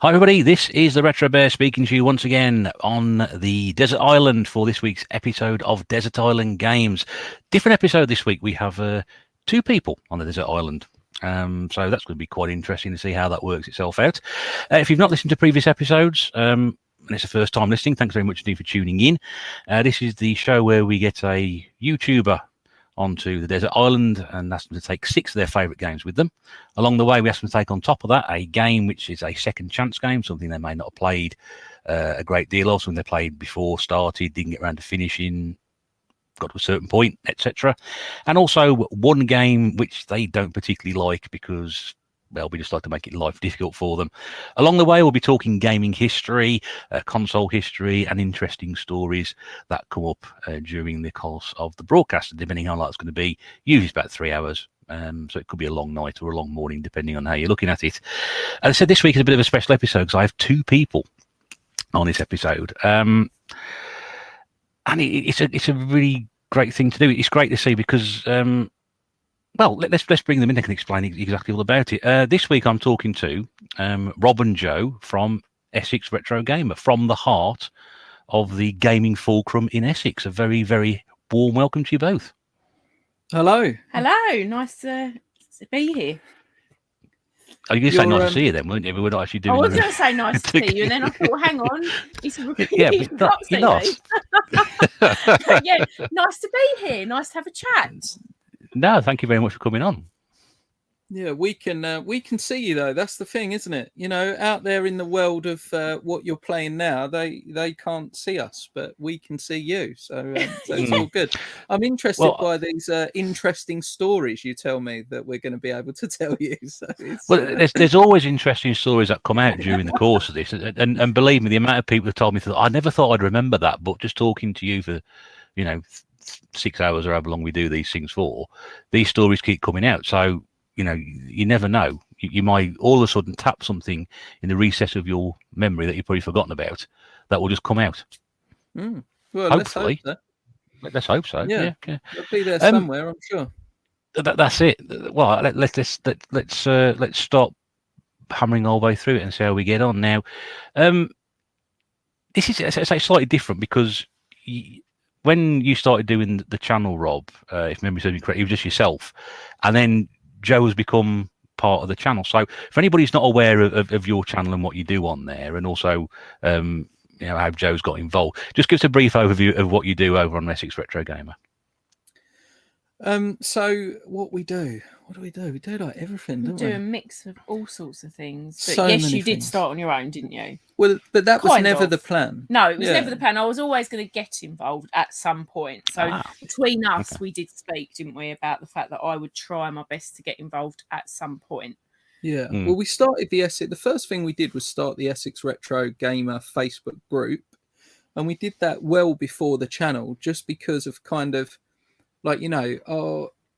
Hi everybody, this is the Retro Bear speaking to you once again on the Desert Island for this week's episode of Desert Island Games. Different episode this week. We have two people on the Desert Island. So that's going to be quite interesting to see how that works itself out. If you've not listened to previous episodes, and it's the first time listening, thanks very much indeed for tuning in. This is the show where we get a YouTuber onto the desert island and ask them to take 6 of their favourite games with them. Along the way, we ask them to take on top of that a game which is a second chance game, something they may not have played a great deal of, something they played before, started, didn't get around to finishing, got to a certain point, etc. And also one game which they don't particularly like because, well, we just like to make it life difficult for them. Along the way, we'll be talking gaming history, console history, and interesting stories that come up during the course of the broadcast. Depending on how long it's going to be, usually it's about 3 hours. So it could be a long night or a long morning, depending on how you're looking at it. As I said, this week is a bit of a special episode because I have 2 people on this episode. And it's a really great thing to do. It's great to see because... well, let's bring them in. They can explain exactly all about it. This week, I'm talking to Rob and Joe from Essex Retro Gamer, from the heart of the gaming fulcrum in Essex. A very, very warm welcome to you both. Hello. Hello. Nice to be here. Oh, you going to say nice to see you then, weren't you? We're not actually doing. I was going to say nice to see you, and then I thought, hang on, it's really yeah, but you're not. Yeah, nice to be here. Nice to have a chat. No, thank you very much for coming on. Yeah, we can see you though. That's the thing, isn't it? You know, out there in the world of what you're playing now, they can't see us, but we can see you. So it's all good. I'm interested by these interesting stories you tell me that we're going to be able to tell you. So there's always interesting stories that come out during the course of this, and believe me, the amount of people have told me that I never thought I'd remember that, but just talking to you for, 6 hours or however long we do these things for, these stories keep coming out. So, you never know. You might all of a sudden tap something in the recess of your memory that you've probably forgotten about that will just come out. Well, hopefully. Let's hope so. Yeah. It'll be there somewhere, I'm sure. That's it. Well, let's start hammering our way through it and see how we get on. Now, this is slightly different because when you started doing the channel, Rob, if memory serves me correct, it was just yourself, and then Joe has become part of the channel. So for anybody who's not aware of your channel and what you do on there, and also how Joe's got involved, just give us a brief overview of what you do over on Essex Retro Gamer. So what do we do? We do like everything, don't we? We do a mix of all sorts of things. But So yes, many you did things. start on your own, didn't you? Well, but that was Kind never of. the plan. No, it was Yeah. never the plan. I was always going to get involved at some point. So between us, we did speak, didn't we, about the fact that I would try my best to get involved at some point. Yeah. Well, we started the first thing we did was start the Essex Retro Gamer Facebook group. And we did that well before the channel, just because of kind of like,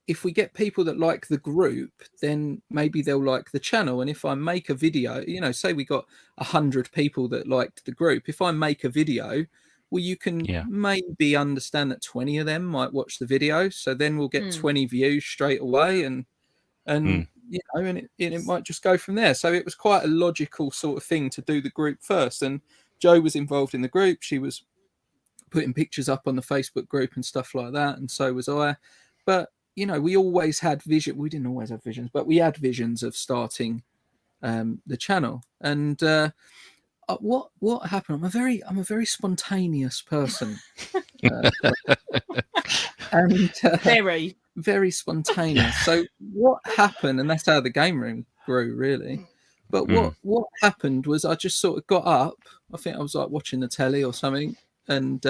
if we get people that like the group, then maybe they'll like the channel. And if I make a video, say we got 100 people that liked the group, if I make a video, well, you can maybe understand that 20 of them might watch the video. So then we'll get 20 views straight away, and it might just go from there. So it was quite a logical sort of thing to do the group first. And Joe was involved in the group. She was putting pictures up on the Facebook group and stuff like that. And so was I. But we always had vision. We didn't always have visions, but we had visions of starting the channel. And what happened? I'm a very spontaneous person, and very spontaneous. So what happened? And that's how the game room grew, really. But what happened was I just sort of got up. I think I was like watching the telly or something. And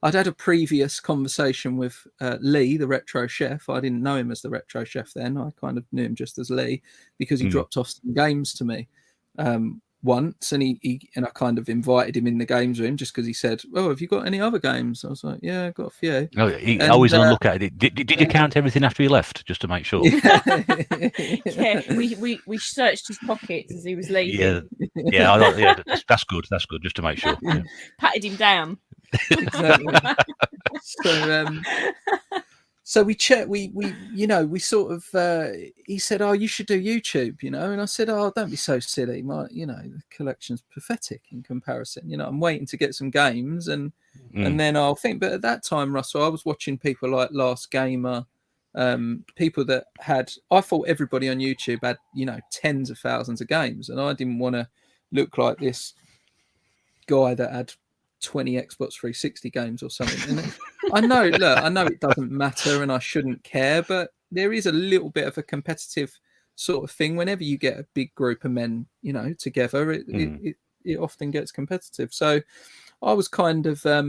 I'd had a previous conversation with Lee, the retro chef. I didn't know him as the retro chef then. I kind of knew him just as Lee because he dropped off some games to me once, and I kind of invited him in the games room just because he said, "Oh, have you got any other games?" I was like, "Yeah, I've got a few." Oh, he always on a look at it. Did you count everything after he left, just to make sure? Yeah, we searched his pockets as he was leaving. Yeah, that's good. That's good, just to make sure. Yeah. Patted him down. Exactly. So we checked, we we sort of, he said, oh, you should do YouTube, and I said, oh, don't be so silly. The collection's pathetic in comparison. I'm waiting to get some games and then I'll think. But at that time, Russell, I was watching people like Last Gamer, people that I thought everybody on YouTube had, tens of thousands of games. And I didn't want to look like this guy that had 20 Xbox 360 games or something. And I know it doesn't matter and I shouldn't care, but there is a little bit of a competitive sort of thing whenever you get a big group of men, together. It often gets competitive. So I was kind of I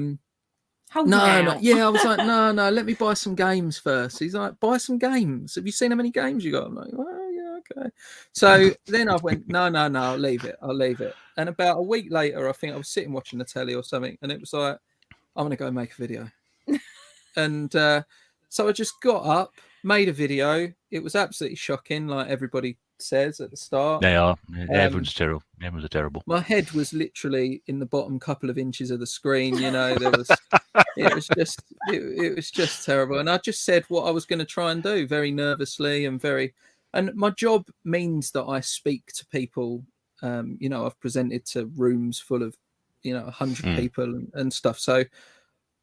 was like, no, let me buy some games first. He's like, buy some games. Have you seen how many games you got? I'm like, well, yeah, okay. So then I went, no, I'll leave it. And about a week later, I think I was sitting watching the telly or something, and it was like, I'm gonna go make a video. And so I just got up, made a video. It was absolutely shocking, like everybody says at the start. They are. Everyone's terrible. Everyone's terrible. My head was literally in the bottom couple of inches of the screen. There was. It was just terrible. And I just said what I was going to try and do, very nervously and my job means that I speak to people. I've presented to rooms full of 100 people and stuff. So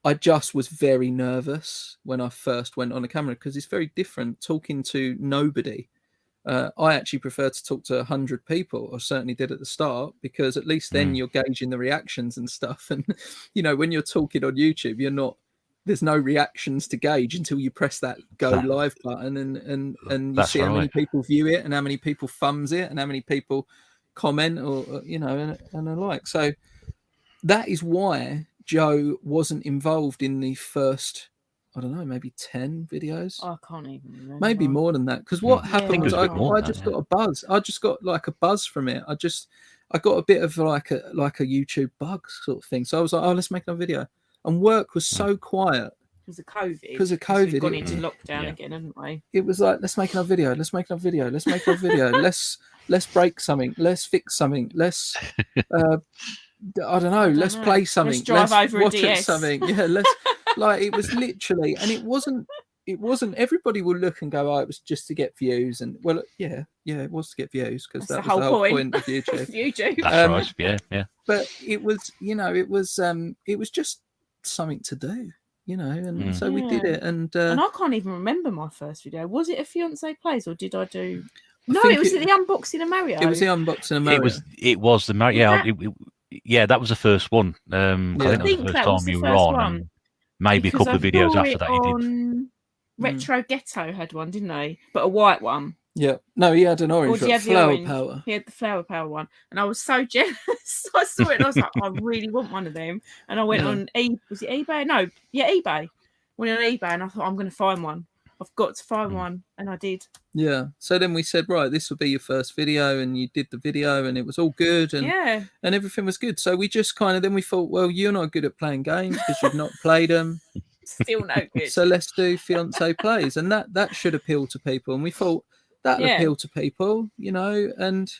I just was very nervous when I first went on a camera, because it's very different talking to nobody. I actually prefer to talk to 100 people, or certainly did at the start, because at least then you're gauging the reactions and stuff. And, when you're talking on YouTube, there's no reactions to gauge until you press that go live button and you see how many people view it and how many people thumbs it and how many people comment or and the like. So that is why Joe wasn't involved in the first, I don't know, maybe 10 videos. I can't even remember. Maybe more than that. Because what happened was I just got a buzz. I just got like a buzz from it. I got a bit of like a YouTube bug sort of thing. So I was like, oh, let's make a video. And work was so quiet. Because of COVID. We've gone into lockdown again, haven't we? It was like, let's make another video. Let's make another video. Let's break something. Let's fix something. Let's I don't know. Let's play something. Let's drive over watch a DS. Something. Yeah, let's like it was literally, and it wasn't. Everybody will look and go, "Oh, it was just to get views." And well, yeah, it was to get views, because that was the whole point of YouTube. YouTube. That's right. Yeah. But it was, it was just something to do, and so we did it. And I can't even remember my first video. Was it a Fiancée Plays, or did I do? No, it was the unboxing of Mario. It was the unboxing of Mario. It was the Mario. Yeah, that was the first one. I think that was the first time you were on, and maybe a couple of videos after that you did. Retro Ghetto had one, didn't they? But a white one. Yeah. No, he had an orange one. Flower Power. He had the Flower Power one. And I was so jealous. I saw it and I was like, I really want one of them. And I went on was it eBay? No, yeah, eBay. Went on eBay and I thought, I'm going to find one. I've got to find one. And I did. Yeah. So then we said, right, this will be your first video. And you did the video and it was all good. And and everything was good. So we just then we thought, well, you're not good at playing games because you've not played them. Still no good. So let's do Fiancée Plays. And that should appeal to people. And we thought that'll appeal to people, and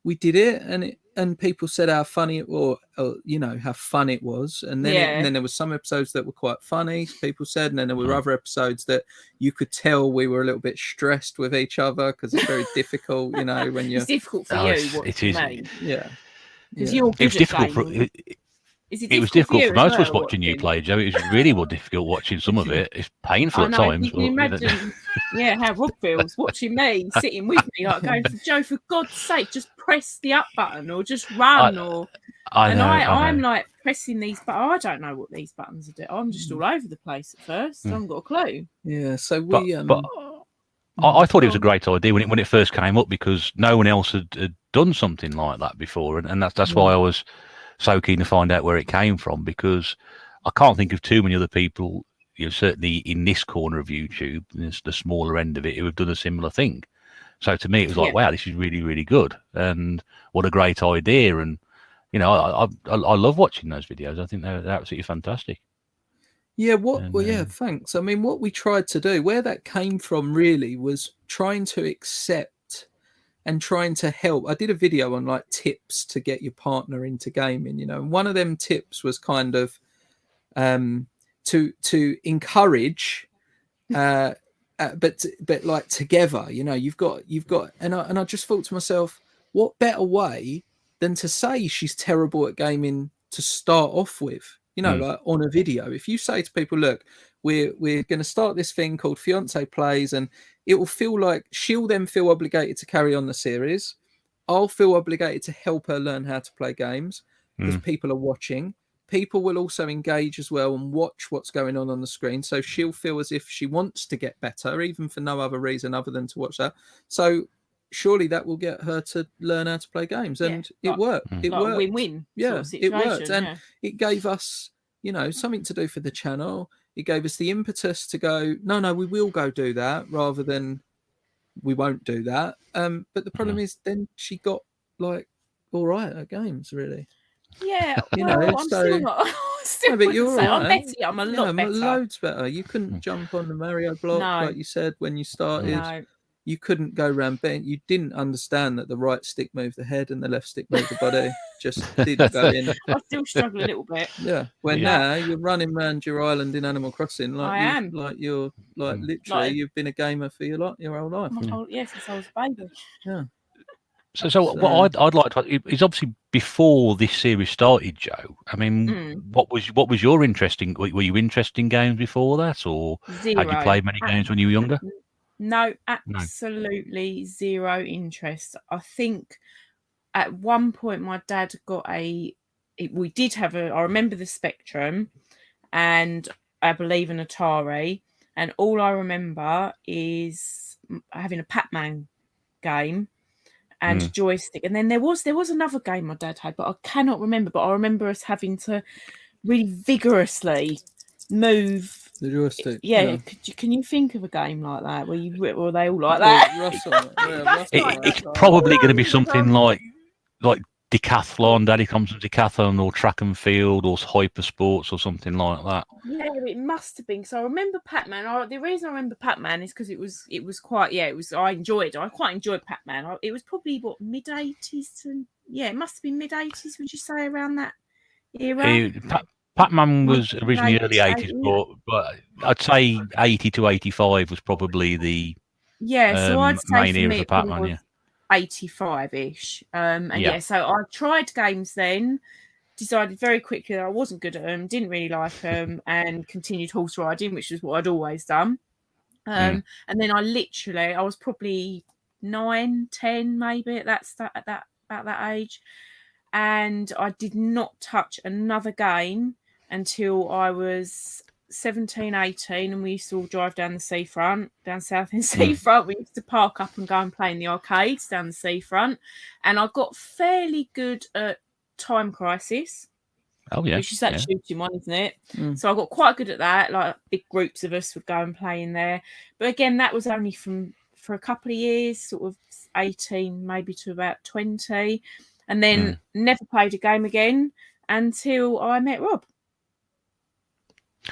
we did it. And people said how funny it was, or how fun it was. And then and then there was some episodes that were quite funny, people said, and then there were other episodes that you could tell we were a little bit stressed with each other, because it's very difficult, when you're. It's difficult for you. It is. Yeah. Because you're good. It was difficult. It was difficult for most of us watching you play, Joe. It was really more difficult watching some of it. It's painful at times. You can imagine, how Rob feels watching me, sitting with me, like going, Joe, for God's sake, just press the up button or just run. I'm like pressing these, but I don't know what these buttons are doing. I'm just all over the place at first. I haven't got a clue. Yeah, so we. But I thought it was a great idea when it first came up, because no one else had done something like that before, and that's why I was so keen to find out where it came from, because I can't think of too many other people, certainly in this corner of YouTube, the smaller end of it, who have done a similar thing. So to me, it was like, wow, this is really, really good, and what a great idea. And I love watching those videos. I think they're absolutely fantastic. Yeah. Thanks. I mean, what we tried to do, where that came from, really was trying to accept and trying to help. I did a video on like tips to get your partner into gaming, and one of them tips was kind of to encourage But like together, you know, you've got, and I just thought to myself, what better way than to say she's terrible at gaming to start off with, you know, like on a video. If you say to people, look, we're going to start this thing called Fiancée Plays, and it will feel like she'll then feel obligated to carry on the series. I'll feel obligated to help her learn how to play games because people are watching. People will also engage as well and watch what's going on the screen. So she'll feel as if she wants to get better, even for no other reason other than to watch that. So surely that will get her to learn how to play games. And it worked. It like worked. A win-win. Yeah, sort of it worked. And yeah. it gave us, you know, something to do for the channel. It gave us the impetus to go, no, we will go do that rather than we won't do that. But the problem is then she got like all right at games, really. Yeah, you well, know, I'm so still not. no, but you're right. I'm better. I'm a lot better. Loads better. You couldn't jump on the Mario block like you said when you started. No. You couldn't go around bent. You didn't understand that the right stick moved the head and the left stick moved the body. Just didn't go in. I still struggle a little bit. Yeah. When now you're running around your island in Animal Crossing, like you're literally you've been a gamer for your whole life. Yes, since I was a baby. Yeah. So what I'd like to is obviously before this series started, Joe. I mean, what was your interest in? Were you interested in games before that, or had you played many games when you were younger? No, absolutely zero interest. I think at one point my dad got we did have I remember the Spectrum, and I believe an Atari, and all I remember is having a Pac-Man game and a joystick, and then there was another game my dad had, but I cannot remember. But I remember us having to really vigorously move the joystick. Yeah. Can you think of a game like that were they all like that? It's probably going to be something like decathlon, Daddy Comes from Decathlon, or track and field, or hyper sports, or something like that. Yeah, it must have been. So I remember Pac-Man. The reason I remember Pac-Man is because it was quite. Yeah, it was. I quite enjoyed Pac-Man. It was probably mid-80s it must have been mid-80s. Would you say around that era? Pac-Man was originally early 80s, but I'd say 80 to 85 was probably the so I'd say main era for Pac-Man. Yeah. 85-ish. So I tried games then, decided very quickly that I wasn't good at them, didn't really like them, and continued horse riding, which is what I'd always done. And then I was probably 9, 10 maybe at that age, and I did not touch another game until I was 17, 18, and we used to all drive down south in seafront. We used to park up and go and play in the arcades down the seafront, and I got fairly good at Time Crisis. Oh yeah, which is that shooting one, isn't it? So I got quite good at that. Like big groups of us would go and play in there, but again, that was only for a couple of years, sort of 18 maybe to about 20, and then never played a game again until I met Rob.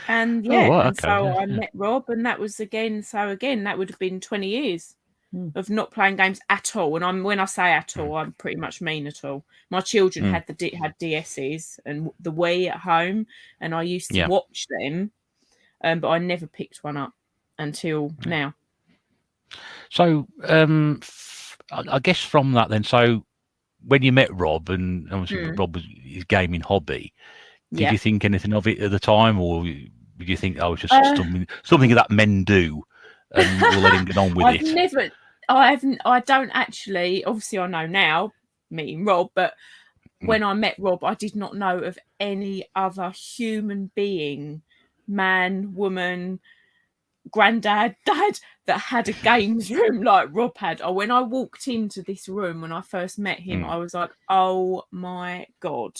And I met Rob, and that was again that would have been 20 years of not playing games at all. And when I say at all, I'm pretty much mean at all. My children had DSs and the Wii at home, and I used to watch them, but I never picked one up until now. So I guess from that then, so when you met Rob, and obviously Rob was his gaming hobby, did you think anything of it at the time, or did you think, it's just something that men do, and we'll let him get on with it? I don't actually. Obviously, I know now, meeting Rob, but when I met Rob, I did not know of any other human being, man, woman, granddad, dad, that had a games room like Rob had. When I walked into this room when I first met him, I was like, oh my God,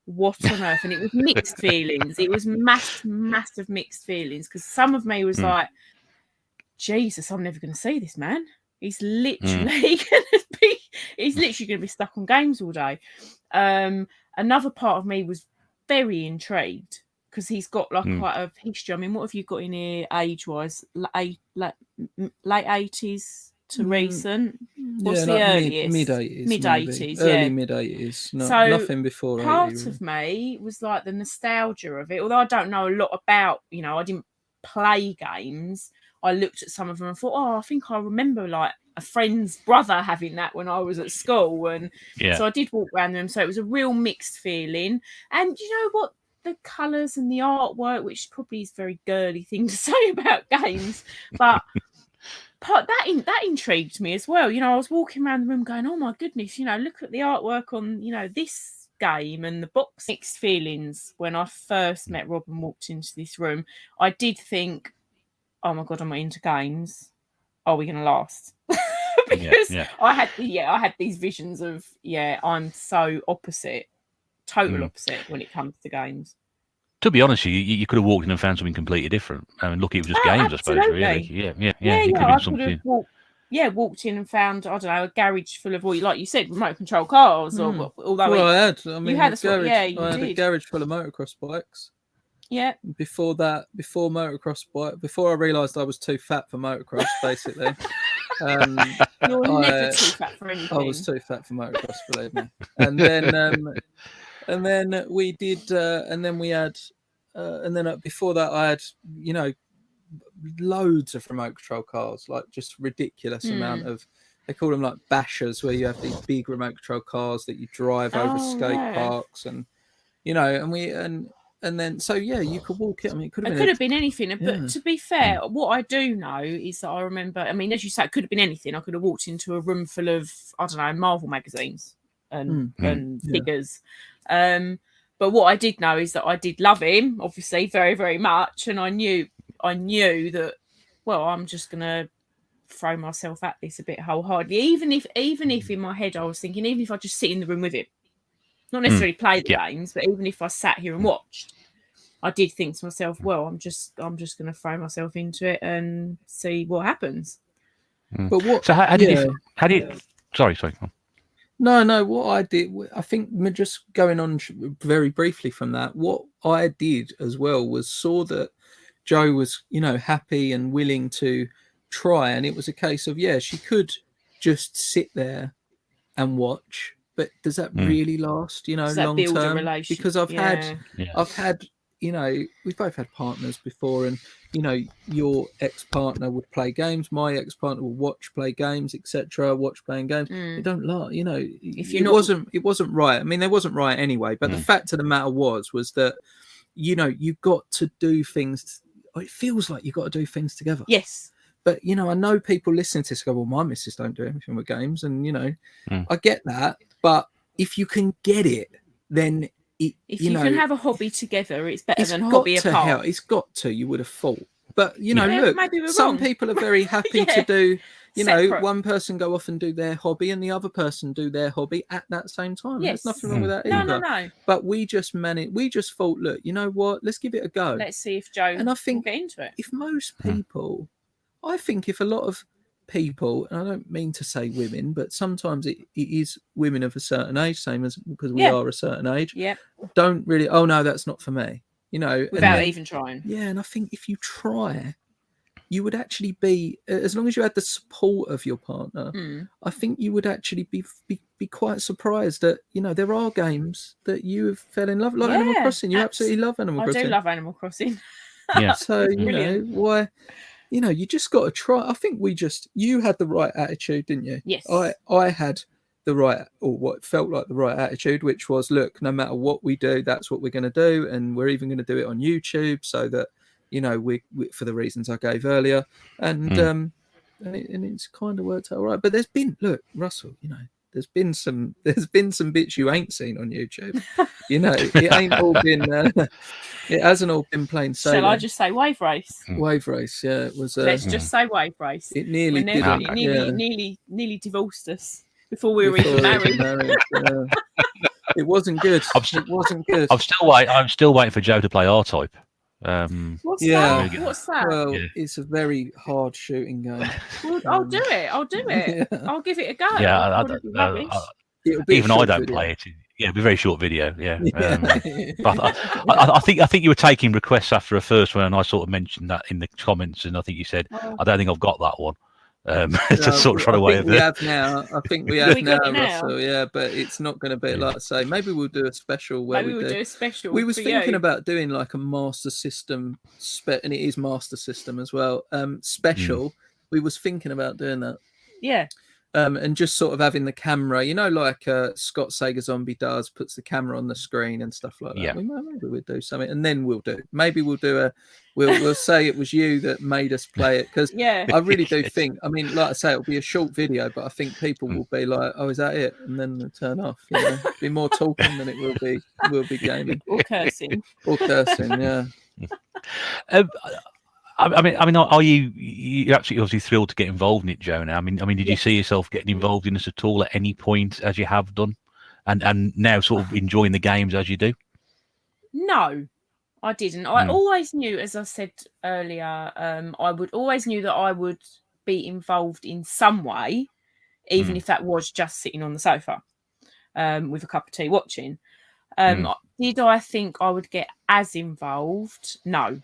what on earth? And it was mixed feelings. It was massive mixed feelings, because some of me was like, Jesus, I'm never going to see this man. He's literally going to be stuck on games all day. Another part of me was very intrigued, because he's got like quite a history. I mean, what have you got in here age-wise? Late 80s to recent? What's the earliest? Mid-80s. Mid-80s, Early mid-80s. Nothing before 80. Part of me was like the nostalgia of it, although I don't know a lot about, I didn't play games, I looked at some of them and thought, oh, I think I remember like a friend's brother having that when I was at school. And so I did walk around them. So it was a real mixed feeling. And you know what? The colours and the artwork, which probably is a very girly thing to say about games, but that intrigued me as well. You know, I was walking around the room going, oh my goodness, you know, look at the artwork on, you know, this game and the box. Mixed feelings when I first met Rob and walked into this room. I did think, oh my God, I'm not into games. Are we going to last? Because I had these visions of, I'm so opposite. Total opposite when it comes to games. To be honest, you could have walked in and found something completely different. I mean, look, it was just games, absolutely. I suppose. Really, yeah. Walked in and found, I don't know, a garage full of, like you said, remote control cars. Although I had a garage full of motocross bikes. Yeah. Before motocross bike, before I realised I was too fat for motocross, basically. You're never too fat for anything. I was too fat for motocross, believe me. And then we did, and then we had, and then before that I had, you know, loads of remote control cars, like just ridiculous amount of. They call them like bashers, where you have these big remote control cars that you drive over skate parks, and you know, and then so you could walk it. I mean, it could have been anything. But to be fair, what I do know is that I remember. I mean, as you say, it could have been anything. I could have walked into a room full of, I don't know, Marvel magazines and figures. But what I did know is that I did love him, obviously, very, very much, and I knew that. Well, I'm just gonna throw myself at this a bit wholeheartedly, even if in my head I was thinking, even if I just sit in the room with him. Not necessarily play the games, but even if I sat here and watched, I did think to myself, well, I'm just going to throw myself into it and see what happens. But what? So how did you? Sorry. No. What I did, I think, just going on very briefly from that, what I did as well was saw that Jo was, you know, happy and willing to try, and it was a case of she could just sit there and watch. But does that really last, you know, long term? Because I've had, you know, we've both had partners before, and you know, your ex-partner would play games, my ex-partner would play games, etc. Watch playing games. It don't last, you know. It wasn't right. I mean, it wasn't right anyway. But the fact of the matter was that, you know, you've got to do things. It feels like you've got to do things together. Yes. But you know, I know people listening to this go, well, my missus don't do anything with games, and you know, I get that. But if you can get it, then if you can have a hobby together, it's better than hobby apart. It's got to. You would have thought. But you know, look, some people are very happy to do. You know, one person go off and do their hobby, and the other person do their hobby at that same time. Yes. There's nothing wrong with that either. No. But we just thought, look, you know what? Let's give it a go. Let's see if Jo and I think will get into it. If most people, I think if a lot of people, and I don't mean to say women, but sometimes it is women of a certain age, same as because we are a certain age, don't really, oh no, that's not for me, you know, without even trying. Yeah, and I think if you try, you would actually be, as long as you had the support of your partner, I think you would actually be quite surprised that, you know, there are games that you have fell in love, like Animal Crossing. You absolutely love Animal Crossing. I do love Animal Crossing. Yeah. So, you know, why... You know, you just got to try. I think you had the right attitude, didn't you? Yes. I had the right, or what felt like the right attitude, which was, look, no matter what we do, that's what we're going to do. And we're even going to do it on YouTube so that, you know, we for the reasons I gave earlier. And it's kind of worked out all right. But there's been, look, Russell, you know, there's been some bits you ain't seen on YouTube. You know, it ain't all been it hasn't all been plain sailing. Shall I just say Wave Race? Wave Race, yeah, it was. Let's just say Wave Race. It nearly nearly divorced us before we were even married. It wasn't good. It wasn't good. I'm still waiting for Jo to play R-Type. What's that? Well, it's a very hard shooting game. Well, I'll do it. Yeah. I'll give it a go. Yeah, even I don't play it. Yeah, it'll be a very short video. Yeah. But I think you were taking requests after a first one, and I sort of mentioned that in the comments, and I think you said, I don't think I've got that one. to sort of try to way of we have now. I think we have now, Russell. Yeah, but it's not going to be like I say. Maybe we'll do a special where we'll do a special. We was thinking about doing like a Master System and it is Master System as well. Special. We was thinking about doing that. Yeah. And just sort of having the camera, like Scott Sega Zombie does, puts the camera on the screen and stuff like that. Yeah. Maybe we'll do something, and then we'll do we'll say it was you that made us play it, because I really do think, I mean, like I say, it'll be a short video, but I think people will be like, oh, is that it? And then they'll turn off. Be more talking than it will be gaming. Or cursing. Yeah. I mean, are you actually obviously thrilled to get involved in it, Jonah? I mean, did you see yourself getting involved in this at all at any point, as you have done, and now sort of enjoying the games as you do? No, I didn't. I always knew, as I said earlier, I would always knew that I would be involved in some way, even if that was just sitting on the sofa with a cup of tea watching. Did I think I would get as involved? No.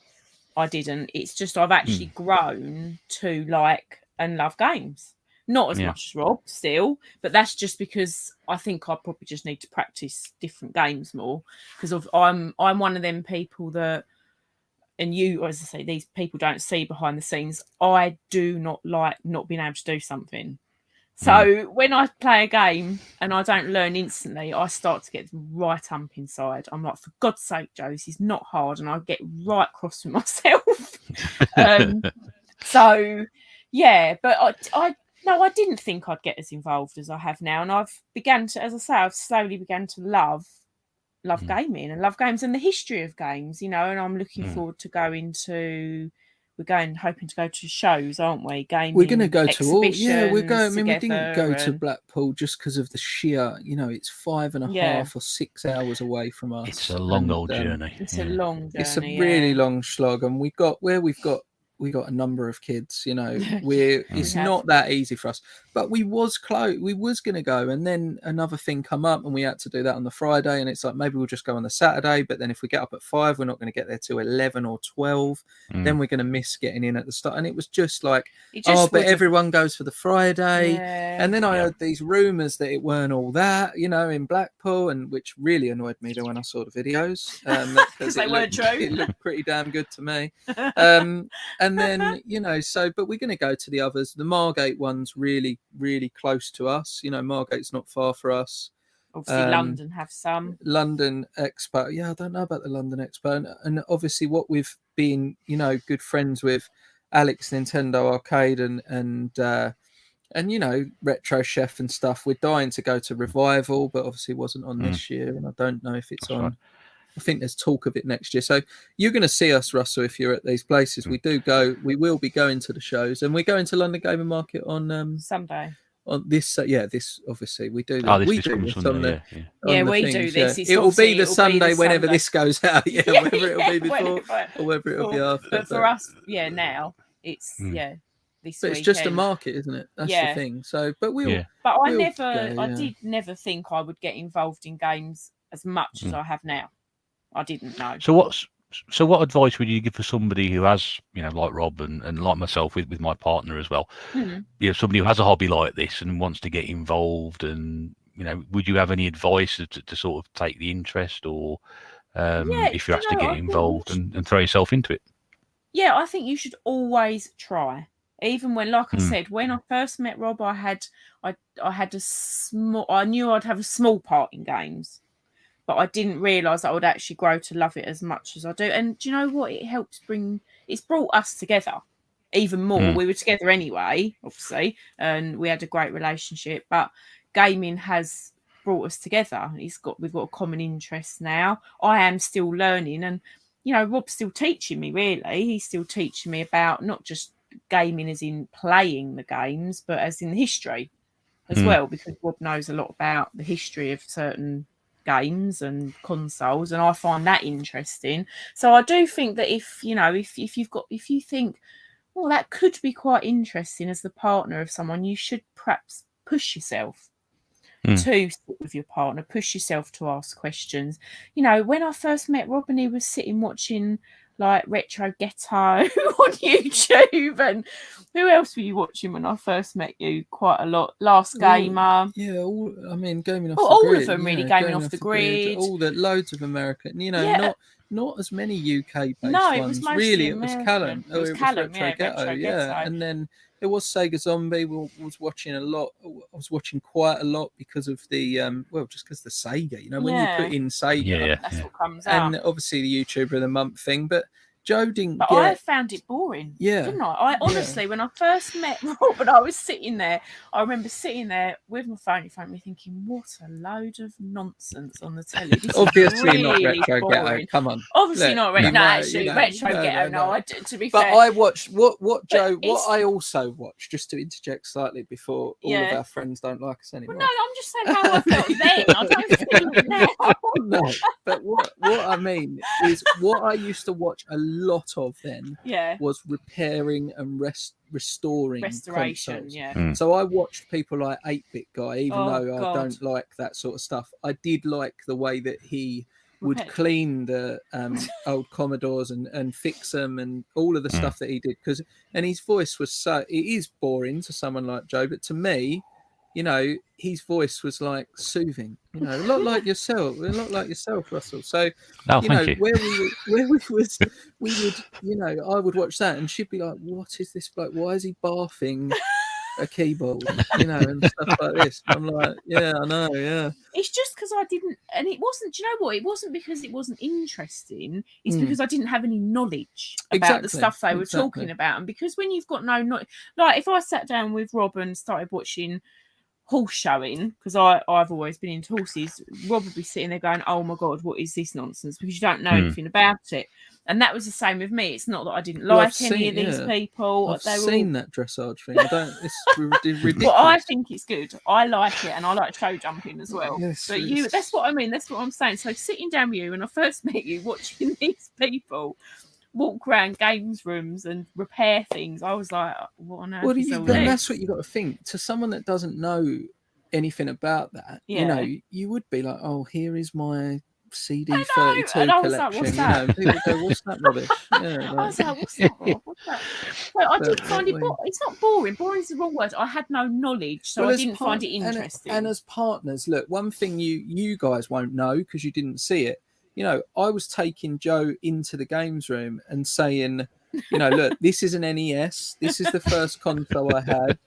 I didn't. It's just I've actually grown to like and love games. Not as much as Rob still, but that's just because I think I probably just need to practice different games more, because I'm one of them people that, and you, as I say, these people don't see behind the scenes. I do not like not being able to do something. So when I play a game and I don't learn instantly, I start to get right up inside. I'm like, for God's sake, Joe, this is not hard. And I get right cross with myself. So, yeah, but I didn't think I'd get as involved as I have now. And I've slowly began to love gaming and love games and the history of games, and I'm looking forward to going to... We're hoping to go to shows, aren't we? Gaming. We're going to go to all. Yeah, we're going. I mean, we didn't go to Blackpool just because of the sheer. It's 5.5 or 6 hours away from us. It's a long old journey. It's a long journey. It's a really long slog, and we got a number of kids. It's not that easy for us. But we was close. We was going to go, and then another thing come up, and we had to do that on the Friday. And it's like, maybe we'll just go on the Saturday. But then if we get up at 5, we're not going to get there till 11 or 12. Then we're going to miss getting in at the start. And it was just like, but everyone goes for the Friday. Yeah. And then I heard these rumours that it weren't all that, in Blackpool, and which really annoyed me when I saw the videos. Because they weren't true. It looked pretty damn good to me. And then, but we're going to go to the others. The Margate one's really, really close to us. Margate's not far for us. Obviously, London have some. London Expo. Yeah, I don't know about the London Expo. And obviously what we've been, good friends with Alex Nintendo Arcade and Retro Chef and stuff. We're dying to go to Revival, but obviously it wasn't on this year. And I don't know if it's on. Right. I think there's talk of it next year. So you're going to see us, Russell, if you're at these places. We will be going to the shows, and we're going to London Gaming Market on Sunday. On this, this obviously we do. We do this on the do this. It will be the Sunday whenever this goes out. Whether it'll be before or whether it'll be after. But for us, now it's this. But it's just a market, isn't it? That's the thing. So, but But I did never think I would get involved in games as much as I have now. I didn't know. So what advice would you give for somebody who has, like Rob and like myself with my partner as well, somebody who has a hobby like this and wants to get involved, and would you have any advice to sort of take the interest, or if you're asked to get involved and throw yourself into it? Yeah, I think you should always try. Even when, like I said, when I first met Rob, I knew I'd have a small part in games. But I didn't realise that I would actually grow to love it as much as I do. And do you know what? It's brought us together even more. We were together anyway, obviously, and we had a great relationship. But gaming has brought us together. We've got a common interest now. I am still learning, and Rob's still teaching me. Really, he's still teaching me about not just gaming as in playing the games, but as in the history as well, because Rob knows a lot about the history of certain games and consoles, and I find that interesting. So I do think that if you think, well, that could be quite interesting as the partner of someone, you should perhaps push yourself to sit with your partner, push yourself to ask questions. When I first met Rob and he was sitting watching like Retro Ghetto on YouTube. And who else were you watching when I first met you? Quite a lot. Last Gamer. Yeah, Gaming Off the all Grid. of them really. Gaming Off the Grid. All the loads of American. Not as many UK based no, ones. It was mostly really, American. it was Callum. It was Callum, Retro Ghetto. Yeah, and then there was Sega Zombie. Was watching a lot. I was watching quite a lot because of the just because the Sega. When you put in Sega, that's what comes out. And obviously the YouTuber of the Month thing, but Joe didn't. But I found it boring. Didn't I? I honestly, when I first met Rob, and I was sitting there, I remember sitting there with my phone in front of me, thinking, "What a load of nonsense on the telly." This obviously really not Retro boring. Ghetto. Come on. Obviously not Retro. No, actually, Retro Ghetto. No, to be fair. But I watched what Joe. What I also watched, just to interject slightly before all of our friends don't like us anymore. Well, no, I'm just saying how I felt then. I don't feel it now. No, but what I mean is what I used to watch a lot of then was repairing and restoration consoles. So I watched people like 8-Bit Guy, even though I don't like that sort of stuff. I did like the way that he would clean the old Commodores and fix them and all of the stuff that he did, and his voice was it is boring to someone like Joe, but to me, his voice was like soothing, a lot like yourself, Russell. So, where we would, I would watch that and she'd be like, "What is this bloke? Why is he barfing a keyboard?" And stuff like this. I'm like, "Yeah, I know, yeah." It's just because I didn't, and it wasn't. Do you know what? It wasn't because it wasn't interesting. It's because I didn't have any knowledge about the stuff they were talking about, and because when you've got no knowledge, like if I sat down with Rob and started watching horse showing, because I've always been into horses, Rob would be sitting there going, "Oh my god, what is this nonsense?" Because you don't know anything about it. And that was the same with me. It's not that I didn't like any of these people. I've seen that dressage thing. It's ridiculous. But I think it's good. I like it, and I like show jumping as well. Yes, but that's what I mean. That's what I'm saying. So sitting down with you when I first met you, watching these people walk around games rooms and repair things, I was like, "What on earth?" Well, that's what you got to think. To someone that doesn't know anything about that, you would be like, "Oh, here is my CD 32 collection." What's that? People go, "What's that rubbish?" I was like, "What's that? What's that?" So I did find it. It's not boring. Boring is the wrong word. I had no knowledge, so I didn't find it interesting. And as partners, look, one thing you guys won't know because you didn't see it. I was taking Joe into the games room and saying, "Look, this is an NES. This is the first console I had.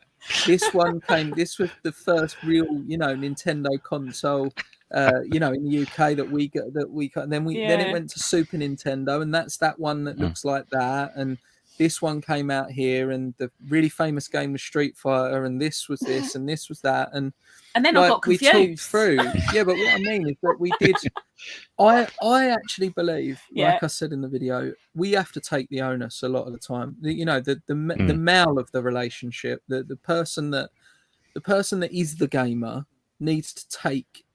This was the first real, Nintendo console, in the UK that we got. And then it went to Super Nintendo, and that's that one that looks like that. And this one came out here, and the really famous game was Street Fighter, and this was this, and this was that, and then I got confused. We talked through, but what I mean is that we did. I actually believe, like I said in the video, we have to take the onus a lot of the time. The male of the relationship, the person that is the gamer needs to take.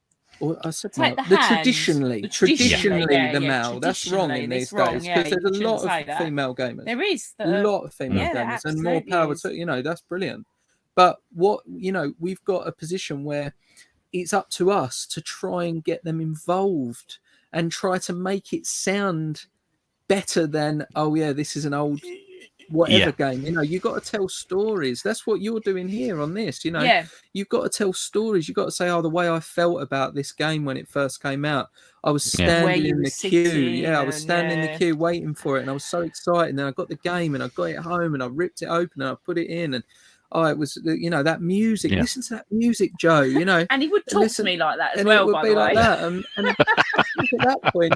Or I said traditionally the male. That's wrong in these days because there's a lot of female gamers. There is a lot of female gamers, and more power to that's brilliant. But we've got a position where it's up to us to try and get them involved and try to make it sound better than, "Oh yeah, this is an old whatever game." You've got to tell stories. That's what you're doing here on this. You've got to tell stories. You've got to say, "Oh, the way I felt about this game when it first came out, I was standing in the queue. I was standing in the queue waiting for it, and I was so excited. And then I got the game, and I got it home, and I ripped it open, and I put it in, and it was, that music. Yeah. Listen to that music, Joe. And he would talk to me like that as well. By the way, and at that point,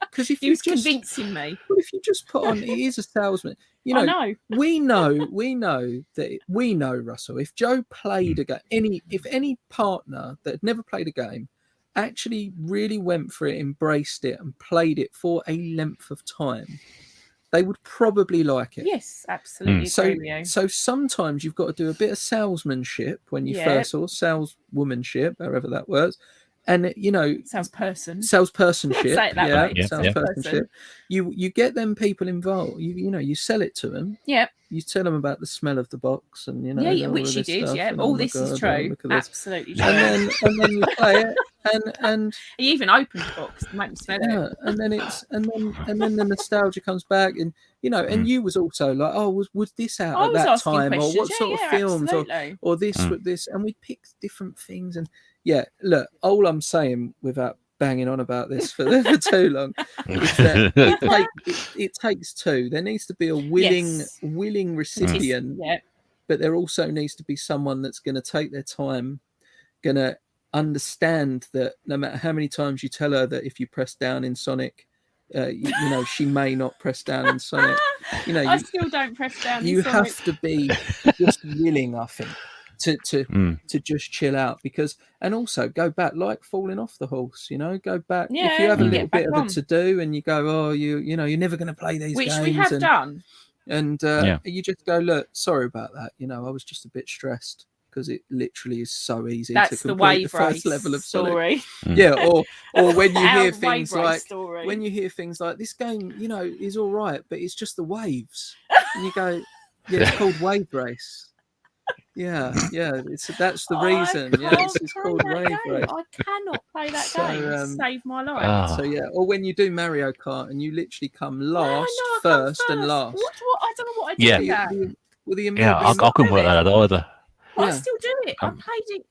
because if he was convincing me. Well, if you just put on, he is a salesman. I know. We know, Russell. If Joe played a game, if any partner that had never played a game actually really went for it, embraced it, and played it for a length of time, they would probably like it. Yes, absolutely. So sometimes you've got to do a bit of salesmanship when you first, or saleswomanship, however that works, and salespersonship. Salespersonship. You get them people involved. You sell it to them. Yep. You tell them about the smell of the box, and which you did. Yeah, all this is true. Absolutely true. And then you play it, and you even open the box to make me smell it. And then the nostalgia comes back, and and you was also like, oh, was this out at that time, or what sort of films, or this with this, and we picked different things, and look, all I'm saying without banging on about this for too long is that it takes two. There needs to be a willing recipient, but there also needs to be someone that's going to take their time, going to understand that no matter how many times you tell her that if you press down in Sonic, she may not press down in Sonic. I still don't press down. You have to be just willing, I think, to just chill out, and also go back, like falling off the horse. Go back if you have a little bit of a to do, and you go, oh, you're never going to play these games, which we have done, and you just go, look, sorry about that. I was just a bit stressed. Because it literally is so easy to complete the first level of Sonic. Or when you hear things like this game, is all right, but it's just the waves, and you go, it's called Wave Race. That's the reason. It's called Wave Race. I cannot play that game to save my life. Or when you do Mario Kart and you literally come last, first, and last. What? I don't know what I do. I couldn't work that out either. I still do it. I played it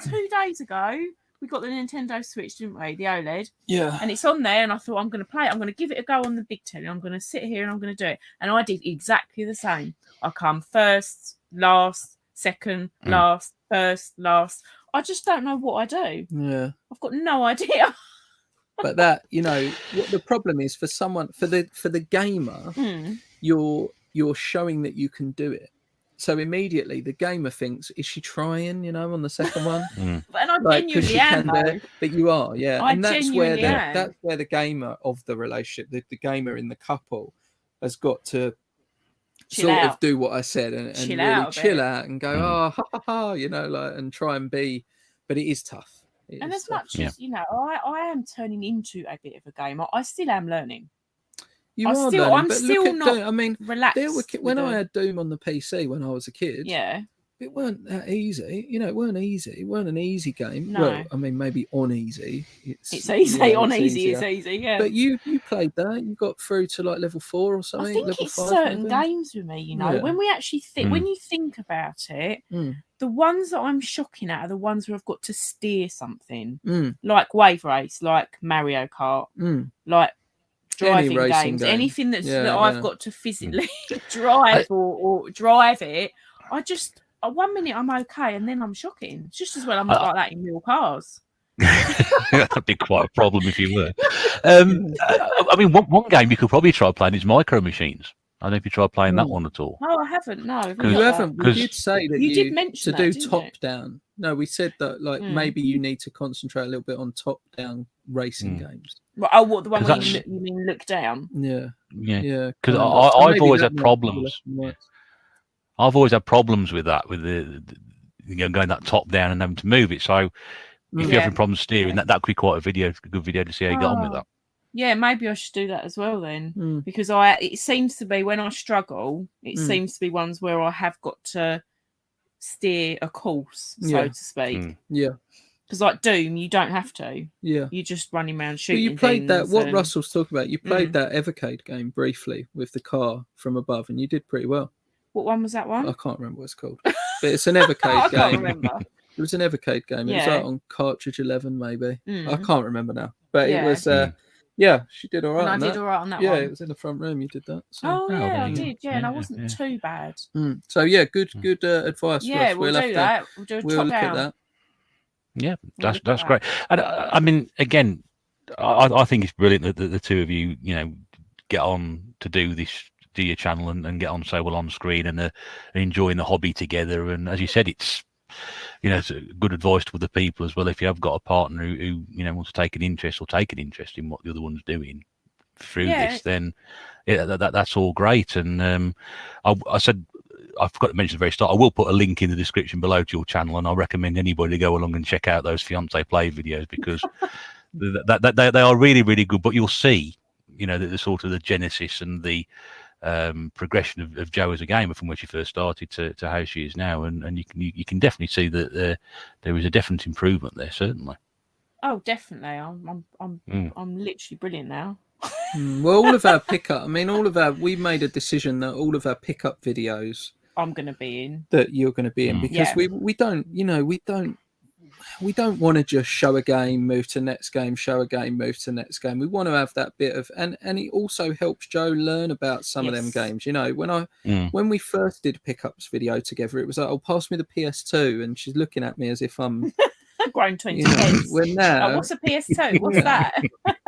2 days ago. We got the Nintendo Switch, didn't we? The OLED. Yeah. And it's on there, and I thought, I'm going to play it. I'm going to give it a go on the big telly. I'm going to sit here and I'm going to do it. And I did exactly the same. I come first, last, second, last, first, last. I just don't know what I do. Yeah. I've got no idea. But that, what the problem is for the gamer, you're showing that you can do it. So immediately the gamer thinks, is she trying, on the second one? And I genuinely am, though. But you are, and that's where the gamer of the relationship, the gamer in the couple, has got to of do what I said and really chill out and go, oh, ha, ha, ha, and try and be. But it is tough. As much as, I am turning into a bit of a gamer, I still am learning. I'm still not Doom. I mean, relaxed. When I had Doom on the PC when I was a kid, it weren't that easy. It weren't easy. It weren't an easy game. No. Well, I mean, maybe on easy. It's easy. On easy, it's easy. Yeah. But you played that. You got through to like level 4 or something. I think level it's 5, certain maybe? games with me. When we actually when you think about it, the ones that I'm shocking at are the ones where I've got to steer something, like Wave Race, like Mario Kart, like driving games, anything that I've got to physically drive or drive it. I just 1 minute I'm okay, and then I'm shocking. It's just as well I'm not like that in real cars. That'd be quite a problem if you were. I mean, one game you could probably try playing is Micro Machines. I don't know if you tried playing that one at all. No, I haven't. No, you haven't. We did say that you did mention to do top down. No, we said that maybe you need to concentrate a little bit on top down racing games. Oh, what, the one where you mean look down? Yeah. Because I've always had problems. I've always had problems with that, with the going that top down and having to move it. So if you're having problems steering, that could be quite a good video to see how you get on with that. Yeah, maybe I should do that as well then, because it seems to be when I struggle, it seems to be ones where I have got to steer a course, so to speak. Yeah. Because like Doom, you don't have to. Yeah. You're just running around shooting. Well, you played that. What Russell's talking about. You played that Evercade game briefly with the car from above, and you did pretty well. What one was that one? I can't remember what it's called, but it's an Evercade game. I can't remember. It was an Evercade game. It was like on cartridge 11, maybe. I can't remember now, but it was. She did all right. And I did all right on that one. Yeah, it was in the front room. You did that. So. I did. Yeah, and I wasn't too bad. So good advice. Yeah, we'll do that. We'll do a top look down. at that. Yeah, that's great. And I mean, again, I think it's brilliant that the two of you, get on to do your channel and get on so well on screen and enjoying the hobby together. And as you said, it's it's good advice to other people as well. If you have got a partner who wants to take an interest in what the other one's doing through this, then that's all great. And I said I forgot to mention at the very start, I will put a link in the description below to your channel, and I recommend anybody to go along and check out those Fiancée play videos, because they are really, really good. But you'll see, the sort of the genesis and the progression of Jo as a gamer from where she first started to how she is now, and you can definitely see that there is a definite improvement there, certainly. Oh, definitely. I'm literally brilliant now. Well, all of our pickup, we made a decision that all of our pickup videos I'm going to be in, that you're going to be in, because we don't want to just show a game, move to next game, show a game, move to next game. We want to have that bit of, and it also helps Jo learn about some of them games. When we first did a pickups video together, it was like, "Oh, pass me the PS2," and she's looking at me as if I'm grown 20 years. When now, what's a PS2? What's that?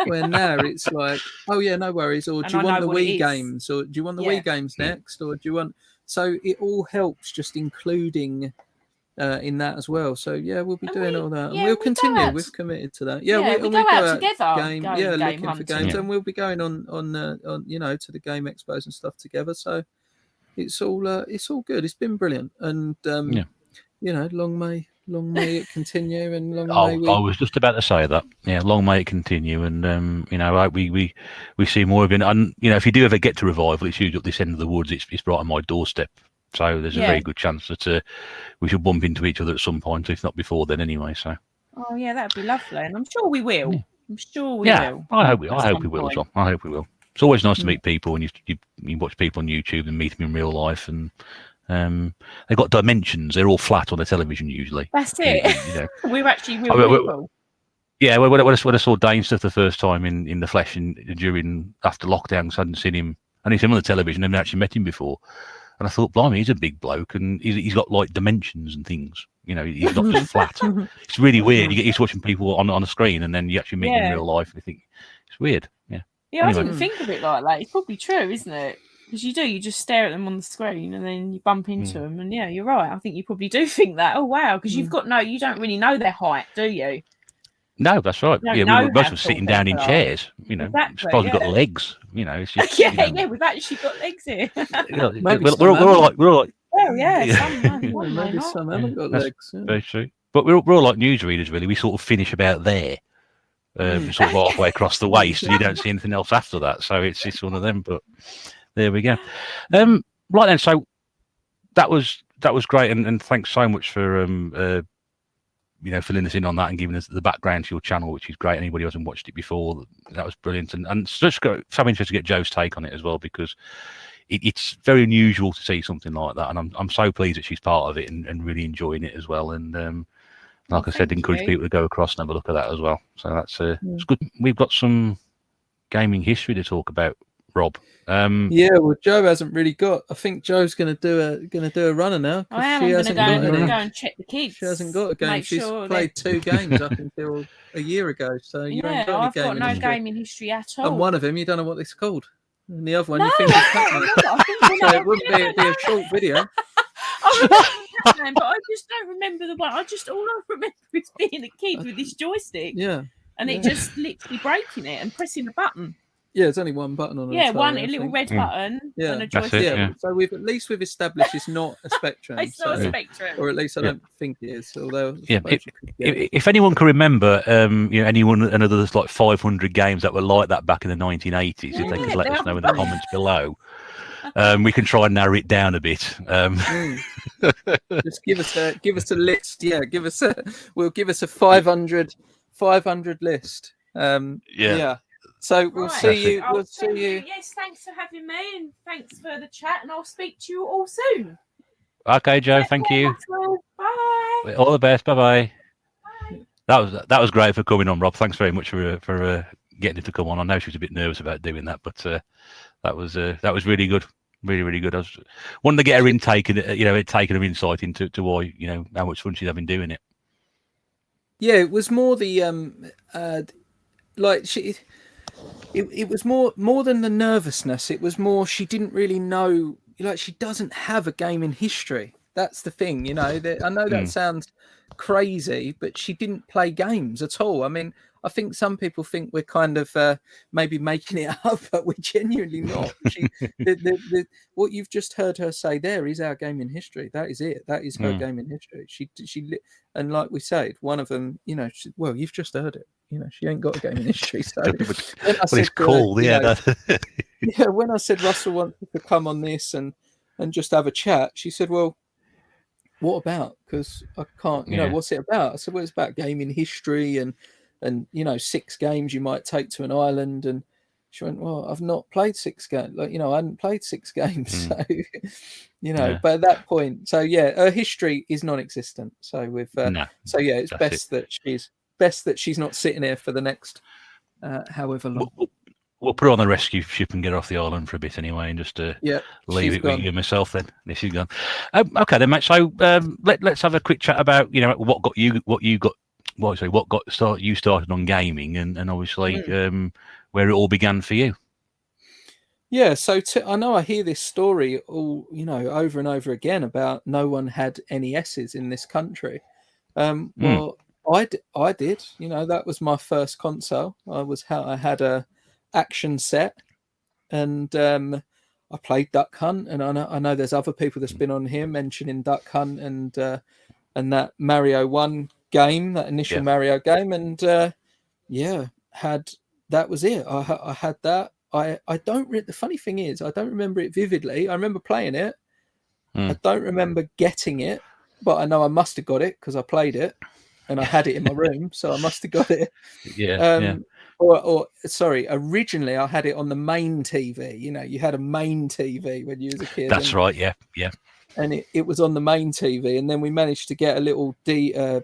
When now it's like, "Oh yeah, no worries," or "Do you want the Wii games?" or "Do you want the Wii games next?" or "Do you want?" So it all helps, just including in that as well. So we'll be doing all that, and we'll continue. We've committed to that. We go out together. Looking for games, and we'll be going on to the game expos and stuff together. So it's all good. It's been brilliant, and long may it continue, and long may I was just about to say that. Yeah, long may it continue, and I hope we see more of it. And if you do ever get to Revival, it's usually at this end of the woods. It's right on my doorstep. So there's a very good chance that we should bump into each other at some point, if not before then anyway. So. Oh yeah, that'd be lovely, and I'm sure we will. I'm sure we will. I hope we will as well. I hope we will. It's always nice to meet people, and you watch people on YouTube and meet them in real life, and they've got dimensions. They're all flat on the television usually. That's it. We're actually real people. Yeah, when I saw Dane stuff the first time in the flesh after lockdown, because I hadn't seen him, and he's him on the television. I haven't actually met him before. And I thought, blimey, he's a big bloke, and he's got like dimensions and things. He's not just flat. It's really weird. You get used to watching people on a screen, and then you actually meet them in real life, and you think it's weird. Yeah. Yeah, anyway. I didn't think of it like that. It's probably true, isn't it? Because you just stare at them on the screen, and then you bump into them, and you're right. I think you probably do think that. Oh wow, because you don't really know their height, do you? No, that's right. Yeah, most of us sitting down in chairs. Exactly, suppose we've got legs. It's just, we've actually got legs here. We're all like. Well, maybe some haven't got legs. Yeah. Very true. But we're all like newsreaders, really. We sort of finish about there, sort of halfway across the waist, and you don't see anything else after that. So it's one of them. But there we go. Right then, so that was great, and thanks so much for filling us in on that and giving us the background to your channel, which is great. Anybody who hasn't watched it before, that was brilliant, and it's just so interesting to get Jo's take on it as well, because it's very unusual to see something like that, and I'm so pleased that she's part of it and really enjoying it as well. And like I said, encourage people to go across and have a look at that as well. So that's it's good. We've got some gaming history to talk about, Rob. Well, Jo hasn't really got. I think Jo's going to do a runner now. I am. I'm going to go and check the kids. She hasn't got a game. She's played 2 games up until a year ago. So you ain't got I've got no gaming history at all. And one of them, you don't know what it's called. And the other one, you think it's Pac-Man. So it wouldn't be a short video. I remember Pac-Man, but I just don't remember the one. All I remember is being a kid with this joystick. Yeah. And it just literally breaking it and pressing a button. Yeah, it's only one button on it. A little red button and a joystick. So we've established it's not a Spectrum. It's not a Spectrum. Or at least I don't think it is. Although if anyone can remember another like 500 games that were like that back in the 1980s, if they could let us know in the comments below, we can try and narrow it down a bit. Just give us a list. Yeah, give us a 500 list. So we'll see you. We'll see you. Yes, thanks for having me, and thanks for the chat. And I'll speak to you all soon. Okay, Jo. Thank you. Bye. All the best. Bye. That was great for coming on, Rob. Thanks very much for getting her to come on. I know she was a bit nervous about doing that, but that was really good. Really, really good. I was wanting to get her intake and taking her insight into why how much fun she's having doing it. Yeah, it was more the It was more than the nervousness. It was more she didn't really know. She doesn't have a gaming history. That's the thing. I know that sounds crazy, but she didn't play games at all. I mean, I think some people think we're kind of maybe making it up, but we're genuinely not. What you've just heard her say there is our gaming history. That is it. That is her gaming history. And like we said, one of them, well, you've just heard it. She ain't got a gaming history. So it's cool. Yeah. Yeah. When I said Russell wants to come on this and just have a chat, she said, well, what about? Because I can't, what's it about? I said, well, it's about gaming history and 6 games you might take to an island. And she went, well, I've not played 6 games. I hadn't played 6 games. So, but at that point, so yeah, her history is non-existent. So it's best that she's not sitting here for the next however long. We'll put her on the rescue ship and get her off the island for a bit anyway, and just leave it with you and myself. Then she's gone. Okay, then, mate. So let's have a quick chat about what got started on gaming, and obviously where it all began for you. Yeah. So I know I hear this story all over and over again about no one had NESs in this country. Well, I did. That was my first console. I had a action set, and I played Duck Hunt, and I know there's other people that's been on here mentioning Duck Hunt and that Mario 1 game, that initial Mario game, and that was it. I had that. I don't. The funny thing is, I don't remember it vividly. I remember playing it. I don't remember getting it, but I know I must have got it because I played it, and I had it in my room, so I must have got it. Or sorry, originally I had it on the main TV. You had a main TV when you was a kid. That's right, yeah. And it was on the main TV, and then we managed to get a little video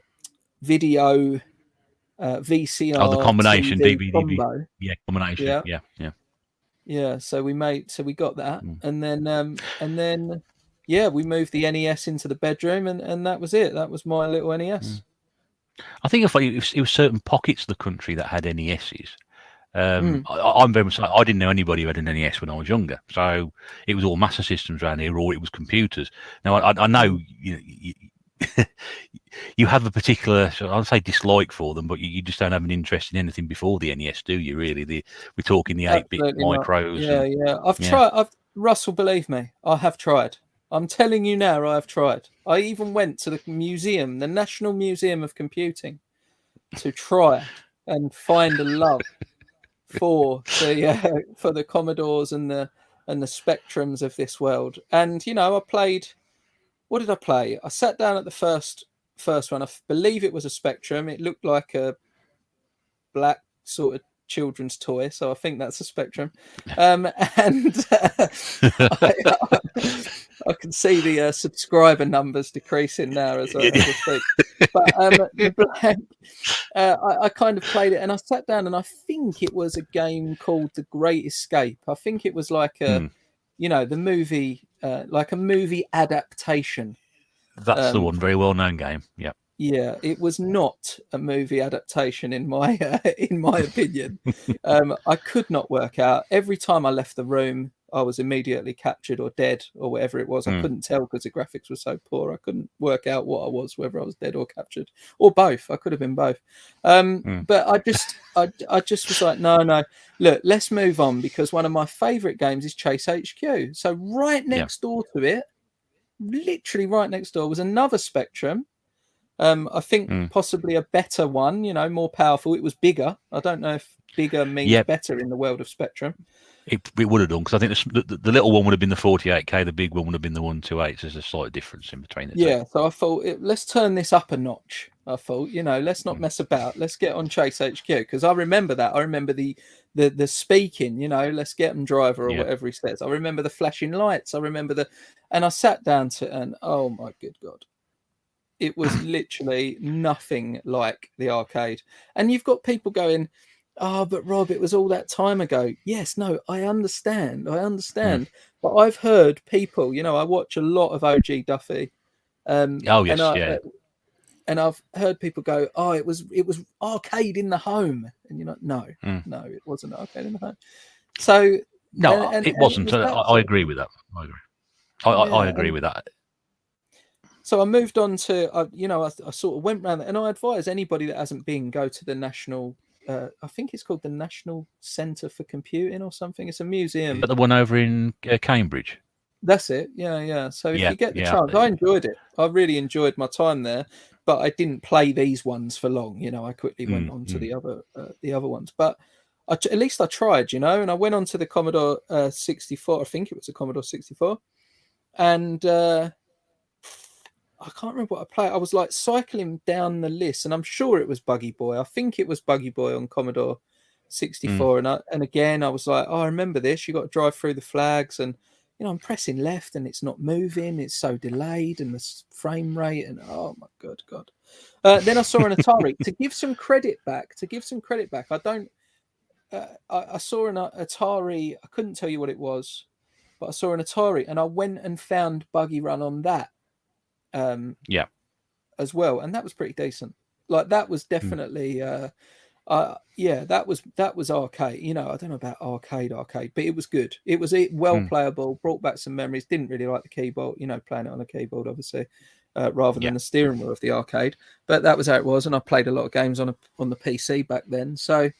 VCR. Oh, the combination DVD combo. Yeah, combination. Yeah. So we got that, and then we moved the NES into the bedroom, and that was it. That was my little NES. I think it was certain pockets of the country that had NESs. I'm very much. I didn't know anybody who had an NES when I was younger, so it was all Master Systems around here, or it was computers. Now I know you have a particular, I'd say, dislike for them, but you just don't have an interest in anything before the NES, do you? Really, we're talking the 8-bit micros. I've tried. Russell, believe me, I have tried. I'm telling you now, I have tried. I even went to the museum, the National Museum of Computing, to try and find a love for the Commodores and the Spectrums of this world. And I played. What did I play? I sat down at the first one. I believe it was a Spectrum. It looked like a black sort of children's toy, so I think that's a Spectrum. And I can see the subscriber numbers decreasing now as I speak. But I kind of played it, and I sat down, and I think it was a game called The Great Escape. I think it was like the movie, like a movie adaptation. That's the one, very well known game. Yeah. Yeah, it was not a movie adaptation in my opinion. I could not work out. Every time I left the room, I was immediately captured or dead or whatever it was. I couldn't tell because the graphics were so poor. I couldn't work out what I was, whether I was dead or captured or both. I could have been both. But I just was like, no. Look, let's move on, because one of my favorite games is Chase HQ. So right next door to it, literally right next door, was another Spectrum. I think possibly a better one, more powerful. It was bigger. I don't know if bigger means better in the world of Spectrum. It would have done, because I think the little one would have been the 48K, the big one would have been the 128. There's a slight difference in between the two. Yeah, so I thought, let's turn this up a notch. I thought, let's not mess about. Let's get on Chase HQ, because I remember that. I remember the speaking, let's get them driver or whatever he says. I remember the flashing lights. I remember and I sat down and oh my good God. It was literally nothing like the arcade. And you've got people going, oh, but Rob, it was all that time ago. Yes, no, I understand. But I've heard people, I watch a lot of OG Duffy. And I've heard people go, oh, it was arcade in the home. And you're like, no, it wasn't arcade in the home. So no, it wasn't. I agree with that. I agree with that. So I moved on to, I sort of went around, and I advise anybody that hasn't been, go to the National I think it's called the National Centre for Computing or something. It's a museum. The one over in Cambridge. That's it. Yeah. So if you get the chance, I enjoyed it. I really enjoyed my time there, but I didn't play these ones for long. I quickly went on to the other ones. But at least I tried, and I went on to the Commodore 64. I think it was a Commodore 64, and I can't remember what I played. I was like cycling down the list, and I'm sure it was Buggy Boy. I think it was Buggy Boy on Commodore 64, and again I was like, oh, I remember this. You got to drive through the flags, and I'm pressing left and it's not moving. It's so delayed, and the frame rate, and oh my god. Then I saw an Atari. To give some credit back, I don't. I saw an Atari. I couldn't tell you what it was, but I saw an Atari, and I went and found Buggy Run on that. As well, and that was pretty decent. Like that was definitely. That was arcade. I don't know about arcade, but it was good. It was well playable, brought back some memories. Didn't really like the keyboard, playing it on a keyboard, obviously, rather than the steering wheel of the arcade. But that was how it was, and I played a lot of games on the PC back then. So,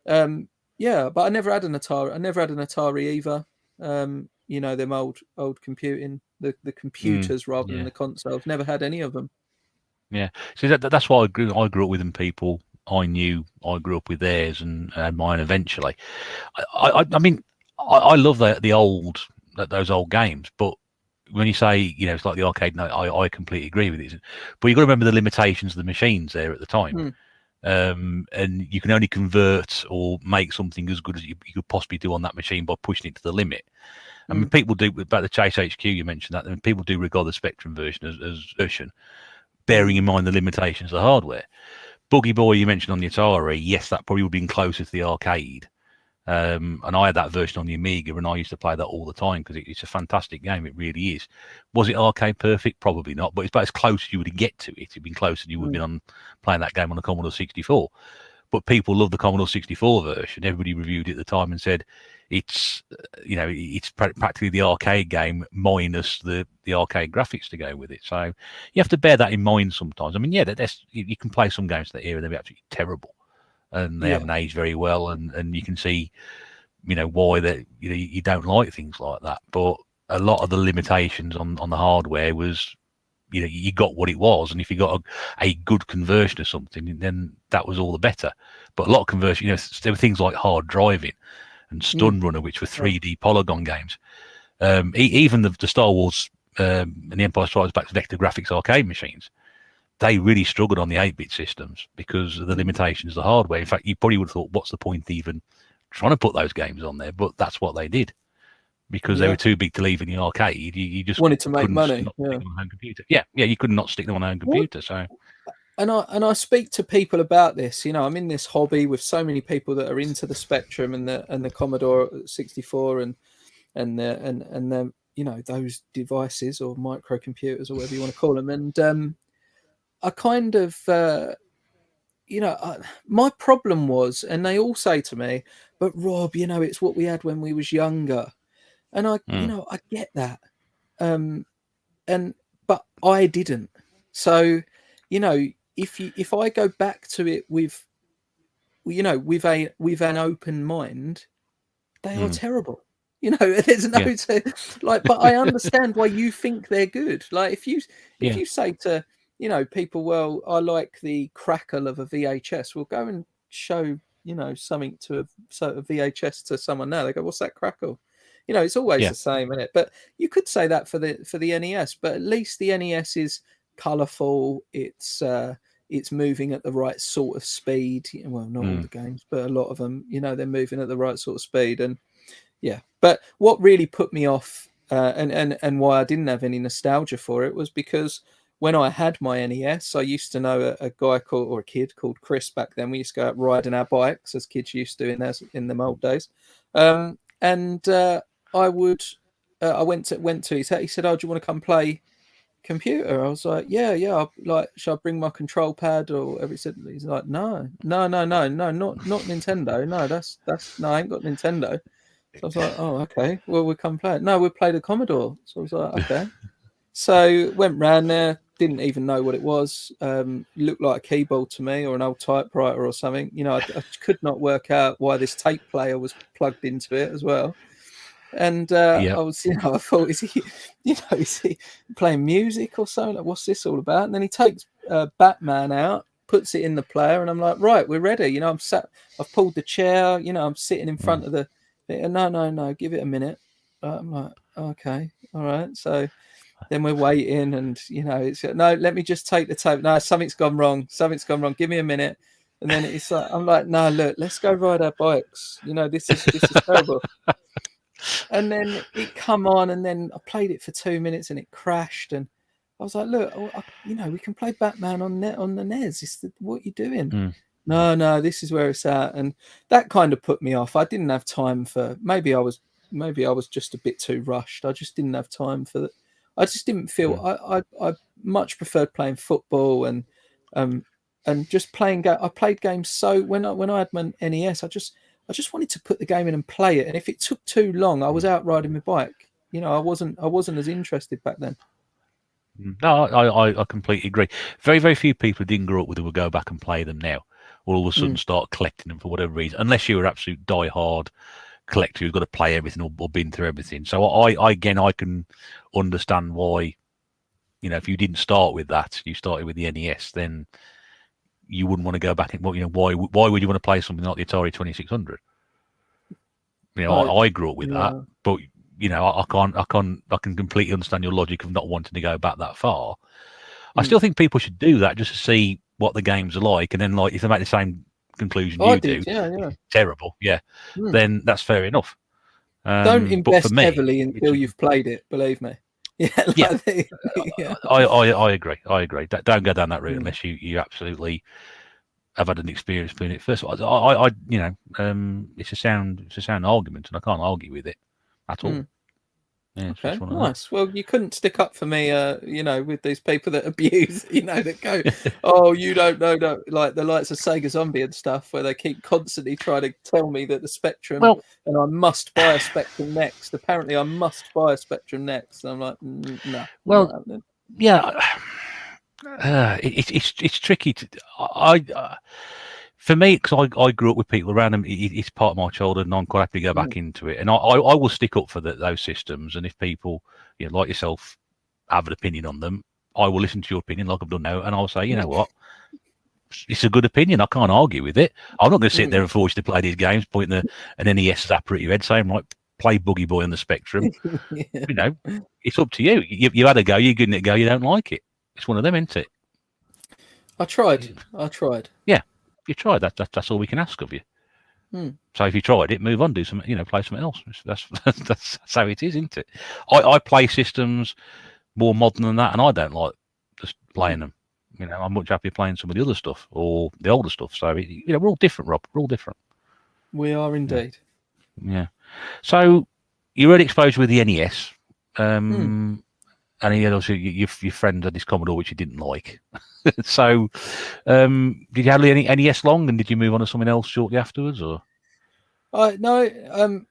but I never had an Atari. I never had an Atari either. Them old computing, the computers rather than the consoles. Never had any of them. Yeah, so that's why I grew up with them. People I knew, I grew up with theirs and mine eventually. I mean, I love those old games, but when you say it's like the arcade, no, I completely agree with it. But you got to remember the limitations of the machines there at the time, and you can only convert or make something as good as you could possibly do on that machine by pushing it to the limit. I mean, people do about the Chase HQ. You mentioned that, and people do regard the Spectrum version as version, bearing in mind the limitations of the hardware. Buggy Boy, you mentioned on the Atari, yes, that probably would have been closer to the arcade. And I had that version on the Amiga, and I used to play that all the time because it's a fantastic game. It really is. Was it arcade perfect? Probably not, but it's about as close as you would get to it. It'd been closer than you would have been on playing that game on the Commodore 64. But people love the Commodore 64 version. Everybody reviewed it at the time and said it's practically the arcade game minus the arcade graphics to go with it. So you have to bear that in mind sometimes. I mean, you can play some games that era, they'll be absolutely terrible and they haven't aged very well, and you can see why that you don't like things like that. But a lot of the limitations on the hardware was you got what it was, and if you got a good conversion of something, then that was all the better. But a lot of conversion, there were things like hard driving and Stun Runner, which were 3D polygon games. Even the Star Wars and the Empire Strikes Back vector graphics arcade machines, they really struggled on the 8-bit systems because of the limitations of the hardware. In fact, you probably would have thought, what's the point even trying to put those games on there? But that's what they did. Because they were too big to leave in the arcade, you just wanted to make money. On a home computer. Yeah, you could not stick them on a home computer. So, and I speak to people about this. I'm in this hobby with so many people that are into the Spectrum and the Commodore 64 and those devices or microcomputers or whatever you want to call them. And I kind of my problem was, and they all say to me, "But Rob, it's what we had when we was younger." And I get that, but I didn't. So, if I go back to it with an open mind, they are terrible. There's no but I understand why you think they're good. Like if you say to people, well, I like the crackle of a VHS. Well, go and show something to a VHS to someone now. They go, what's that crackle? It's always the same, isn't it? But you could say that for the NES, but at least the NES is colourful. It's moving at the right sort of speed. Well, not all the games, but a lot of them, they're moving at the right sort of speed. And but what really put me off and why I didn't have any nostalgia for it was because when I had my NES, I used to know a kid called Chris back then. We used to go out riding our bikes as kids used to in them old days. I went to his house. He said, "Oh, do you want to come play computer?" I was like, "Yeah." Shall I bring my control pad or whatever?" He's like, "No, not Nintendo. No, that's no, I ain't got Nintendo." So I was like, "Oh, okay. Well, we'll come play it." "No, we'll play the Commodore." So I was like, "Okay." So went round there, didn't even know what it was. Looked like a keyboard to me, or an old typewriter or something. You know, I could not work out why this tape player was plugged into it as well. And I was, I thought, is he playing music or something? Like, what's this all about? And then he takes Batman out, puts it in the player, and I'm like, right, we're ready. I've pulled the chair. I'm sitting in front of the. No, give it a minute. I'm like, okay, all right. So then we're waiting, and it's no. Let me just take the tape. No, something's gone wrong. Give me a minute. And then it's like, I'm like, no, look, let's go ride our bikes. This is terrible. And then it come on, and then I played it for 2 minutes, and it crashed. And I was like, look, we can play Batman on the NES. What are you doing? No, this is where it's at. And that kind of put me off. I didn't have time for. Maybe I was just a bit too rushed. I just didn't have time for that. I just didn't feel. I much preferred playing football and just playing. I played games. So when I had my NES, I just wanted to put the game in and play it. And if it took too long, I was out riding my bike. I wasn't as interested back then. No, I completely agree. Very, very few people who didn't grow up with them will go back and play them now, or all of a sudden start collecting them for whatever reason, unless you're an absolute die-hard collector who's got to play everything or been through everything. So I can understand why, if you didn't start with that, you started with the NES, then you wouldn't want to go back and why would you want to play something like the Atari 2600? I grew up with that, but I can completely understand your logic of not wanting to go back that far. I still think people should do that just to see what the games are like, and then if they make the same conclusion terrible, then that's fair enough. Don't invest heavily until you've played it. Believe me. I agree. Don't go down that route unless you absolutely have had an experience playing it first. It's a sound argument, and I can't argue with it at all. Okay, nice. Well, you couldn't stick up for me, with these people that abuse, that go, oh, you don't know, like the likes of Sega Zombie and stuff, where they keep constantly trying to tell me that the Spectrum, and I must buy a Spectrum next. Apparently, I must buy a Spectrum next. And I'm like, no. Well, it's tricky. For me, because I grew up with people around them, it's part of my childhood, and I'm quite happy to go back into it. And I will stick up for those systems. And if people, like yourself, have an opinion on them, I will listen to your opinion, like I've done now, and I'll say, you know what, it's a good opinion. I can't argue with it. I'm not going to sit there and force you to play these games, pointing an NES zapper at your head, saying, right, play Boogie Boy on the Spectrum. It's up to you. You had a go, you're giving it a go, you don't like it. It's one of them, isn't it? I tried. Yeah. You tried that. That's all we can ask of you. So if you tried it, move on, do something. Play something else. That's how it is, isn't it? I play systems more modern than that, and I don't like just playing them. I'm much happier playing some of the other stuff or the older stuff. So we're all different, Rob. We're all different. We are indeed. Yeah. So you already exposed with the NES. And also your friend had this Commodore which you didn't like. So, did you have any NES long, and did you move on to something else shortly afterwards, or? No,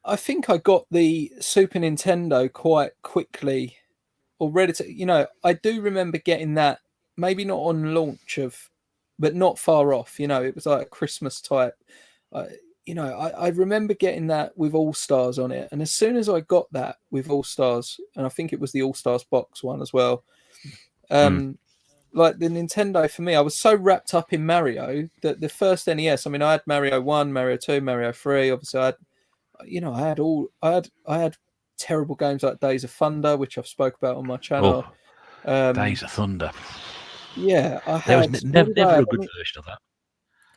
I think I got the Super Nintendo quite quickly already. I do remember getting that, maybe not on launch but not far off. It was like a Christmas type. I remember getting that with All Stars on it, and as soon as I got that with All Stars, and I think it was the All Stars box one as well, like the Nintendo for me, I was so wrapped up in Mario that the first NES. I mean, I had Mario 1, Mario 2, Mario 3. Obviously, I had terrible games like Days of Thunder, which I've spoke about on my channel. Days of Thunder. Yeah, there was never a good version of that.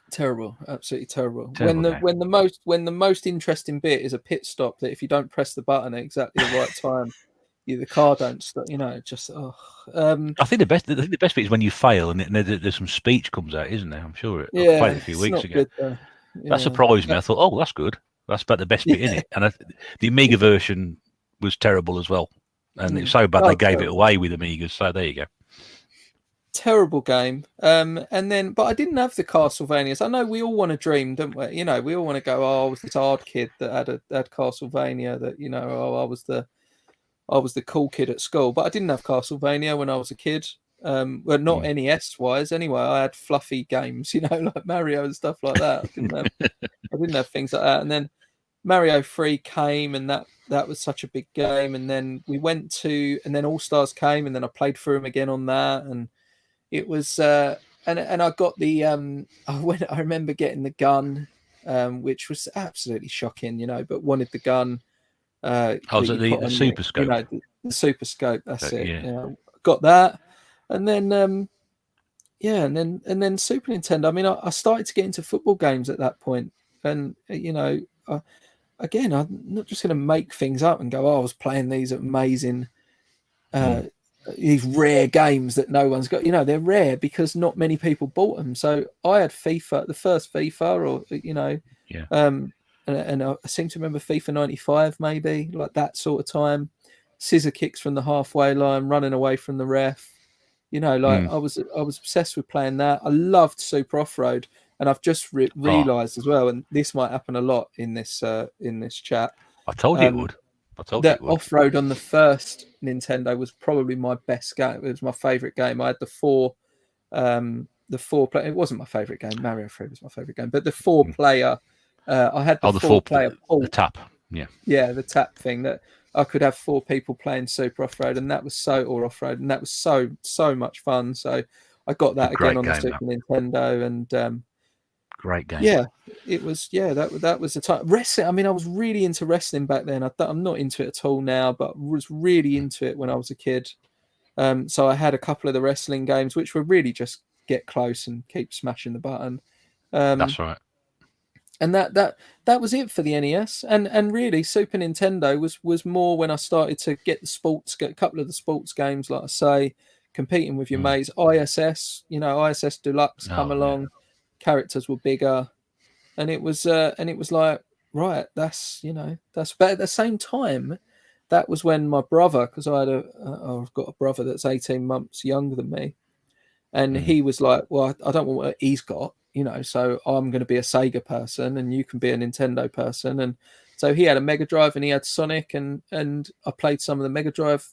Terrible, absolutely terrible. When the most interesting bit is a pit stop that if you don't press the button at exactly the right time, the car don't stop. Just I think the best bit is when you fail and there's some speech comes out, isn't there? I'm sure I played it a few weeks ago. That surprised me. I thought, oh, that's good. That's about the best bit in it. And the Amiga version was terrible as well, and it was so bad they gave it away with Amigas. So there you go. Terrible game. But I didn't have the Castlevanias. I know we all want to dream, don't we? We all want to go, oh, I was this hard kid that had Castlevania, that I was the cool kid at school. But I didn't have Castlevania when I was a kid. Well, not NES wise anyway. I had fluffy games, like Mario and stuff like that. I didn't have things like that. And then Mario 3 came, and that was such a big game. And then we went to, and then All Stars came, and then I played through them again on that, and it was and I got the I remember getting the gun, which was absolutely shocking, but wanted the gun. Was it the Super Scope? The Super Scope. That's it. Yeah. Got that, and then and then Super Nintendo. I mean, I started to get into football games at that point, and again, I'm not just going to make things up and go, "Oh, I was playing these amazing." These rare games that no one's got, they're rare because not many people bought them. So I had FIFA, the first FIFA, and I seem to remember FIFA 95, maybe like that sort of time. Scissor kicks from the halfway line, running away from the ref. I was obsessed with playing that. I loved Super Off-Road, and I've just realised as well, and this might happen a lot in this chat. I told you it would. That Off-Road on the first Nintendo was probably my best game. It was my favourite game. I had the four player. It wasn't my favourite game. Mario 3 was my favourite game, but the 4-player. I had the 4-player the tap. Yeah, the tap thing that I could have 4 people playing Super Off-Road, and that was or Off-Road, and that was so much fun. So I got that again on the Super Nintendo, and great game. Yeah, it was. Yeah, that was the time. Wrestling. I mean, I was really into wrestling back then. I'm not into it at all now, but was really into it when I was a kid. So I had a couple of the wrestling games, which were really just get close and keep smashing the button. That's right. And that was it for the NES. And really, Super Nintendo was more when I started to get a couple of the sports games, like I say, competing with your mates. ISS, ISS Deluxe come along. Yeah. Characters were bigger, and it was like, right, that's but at the same time, that was when my brother, because I've got a brother that's 18 months younger than me, and he was like, well, I don't want what he's got, so I'm going to be a Sega person and you can be a Nintendo person. And so he had a Mega Drive and he had Sonic, and I played some of the Mega Drive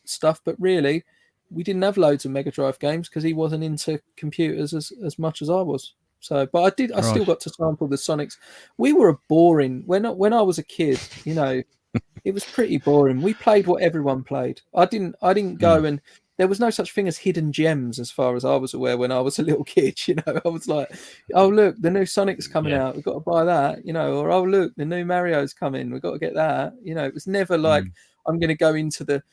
stuff, but really we didn't have loads of Mega Drive games because he wasn't into computers as much as I was. So, but I still got to sample the Sonics. We were boring when I was a kid. It was pretty boring. We played what everyone played. I didn't go, and there was no such thing as hidden gems as far as I was aware when I was a little kid. I was like, oh look, the new Sonic's coming out. We've got to buy that. Or oh look, the new Mario's coming. We've got to get that. It was never like I'm going to go into the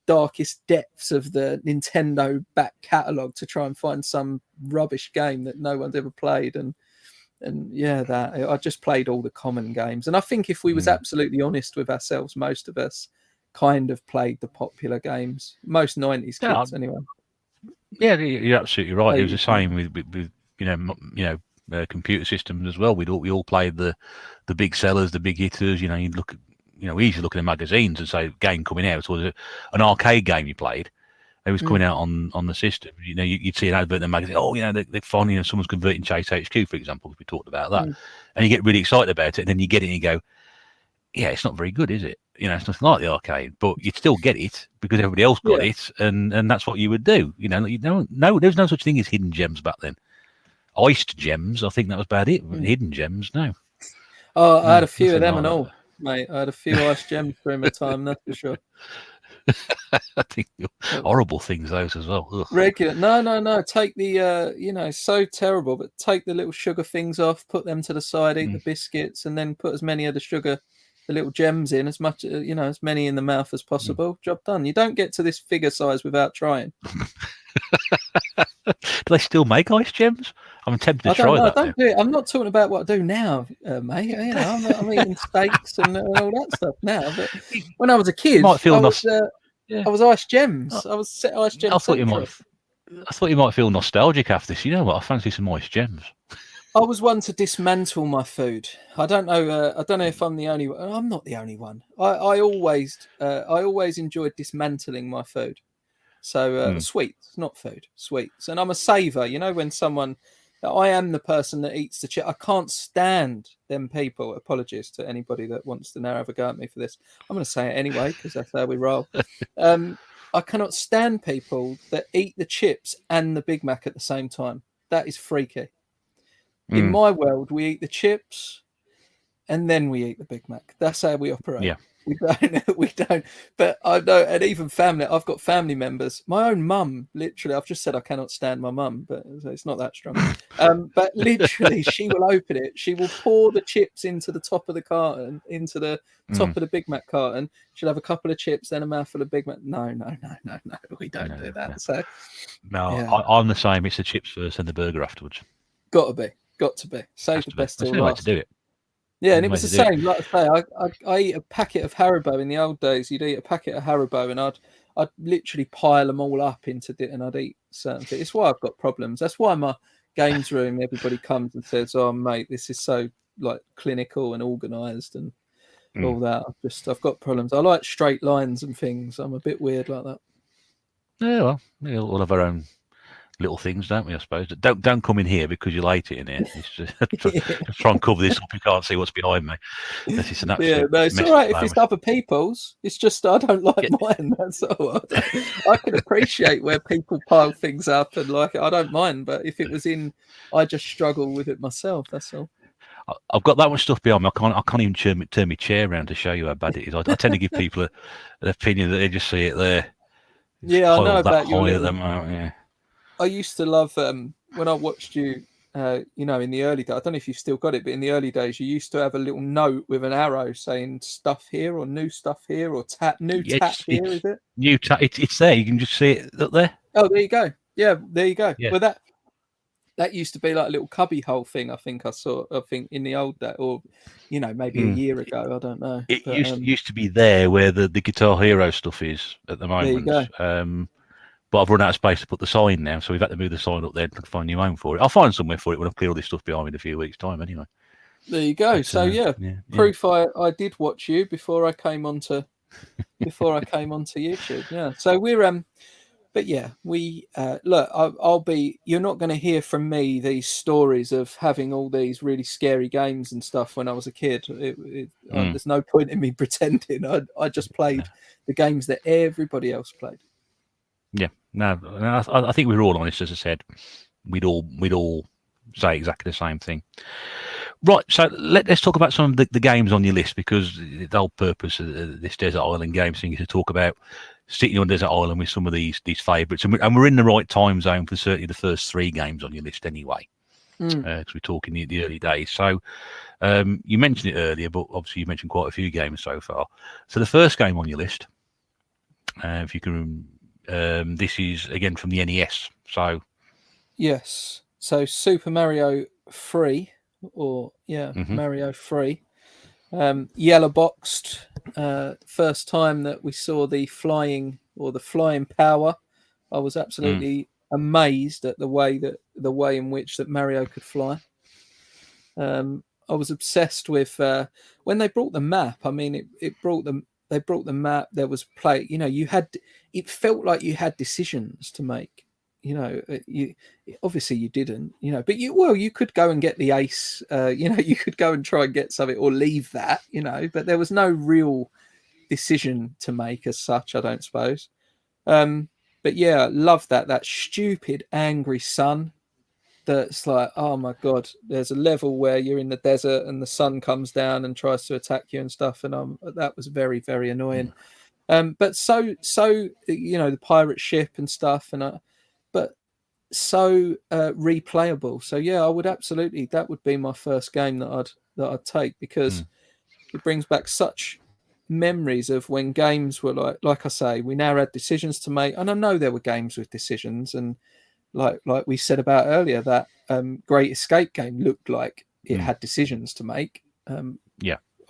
darkest depths of the Nintendo back catalogue to try and find some rubbish game that no one's ever played. And that I just played all the common games. And I think if we was absolutely honest with ourselves, most of us kind of played the popular games. Most 90s kids, anyway. Yeah, you're absolutely right. It was the same with computer systems as well. We all played the big sellers, the big hitters. You'd look at. We used to look in the magazines and say game coming out, or an arcade game you played. It was coming out on the system. You'd see an advert in the magazine. Oh, they're finally someone's converting Chase HQ, for example. We talked about that, and you get really excited about it, and then you get it and you go, "Yeah, it's not very good, is it? It's nothing like the arcade, but you'd still get it because everybody else got it, and that's what you would do. No, there was no such thing as hidden gems back then. Iced gems, I think that was about it. Hidden gems, no. Oh, I had a few of them and all. Mate, I had a few ice gems during my time, that's for sure. I think horrible things, those as well. Ugh. Regular. No. Take the, so terrible, but take the little sugar things off, put them to the side, eat the biscuits, and then put as many of the little gems in, as much, as many in the mouth as possible. Job done. You don't get to this figure size without trying. Do they still make ice gems? I'm tempted to try that. Don't do it. I'm not talking about what I do now, mate. I'm eating steaks and all that stuff now. But when I was a kid, I was ice gems. I was set ice gems. I thought you might feel nostalgic after this. You know what? I fancy some ice gems. I was one to dismantle my food. I don't know if I'm the only one. I'm not the only one. I always enjoyed dismantling my food. So sweets, not food, sweets. And I'm a saver. When I am the person that eats the chip. I can't stand them people. Apologies to anybody that wants to now have a go at me for this. I'm going to say it anyway because that's how we roll. I cannot stand people that eat the chips and the Big Mac at the same time. That is freaky. In my world, we eat the chips and then we eat the Big Mac. That's how we operate. Yeah. We don't. But I know, and even family, I've got family members. My own mum, literally, I've just said I cannot stand my mum, but it's not that strong. But literally, she will open it. She will pour the chips into the top of the carton, into the top of the Big Mac carton. She'll have a couple of chips, then a mouthful of Big Mac. No. We don't do that. No. So, no, yeah. I'm the same. It's the chips first and the burger afterwards. Got to be. Save the best till last. That's the way to do it. Yeah, and it was the same. Like I say, I eat a packet of Haribo in the old days. You'd eat a packet of Haribo, and I'd literally pile them all up into it, and I'd eat certain things. It's why I've got problems. That's why my games room, everybody comes and says, "Oh, mate, this is so like clinical and organised and all that." I've got problems. I like straight lines and things. I'm a bit weird like that. Yeah, well, we all have our own little things, don't we? I suppose. Don't come in here because you'll hate it in here. It's just try and cover this up. You can't see what's behind me. It's an absolute it's all right if it's other people's. It's just I don't like mine. That's all. I can appreciate where people pile things up and like it. I don't mind, but if it was in, I just struggle with it myself. That's all. I've got that much stuff behind me. I can't even turn my chair around to show you how bad it is. I tend to give people an opinion that they just see it there. Yeah, I know about you. Yeah. I used to love when I watched you, in the early days. I don't know if you've still got it, but in the early days, you used to have a little note with an arrow saying stuff here or new stuff here or tap here. Is it new tap? It's there. You can just see it up there. Oh, there you go. Yeah, there you go. Yeah. Well, that used to be like a little cubby hole thing. I think I saw. I think in the old day, or maybe a year ago. I don't know. It used to be there where the Guitar Hero stuff is at the moment. There you go. But I've run out of space to put the sign now, so we've had to move the sign up there and find a new home for it. I'll find somewhere for it when I've cleared all this stuff behind me in a few weeks' time, anyway. There you go. But, so proof I did watch you before I came onto YouTube. Yeah. So we're but yeah, we look. You're not going to hear from me these stories of having all these really scary games and stuff when I was a kid. There's no point in me pretending. I just played the games that everybody else played. Yeah, no, I think we were all honest. As I said, we'd all say exactly the same thing. Right, so let's talk about some of the games on your list, because the whole purpose of this Desert Island game thing is to talk about sitting on Desert Island with some of these favourites, and we're in the right time zone for certainly the first 3 games on your list anyway, because we're talking the early days. So you mentioned it earlier, but obviously you mentioned quite a few games so far. So the first game on your list, if you can. This is again from the NES. So yes, so Super Mario 3, or Mario 3, yellow boxed. First time that we saw the flying power. I was absolutely amazed at the way in which that Mario could fly. I was obsessed with when they brought the map. I mean, they brought the map. There was play. It felt like you had decisions to make. You obviously you didn't. But you could go and get the ace. You could go and try and get something or leave that. But there was no real decision to make as such. I don't suppose. But yeah, love that stupid angry sun. That's like, oh my god, there's a level where you're in the desert and the sun comes down and tries to attack you and stuff, and that was very, very annoying. But so the pirate ship and stuff, but so replayable. So yeah, I would absolutely, that would be my first game that I'd take, because it brings back such memories of when games were like I say, we now had decisions to make, and I know there were games with decisions, and like we said about earlier, that Great Escape game looked like it had decisions to make.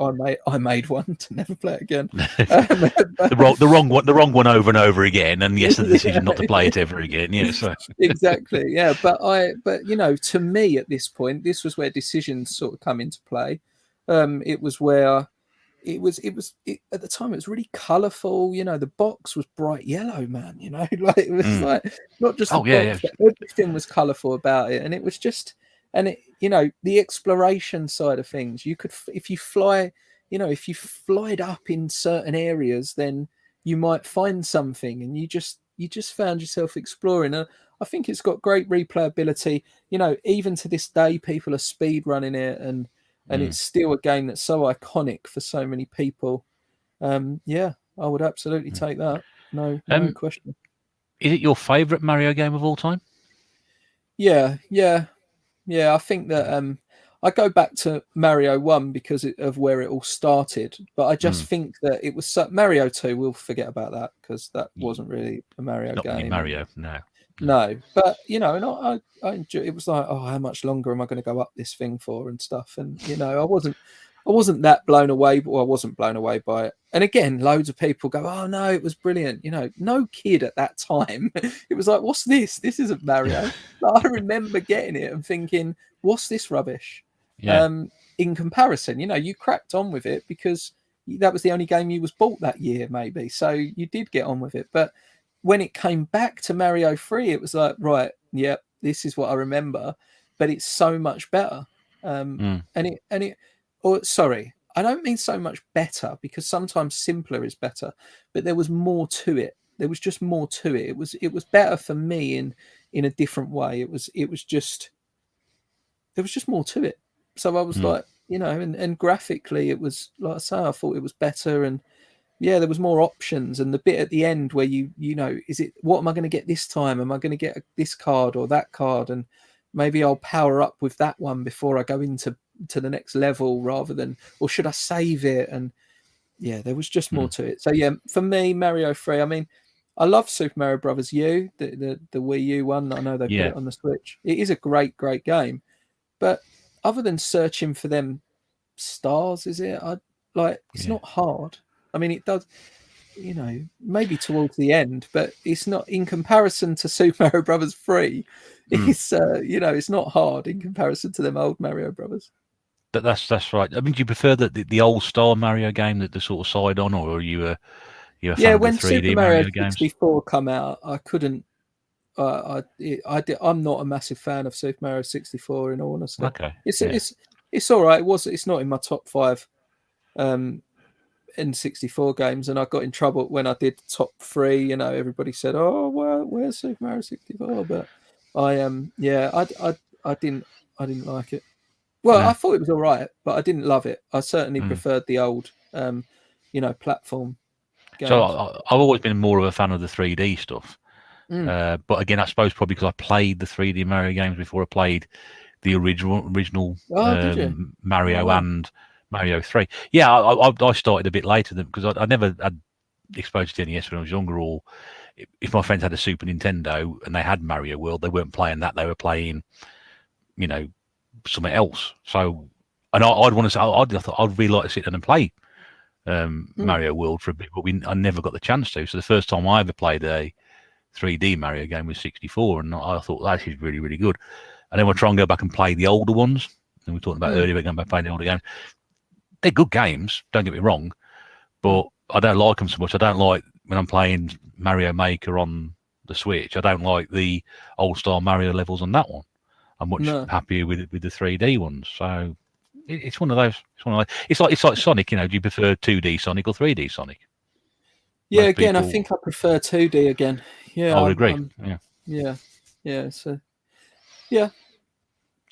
I made one to never play it again. the wrong one over and over again, and yes, the decision not to play it ever again. Yeah, so. Exactly. Yeah, but to me at this point, this was where decisions sort of come into play. It was where it was at the time it was really colourful. The box was bright yellow, man. Like it was like not just the box, but everything was colourful about it, and it was just, and it, the exploration side of things. You could, if you flied up in certain areas, then you might find something, and you just found yourself exploring. And I think it's got great replayability. Even to this day, people are speed running it, and it's still a game that's so iconic for so many people. Yeah, I would absolutely take that. No question. Is it your favourite Mario game of all time? Yeah. I think that I go back to Mario 1 because of where it all started. But I just think that it was Mario 2. We'll forget about that because that wasn't really a Mario Not game. really Mario, no. But and I enjoy. It was like, oh, how much longer am I going to go up this thing for and stuff? And I wasn't that blown away, but I wasn't blown away by it. And again, loads of people go, oh no, it was brilliant. No kid at that time, it was like, what's this? This isn't Mario. I remember getting it and thinking, what's this rubbish? Yeah. In comparison, you cracked on with it because that was the only game you was bought that year, maybe. So you did get on with it. But when it came back to Mario 3, it was like, right, yep, this is what I remember, but it's so much better. Sorry, I don't mean so much better, because sometimes simpler is better, but there was more to it. There was just more to it. It was better for me in a different way. There was just more to it. So I was like, and graphically it was, like I say, I thought it was better, and yeah, there was more options. And the bit at the end where what am I going to get this time? Am I going to get this card or that card? And maybe I'll power up with that one before I go into the next level, rather than, or should I save it? And yeah, there was just more to it. So yeah, for me, Mario 3. I mean, I love Super Mario Brothers U, the Wii U one. I know they put it on the Switch. It is a great game, but other than searching for them stars, is it? It's not hard. I mean, it does, maybe towards the end, but it's not, in comparison to Super Mario Brothers 3. It's it's not hard in comparison to them old Mario Brothers. That's right. I mean, do you prefer the old style Mario game, that the sort of side on, or are you a fan of the 3D Super Mario games? 64 come out, I couldn't. I'm not a massive fan of Super Mario 64, in all honesty. Okay. It's all right. It's not in my top 5 N64 games, and I got in trouble when I did top 3. Everybody said, "Oh, well, where's Super Mario 64?" But I didn't like it. Well, I thought it was all right, but I didn't love it. I certainly preferred the old, platform games. So I've always been more of a fan of the 3D stuff. But again, I suppose probably because I played the 3D Mario games before I played the original Mario and Mario 3. Yeah, I started a bit later than, because I never had exposure to NES when I was younger, or if my friends had a Super Nintendo and they had Mario World, they weren't playing that, they were playing, something else. So, and I'd want to say, I'd really like to sit down and play Mario World for a bit, but I never got the chance to. So the first time I ever played a 3D Mario game was 64, and I thought that is really, really good. And then we'll try and go back and play the older ones. And we were talking about earlier, we're going back and play the older games. They're good games, don't get me wrong, but I don't like them so much. I don't like when I'm playing Mario Maker on the Switch. I don't like the old style Mario levels on that one. I'm much happier with the 3D ones. So it's one of those. It's like Sonic. Do you prefer 2D Sonic or 3D Sonic? Yeah, most again, people... I think I prefer 2D again. Yeah, I would agree. Yeah. So, yeah.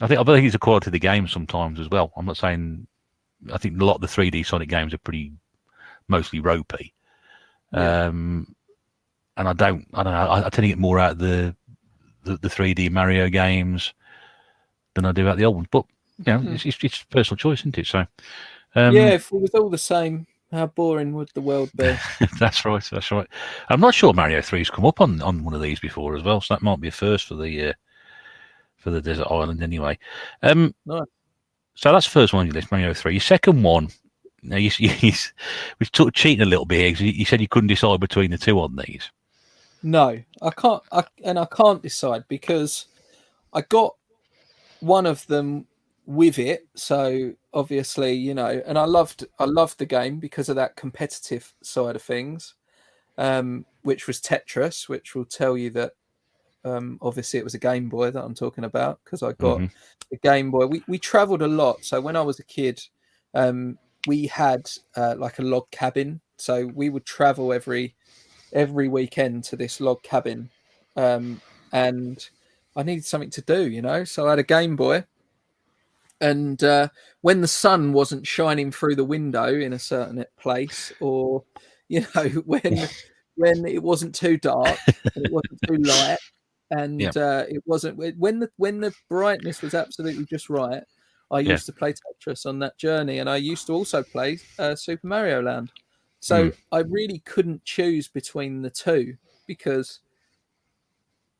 I think it's a quality of the game sometimes as well. I'm not saying. I think a lot of the 3D Sonic games are mostly ropey. And I don't know. I tend to get more out of the 3D Mario games than I do out the old ones. But it's personal choice, isn't it? So if it was all the same, how boring would the world be? That's right. I'm not sure Mario 3's come up on one of these before as well, so that might be a first for the Desert Island anyway. Nice. So that's the first one on your list, Mario 3. Your second one, now we sort of cheating a little bit here, because you said you couldn't decide between the two on these. No, I can't. I can't decide, because I got one of them with it. So obviously, and I loved the game because of that competitive side of things, which was Tetris, which will tell you that obviously it was a Game Boy that I'm talking about, because I got the Game Boy. We traveled a lot. So when I was a kid, we had like a log cabin. So we would travel every every weekend to this log cabin, and I needed something to do, you know. So I had a Game Boy, and when the sun wasn't shining through the window in a certain place, or you know, when it wasn't too dark and it wasn't too light, and it wasn't when the brightness was absolutely just right, I used to play Tetris on that journey, and I used to also play Super Mario Land. So I really couldn't choose between the two because,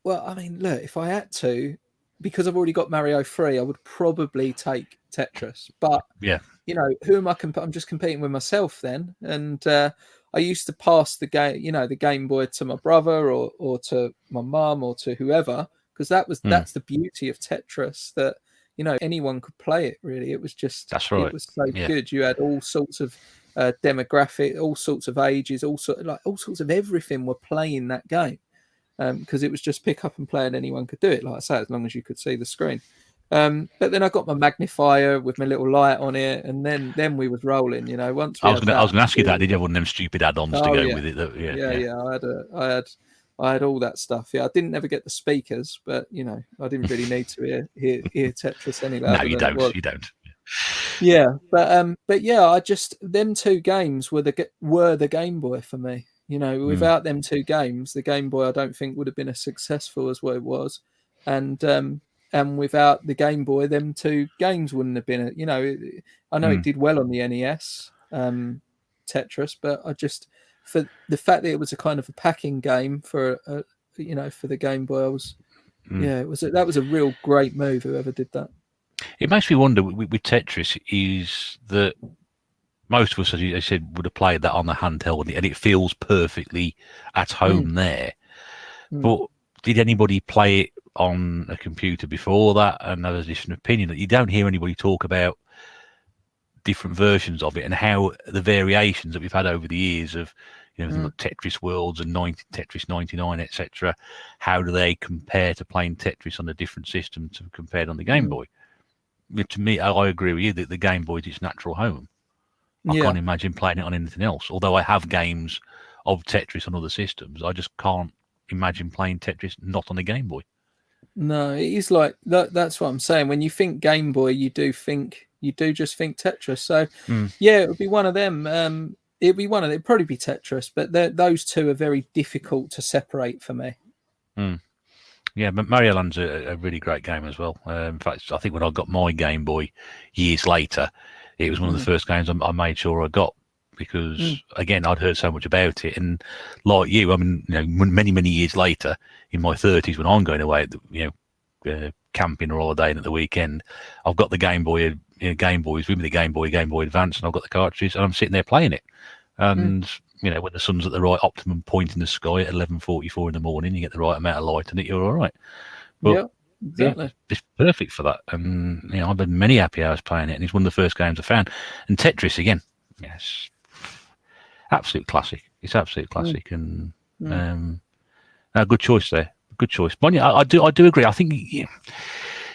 well, I mean, look, if I had to, because I've already got Mario 3, I would probably take Tetris. But you know, who am I? I'm just competing with myself then, and I used to pass the game, you know, the Game Boy to my brother or to my mum or to whoever, because that's the beauty of Tetris, that you know anyone could play it. Really, it was just it was so good. You had all sorts of demographic, all sorts of ages, all sorts of everything were playing that game, because it was just pick up and play and anyone could do it. Like I say, as long as you could see the screen. But then I got my magnifier with my little light on it, and then we was rolling. You know, once I was going to ask you that. Did you have one of them stupid add-ons to go with it? I had all that stuff. Yeah, I didn't ever get the speakers, but you know, I didn't really need to hear Tetris anyway. No, you don't. You don't. Yeah, but yeah, I just them two games were the Game Boy for me. You know, without them two games, the Game Boy I don't think would have been as successful as what it was, and without the Game Boy, them two games wouldn't have been. You know, I know it did well on the NES, Tetris, but I just for the fact that it was a kind of a packing game for for the Game Boy, I was that was a real great move. Whoever did that. It makes me wonder with Tetris is that most of us, as you said, would have played that on the handheld, and it feels perfectly at home there. But did anybody play it on a computer before that? And there's a different opinion that you don't hear anybody talk about different versions of it and how the variations that we've had over the years of, you know, like Tetris Worlds and Tetris 99, etc. How do they compare to playing Tetris on a different system to compared on the Game Boy? To me, I agree with you that the Game Boy is its natural home. I can't imagine playing it on anything else. Although I have games of Tetris on other systems, I just can't imagine playing Tetris not on the Game Boy. No, it is like that. That's what I'm saying. When you think Game Boy, you do just think Tetris. So yeah, it would be one of them. It'd probably be Tetris, but those two are very difficult to separate for me. Yeah, but Mario Land's a really great game as well. In fact, I think when I got my Game Boy years later, it was one of the first games I made sure I got, because again, I'd heard so much about it, and like you, I mean, you know, many years later, in my 30s, when I'm going away, camping or holiday at the weekend, I've got the Game Boy, Game Boys with me, the Game Boy Advance, and I've got the cartridges, and I'm sitting there playing it, and you know, when the sun's at the right optimum point in the sky at 11:44 in the morning, you get the right amount of light in it, you're all right. But exactly, it's perfect for that. And you know, I've had many happy hours playing it, and it's one of the first games I found. And Tetris again, yes, absolute classic. It's absolute classic, and a good choice there. Good choice. But yeah, I do agree. I think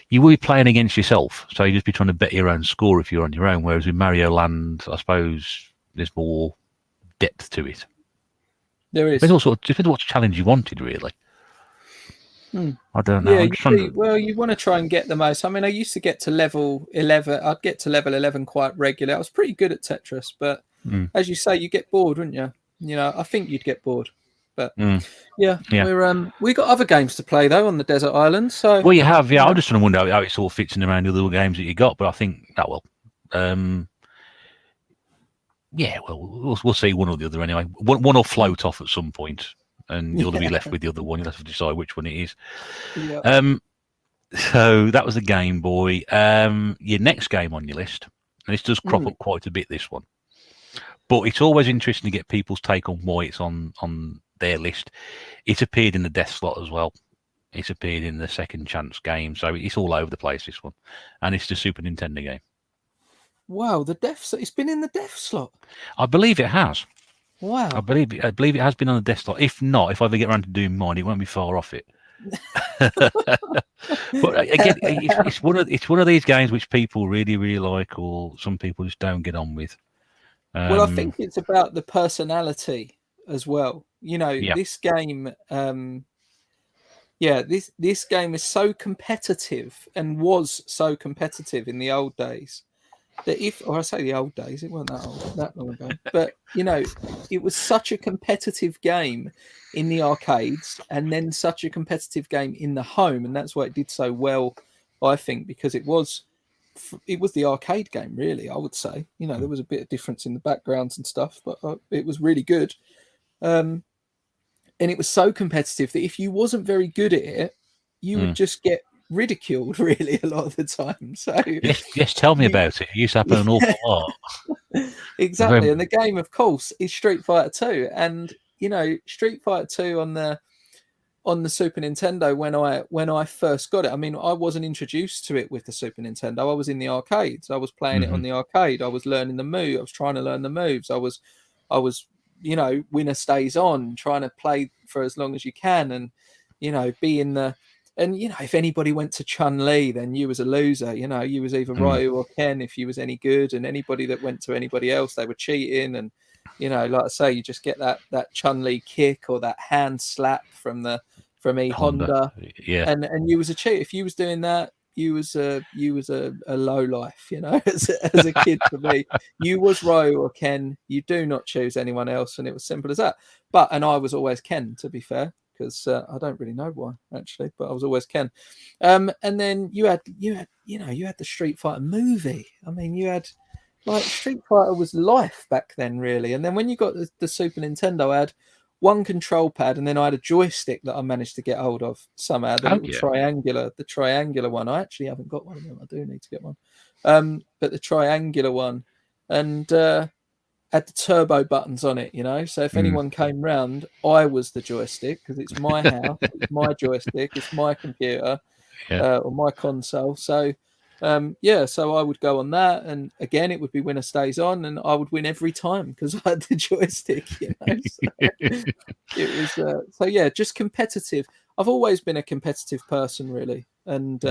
you will be playing against yourself, so you just be trying to bet your own score if you're on your own. Whereas with Mario Land, I suppose there's more depth to it. There is. Depends what challenge you wanted, really. I don't know. Yeah, well, you want to try and get the most. I mean, I used to get to level 11. I'd get to level 11 quite regularly. I was pretty good at Tetris, but as you say, you get bored, wouldn't you? You know, I think you'd get bored. But we got other games to play though on the desert island. So well, you have, I'm just trying to wonder how it sort of fits in around the other games that you got. But I think that will. Yeah, well, we'll see one or the other anyway. One will float off at some point, and you'll be left with the other one. You'll have to decide which one it is. Yeah. So that was the Game Boy. Your next game on your list, and this does crop up quite a bit, this one. But it's always interesting to get people's take on why it's on their list. It appeared in the death slot as well. It's appeared in the second chance game, so it's all over the place, this one. And it's the Super Nintendo game. Wow, it's been in the death slot. I believe it has. Wow. I believe it has been on the death slot. If not, if I ever get around to doing mine, it won't be far off it. But again, it's one of these games which people really, really like, or some people just don't get on with. Well, I think it's about the personality as well. You know, this game. This game is so competitive and was so competitive in the old days that I say the old days, it wasn't that long ago, but you know, it was such a competitive game in the arcades and then such a competitive game in the home, and that's why it did so well, I think, because it was the arcade game, really. I would say, you know, there was a bit of difference in the backgrounds and stuff, but it was really good. And it was so competitive that if you wasn't very good at it, you would just get ridiculed, really, a lot of the time. So yes, tell me about it. It used to happen an awful lot. Exactly. And the game, of course, is Street Fighter 2. And you know, Street Fighter 2 on the Super Nintendo, when I first got it, I mean, I wasn't introduced to it with the Super Nintendo. I was in the arcades. I was playing it on the arcade. I was learning the move. I was trying to learn the moves. I was you know, winner stays on, trying to play for as long as you can, and you know, and you know, if anybody went to Chun-Li, then you was a loser. You know, you was either Ryu or Ken if you was any good, and anybody that went to anybody else, they were cheating. And you know, like I say, you just get that Chun-Li kick or that hand slap from Honda. Yeah, and you was a cheat if you was doing that. You was a low life, you know, as a kid. For me, you was Ryu or Ken. You do not choose anyone else, and it was simple as that. And I was always Ken, to be fair, because I don't really know why actually, but I was always Ken. And then you had the Street Fighter movie. I mean, you had like Street Fighter was life back then, really. And then when you got the Super Nintendo, I had one control pad, and then I had a joystick that I managed to get hold of somehow. The triangular one. I actually haven't got one of them. I do need to get one. But the triangular one, and had the turbo buttons on it, you know. So if anyone came round, I was the joystick because it's my house, it's my joystick, it's my computer or my console. So so I would go on that, and again, it would be winner stays on, and I would win every time because I had the joystick, you know. So it was just competitive. I've always been a competitive person, really, and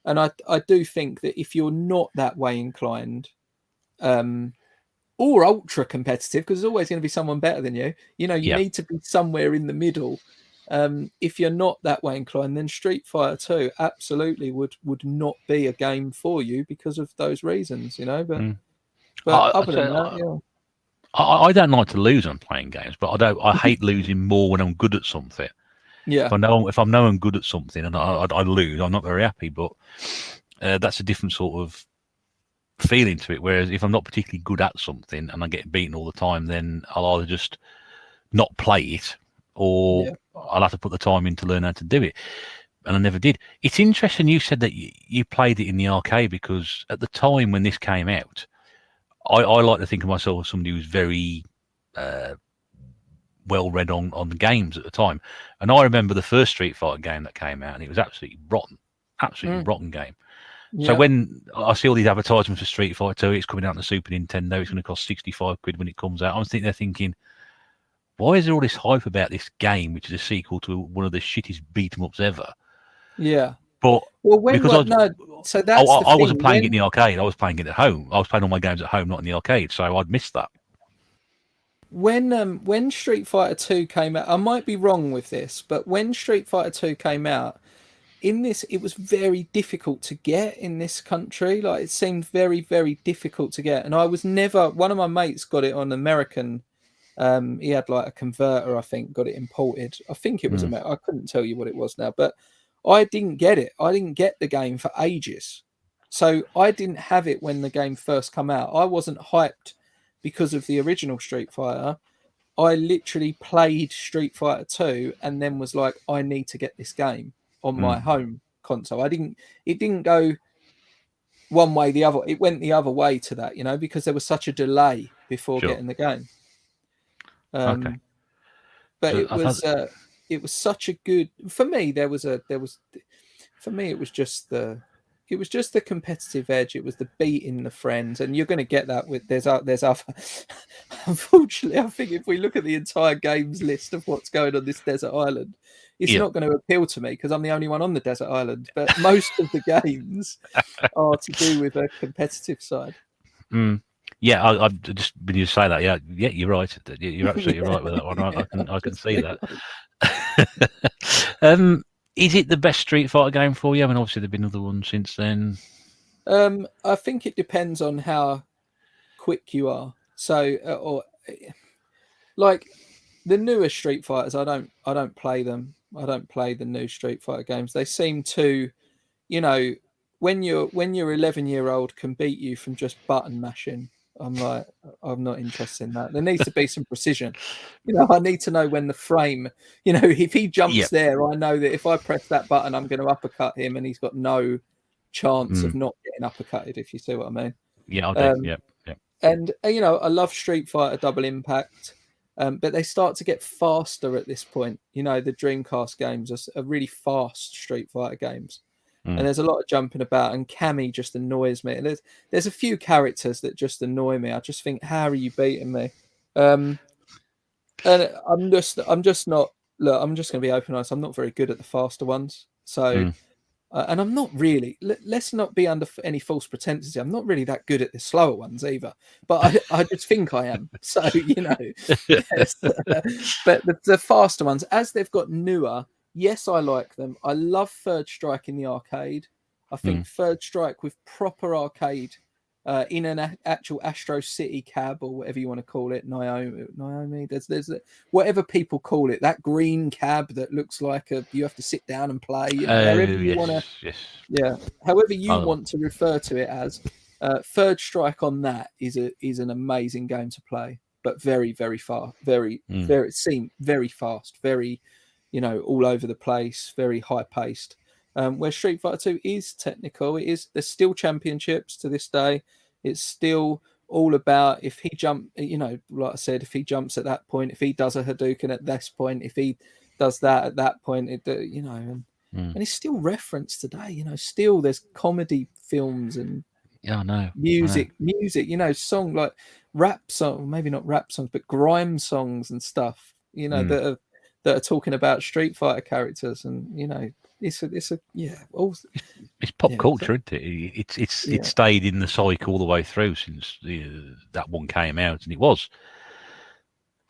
I do think that if you're not that way inclined, or ultra competitive, because there's always going to be someone better than you. You know, you need to be somewhere in the middle. If you're not that way inclined, then Street Fighter 2 absolutely would not be a game for you because of those reasons, you know. But other than that, I don't like to lose on playing games, but I hate losing more when I'm good at something. Yeah. If I'm I'm good at something and I lose, I'm not very happy. But that's a different sort of feeling to it. Whereas if I'm not particularly good at something and I get beaten all the time, then I'll either just not play it, or I'll have to put the time in to learn how to do it. And I never did. It's interesting you said that you played it in the arcade, because at the time when this came out, I like to think of myself as somebody who's very well read on the games at the time. And I remember the first Street Fighter game that came out, and it was absolutely rotten game. So when I see all these advertisements for Street Fighter 2, it's coming out on the Super Nintendo, it's going to cost 65 quid when it comes out. I'm thinking, why is there all this hype about this game, which is a sequel to one of the shittest beat 'em ups ever? Yeah. But because I wasn't playing it in the arcade. I was playing it at home. I was playing all my games at home, not in the arcade. So I'd missed that. When Street Fighter 2 came out, I might be wrong with this, but when Street Fighter 2 came out, it was very difficult to get in this country. Like, it seemed very, very difficult to get. And I was never, one of my mates got it on American. He had like a converter, I think, got it imported. I think it was American. I couldn't tell you what it was now, but I didn't get it. I didn't get the game for ages. So I didn't have it when the game first came out. I wasn't hyped because of the original Street Fighter. I literally played Street Fighter 2 and then was like, I need to get this game on my home console. It didn't go one way, the other. It went the other way to that, you know, because there was such a delay before getting the game. Okay. But so it was such a good, for me, it was just the competitive edge. It was the beating the friends, and you're going to get that with there's other. Unfortunately, I think if we look at the entire games list of what's going on this desert island, it's not going to appeal to me because I'm the only one on the desert island. But most of the games are to do with a competitive side. Yeah, I just when you say that, yeah, you're right. You're absolutely right with that one. I can see that. Is it the best Street Fighter game for you? I mean, obviously there've been other ones since then. I think it depends on how quick you are. So, or like the newer Street Fighters, I don't play them. I don't play the new Street Fighter games. They seem to, you know, when your 11-year-old can beat you from just button mashing. I'm like, I'm not interested in that. There needs to be some precision. I need to know when the frame, if he jumps there, I know that if I press that button, I'm going to uppercut him and he's got no chance of not getting uppercutted, if you see what I mean. Yeah, I do. Yeah. And, I love Street Fighter Double Impact, but they start to get faster at this point. The Dreamcast games are really fast Street Fighter games. And there's a lot of jumping about, and Cammy just annoys me. And there's a few characters that just annoy me. I just think, how are you beating me? And I'm just not. Look, I'm just going to be open and honest. I'm not very good at the faster ones. So, and I'm not really. Let's not be under any false pretenses. I'm not really that good at the slower ones either. But I just think I am. So yes. But the faster ones, as they've got newer. Yes, I like them. I love Third Strike in the arcade. I think Third Strike with proper arcade in an actual Astro City cab or whatever you want to call it, Naomi. There's whatever people call it. That green cab that looks like you have to sit down and play. However you want to. Yes. Yeah, however you want to refer to it as. Third Strike on that is an amazing game to play, but very very fast, very fast, very. All over the place, very high paced. Where Street Fighter 2 is technical, there's still championships to this day. It's still all about if he like I said, if he jumps at that point, if he does a Hadouken at this point, if he does that at that point, and it's still referenced today. Still there's comedy films and music, song like rap song, maybe not rap songs, but grime songs and stuff. That are talking about Street Fighter characters, and it's pop culture, isn't it? It's stayed in the cycle all the way through since that one came out, and it was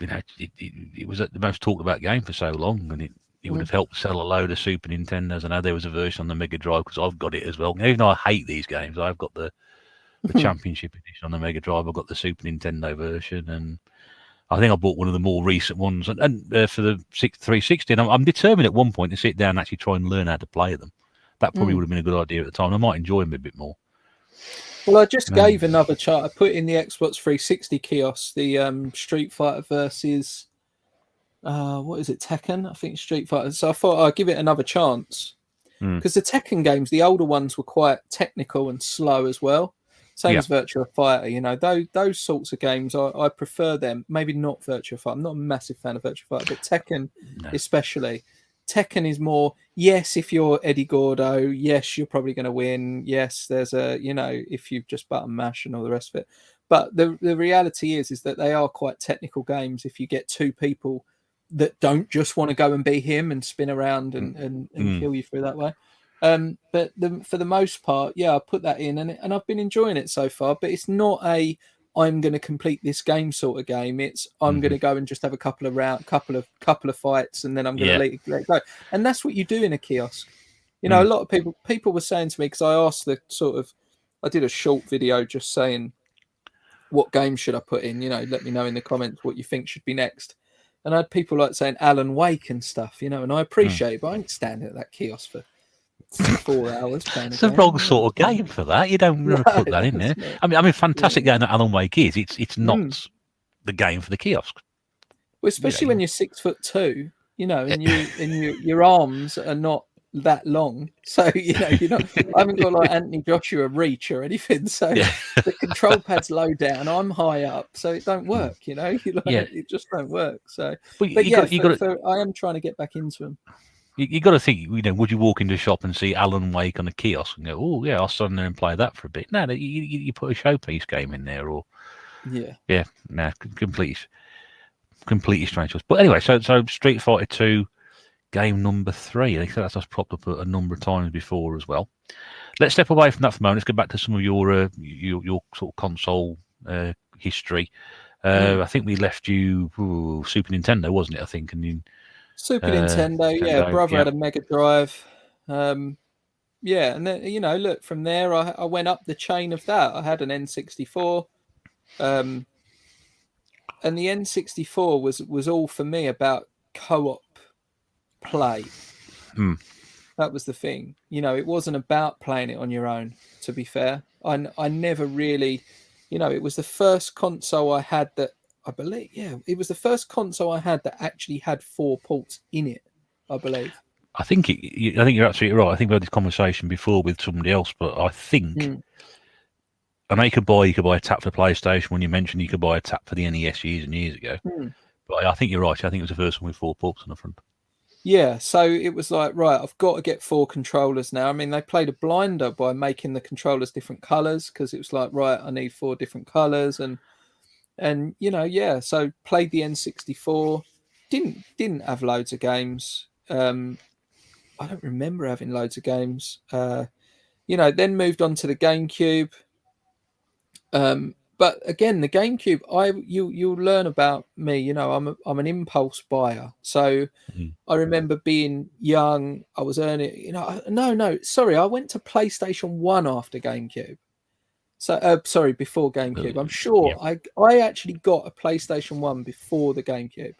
the most talked about game for so long, and it would have helped sell a load of Super Nintendos. I know there was a version on the Mega Drive because I've got it as well. Even though I hate these games, I've got the Championship Edition on the Mega Drive. I've got the Super Nintendo version, and I think I bought one of the more recent ones, and for the 360. And I'm determined at one point to sit down and actually try and learn how to play them. That probably would have been a good idea at the time. I might enjoy them a bit more. Well, I just gave another chart. I put in the Xbox 360 kiosk the Street Fighter versus what is it, Tekken? I think Street Fighter. So I thought I'd give it another chance because the Tekken games, the older ones, were quite technical and slow as well. Same as Virtua Fighter, those sorts of games, I prefer them. Maybe not Virtua Fighter. I'm not a massive fan of Virtua Fighter, but Tekken especially. Tekken is more, yes, if you're Eddie Gordo, yes, you're probably going to win. Yes, there's if you've just button mash and all the rest of it. But the reality is that they are quite technical games if you get two people that don't just want to go and be him and spin around and kill you through that way. But for the most part, I put that in and I've been enjoying it so far. But it's not I'm going to complete this game sort of game. It's I'm going to go and just have a couple of fights, and then I'm going to let it go. And that's what you do in a kiosk. A lot of people were saying to me, because I asked I did a short video just saying what game should I put in. Let me know in the comments what you think should be next. And I had people like saying Alan Wake and stuff. And I appreciate it, but I ain't standing at that kiosk for 4 hours playing. It's the wrong sort of game for that. You don't want to put that in there. I mean, fantastic game that Alan Wake is. It's not the game for the kiosk. Well, especially when you're 6'2", and your arms are not that long, so you're not. I haven't got like Anthony Joshua reach or anything, so the control pad's low down. I'm high up, so it don't work. It just don't work. So, I am trying to get back into them. You got to think, would you walk into a shop and see Alan Wake on a kiosk and go, oh, yeah, I'll stand there and play that for a bit? No, you put a showpiece game in there or... completely strange choice. But anyway, so Street Fighter 2, game number 3. I think that's propped up a number of times before as well. Let's step away from that for a moment. Let's go back to some of your sort of console history. I think we left you Super Nintendo, wasn't it? I think, and you, Super Nintendo. Brother had a Mega Drive. And then look, from there I went up the chain of that. I had an N64, and the N64 was all for me about co-op play. That was the thing. It wasn't about playing it on your own. To be fair, I never really, it was the first console I had that I believe. Yeah, it was the first console I had that actually had 4 ports in it. I believe. I think you're absolutely right. I think we had this conversation before with somebody else, but I think I know you could buy a tap for the PlayStation. When you mentioned you could buy a tap for the NES years and years ago, but I think you're right. I think it was the first one with 4 ports on the front. Yeah, so it was like, right, I've got to get 4 controllers now. I mean, they played a blinder by making the controllers different colors, because it was like, right, I need 4 different colors, and so played the N64. Didn't have loads of games. I don't remember having loads of games. Then moved on to the GameCube. But again, the GameCube, you'll learn about me. I'm an impulse buyer. So I remember being young. I was earning. Sorry, I went to PlayStation 1 after GameCube. So sorry, before GameCube. I'm sure I actually got a PlayStation 1 before the GameCube.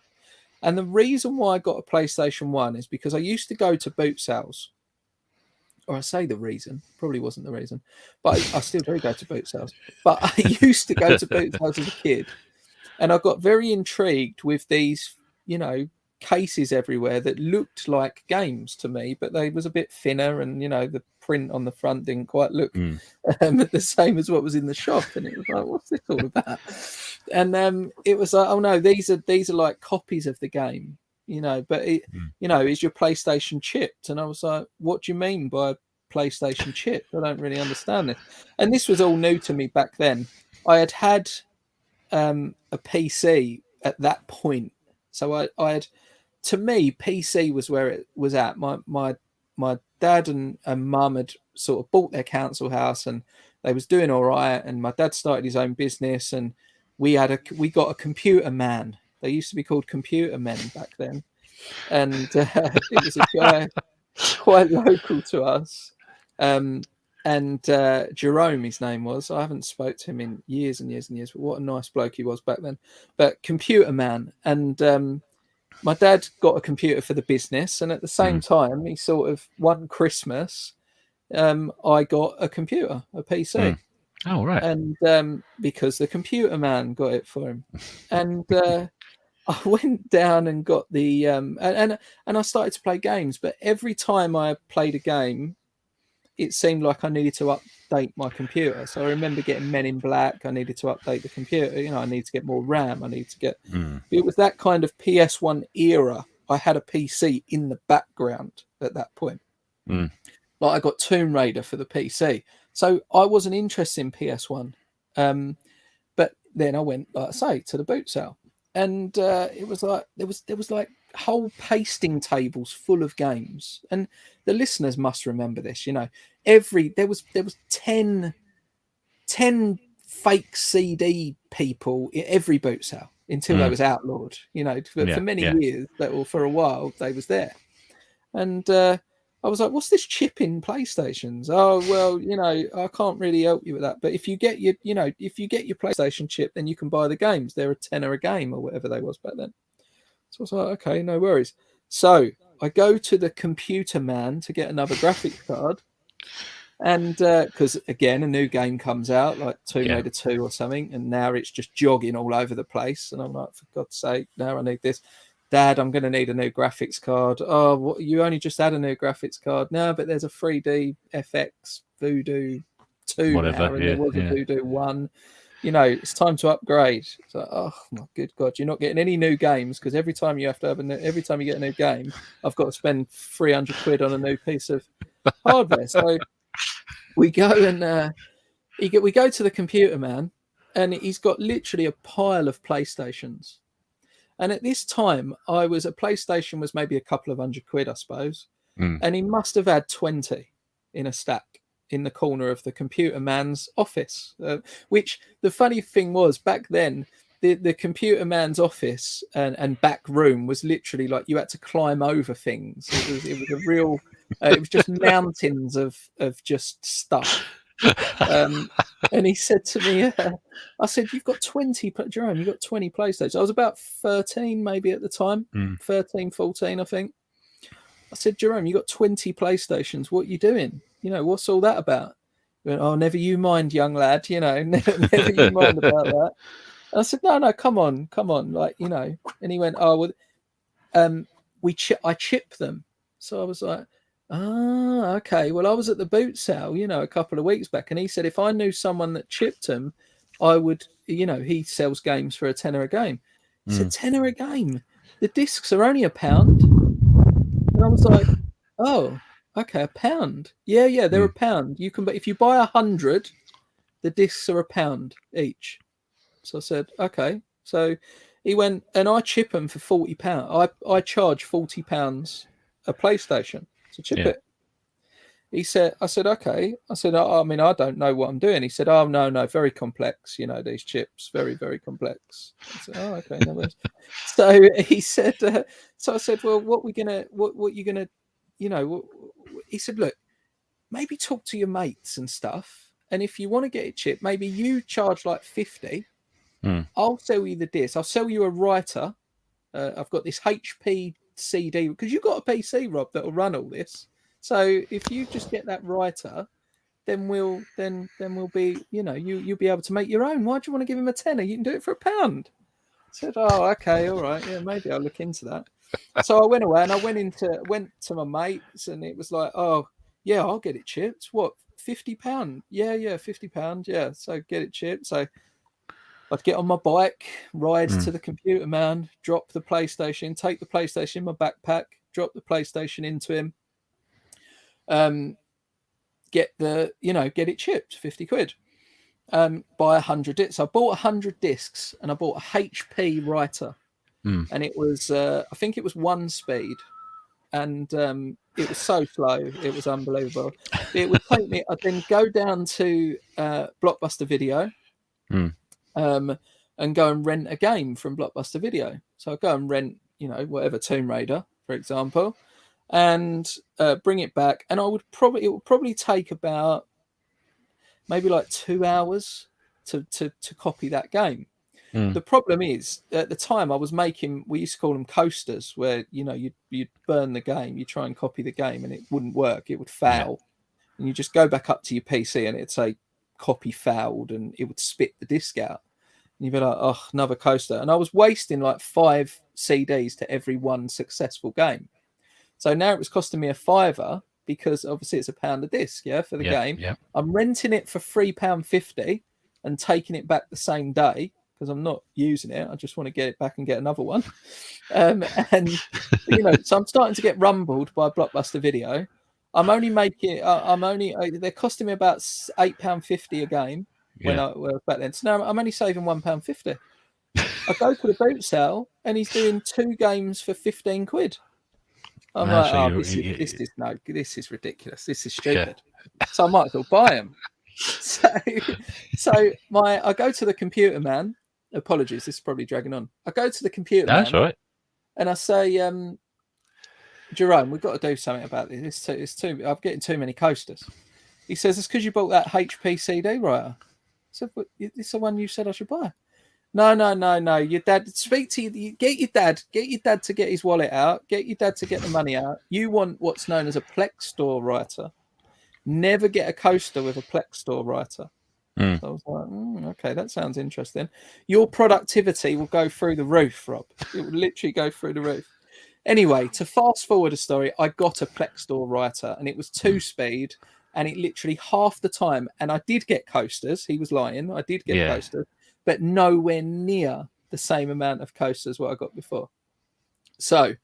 And the reason why I got a PlayStation 1 is because I used to go to boot sales. Or I say the reason, probably wasn't the reason, but I still do go to boot sales. But I used to go to boot sales as a kid, and I got very intrigued with these, cases everywhere that looked like games to me, but they was a bit thinner, and the print on the front didn't quite look the same as what was in the shop, and it was like, what's this all about? And it was like, oh no, these are like copies of the game. But is your PlayStation chipped? And I was like, what do you mean by PlayStation chipped? I don't really understand this. And this was all new to me back then. I had a PC at that point. So I had, to me, PC was where it was at. My dad and mum had sort of bought their council house, and they was doing all right. And my dad started his own business, and we got a computer man. They used to be called computer men back then. And it was a guy quite local to us. And Jerome, his name was. I haven't spoke to him in years and years and years, but what a nice bloke he was back then. But computer man. And my dad got a computer for the business. And at the same time, he sort of, one Christmas, I got a computer, a PC. Oh, right. And because the computer man got it for him. And I went down and got the and I started to play games, but every time I played a game, it seemed like I needed to update my computer. So I remember getting Men in Black. I needed to update the computer. I need to get more RAM. I need to get. It was that kind of PS1 era. I had a PC in the background at that point. Like I got Tomb Raider for the PC, so I wasn't interested in PS1. But then I went, like I say, to the boot sale. And it was like there was like whole pasting tables full of games, and the listeners must remember this. There was 10 fake CD people in every boot sale until they was outlawed. For many years, for a while they was there, and I was like, what's this chip in PlayStations? Oh, well, I can't really help you with that. But if you get your PlayStation chip, then you can buy the games. They're a tenner a game or whatever they was back then. So I was like, okay, no worries. So I go to the computer man to get another graphics card. And because, again, a new game comes out, like Tomb Raider 2 or something, and now it's just jogging all over the place. And I'm like, for God's sake, now I need this. Dad, I'm going to need a new graphics card. Oh, what, you only just had a new graphics card? No, but there's a 3D FX Voodoo 2 now, and there was a Voodoo 1. It's time to upgrade. It's like, oh my good God, you're not getting any new games, because every time you get a new game, I've got to spend 300 quid on a new piece of hardware. So we go and we go to the computer man, and he's got literally a pile of PlayStations. And at this time, a PlayStation was maybe a couple of £100, I suppose. And he must have had 20 in a stack. in the corner of the computer man's office, which the funny thing was back then, the computer man's office and back room was literally like you had to climb over things. It was a real, it was just mountains of just stuff. And he said to me, I said, you've got 20, Jerome, you've got 20 PlayStations. I was about 13 maybe at the time, 13, 14, I think. I said, Jerome, you got 20 PlayStations. What are you doing? You know, what's all that about? He went, oh, never you mind, young lad. You know, never you mind about that. And I said, no, come on. Like, you know. And he went, oh, well, I chip them. So I was like, okay. Well, I was at the boot sale, you know, a couple of weeks back. And he said, if I knew someone that chipped them, I would, you know, he sells games for £10 a game. He said, £10 a game? The discs are only £1. And I was like, oh, okay, £1. Yeah, they're £1. You can, but if you buy 100, the discs are £1 each. So I said, okay. So he went, and I chip them for £40. I charge £40 a PlayStation to chip it. He said, I said, okay. I said, I mean, I don't know what I'm doing. He said, oh, no, very complex. You know, these chips, very, very complex. I said, oh, okay. No worries. So he said, so I said, well, what you gonna, you know, he said, look, maybe talk to your mates and stuff. And if you want to get it chipped, maybe you charge like 50. I'll sell you the disc. I'll sell you a writer. I've got this HP CD because you've got a PC, Rob, that will run all this. So if you just get that writer, then we'll be, you know, you'll be able to make your own. Why do you want to give him a tenner? You can do it for £1. I said, oh, okay, all right, yeah, maybe I'll look into that. So I went away and I went to my mates, and it was like, oh yeah, I'll get it chipped. What, £50? Yeah, £50. Yeah, so get it chipped. So I'd get on my bike, ride to the computer man, drop the PlayStation, take the PlayStation in my backpack, drop the PlayStation into him. Get it chipped, £50. Buy 100 discs. I bought 100 discs and I bought a HP writer, and it was I think it was 1 speed, and it was so slow, it was unbelievable. It would take me. I'd then go down to Blockbuster Video, and go and rent a game from Blockbuster Video. So I go and rent, you know, whatever, Tomb Raider, for example, and bring it back. And it would probably take about maybe like 2 hours to copy that game. The problem is, at the time I was making, we used to call them coasters, where, you know, you'd burn the game, you try and copy the game, and it wouldn't work, it would fail. And you just go back up to your PC and it'd say copy failed, and it would spit the disc out. And you'd be like, oh, another coaster. And I was wasting like 5 CDs to every one successful game. So now it was costing me £5, because obviously it's £1 a disc, for the game. Yeah. I'm renting it for £3.50 and taking it back the same day, because I'm not using it. I just want to get it back and get another one. And, you know, so I'm starting to get rumbled by Blockbuster Video. I'm only making, they're costing me about £8.50 a game when I was back then. So now I'm only saving £1.50. I go to the boot sale and he's doing 2 games for £15. I'm like, so this is ridiculous. This is stupid. So I might as well buy them. So I go to the computer man. Apologies, this is probably dragging on. I go to the computer man. That's all right. And I say, Jerome, we've got to do something about this. I'm getting too many coasters. He says, it's because you bought that HP CD writer. I said, but it's the one you said I should buy. No. Your dad, speak to you. Get your dad to get his wallet out. Get your dad to get the money out. You want what's known as a Plex Store writer. Never get a coaster with a Plex Store writer. So I was like, okay, that sounds interesting. Your productivity will go through the roof, Rob. It will literally go through the roof. Anyway, to fast forward a story, I got a Plex Store writer, and it was 2-speed, and it literally half the time. And I did get coasters. He was lying. I did get coasters, but nowhere near the same amount of coasters what I got before. So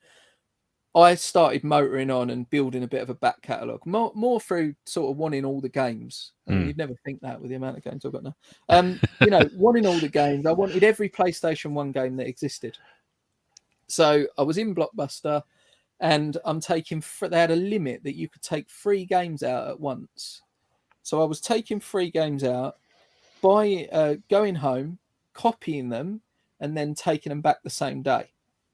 I started motoring on and building a bit of a back catalogue, more through sort of wanting all the games. I mean, you'd never think that with the amount of games I've got now. You know, wanting all the games. I wanted every PlayStation 1 game that existed. So I was in Blockbuster, and I'm taking. They had a limit that you could take 3 games out at once. So I was taking free games out, going home, copying them, and then taking them back the same day,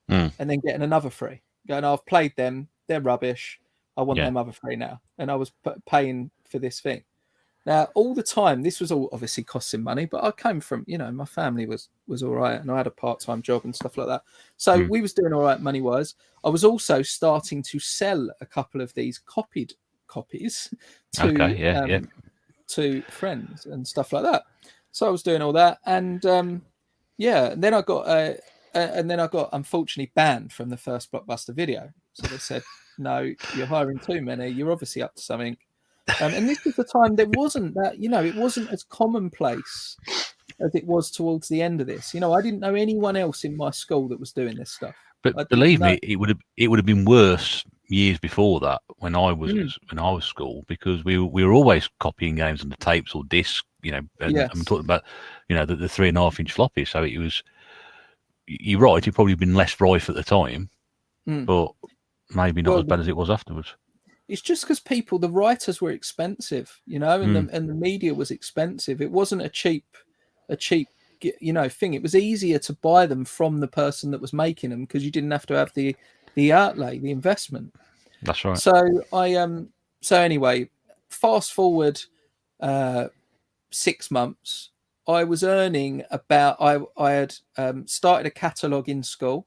and then getting another free. Going, I've played them, they're rubbish. I want them other free now, and I was paying for this thing. Now, all the time, this was all obviously costing money, but I came from, my family was all right, and I had a part-time job and stuff like that. So we was doing all right money-wise. I was also starting to sell a couple of these copied copies to friends and stuff like that. So I was doing all that, and and then I got unfortunately banned from the first Blockbuster Video. So they said, no, you're hiring too many. You're obviously up to something. And this was the time there wasn't that, it wasn't as commonplace as it was towards the end of this. I didn't know anyone else in my school that was doing this stuff. But believe me, it would have been worse years before that when I was school, because we were always copying games on the tapes or discs. And I'm talking about the 3.5-inch floppy. So it was. You're right. It'd probably been less rife at the time, but maybe not as bad as it was afterwards. It's just because the writers were expensive, and the media was expensive. It wasn't a cheap thing. It was easier to buy them from the person that was making them because you didn't have to have the outlay, the investment. That's right. So anyway, fast forward 6 months. I was earning about. I had started a catalogue in school.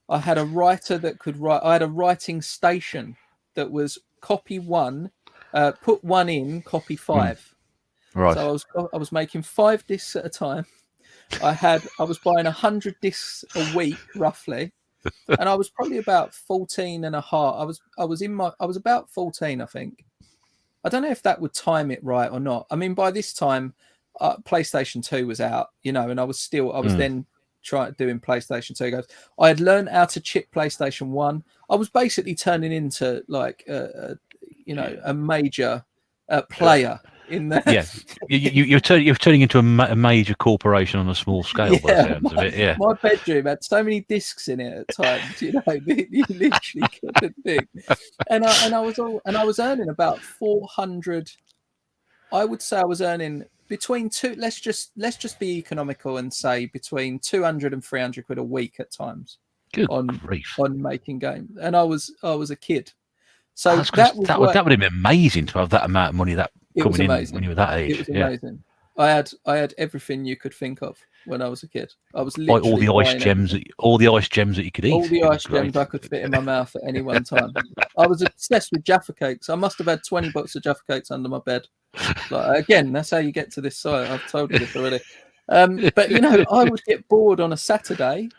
I had a writer that could write. I had a writing station that was copy 1, put 1 in, copy 5. Right. So I was making 5 discs at a time. I was buying 100 discs a week roughly, and I was probably about 14 and a half. I was about 14, I think. I don't know if that would time it right or not. I mean, by this time, PlayStation 2 was out, and I was then doing PlayStation 2 games. I had learned how to chip PlayStation 1. I was basically turning into like a major player in the you're turning into a major corporation on a small scale by the sounds of it. Yeah, my bedroom had so many discs in it at times, you literally couldn't think. And I was earning about 400. I would say I was earning between two. Let's just be economical and say between 200 and 300 quid a week at times. Good on grief. On making games, and I was a kid. So that would have been amazing to have that amount of money coming in when you were that age. It was amazing. I had everything you could think of when I was a kid. I was like all the ice gems that you could eat. All the ice gems I could fit in my mouth at any one time. I was obsessed with Jaffa cakes. I must have had 20 boxes of Jaffa cakes under my bed. Again, that's how you get to this site. I've told you this already. But I would get bored on a Saturday,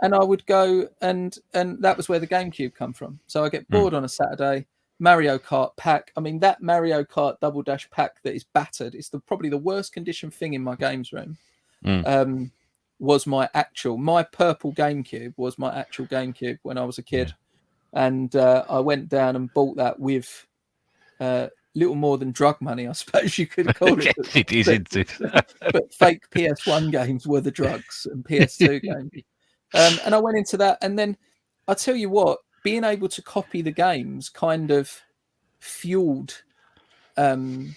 and I would go and that was where the GameCube come from. So I get bored on a Saturday. Mario Kart pack. I mean, that Mario Kart Double Dash pack that is battered. It's probably the worst condition thing in my games room. Was my purple GameCube was my actual GameCube when I was a kid, and I went down and bought that with little more than drug money, I suppose you could call it. It is, isn't it? But fake PS1 games were the drugs and PS2 games. And I went into that, and then I tell you what, being able to copy the games kind of fueled the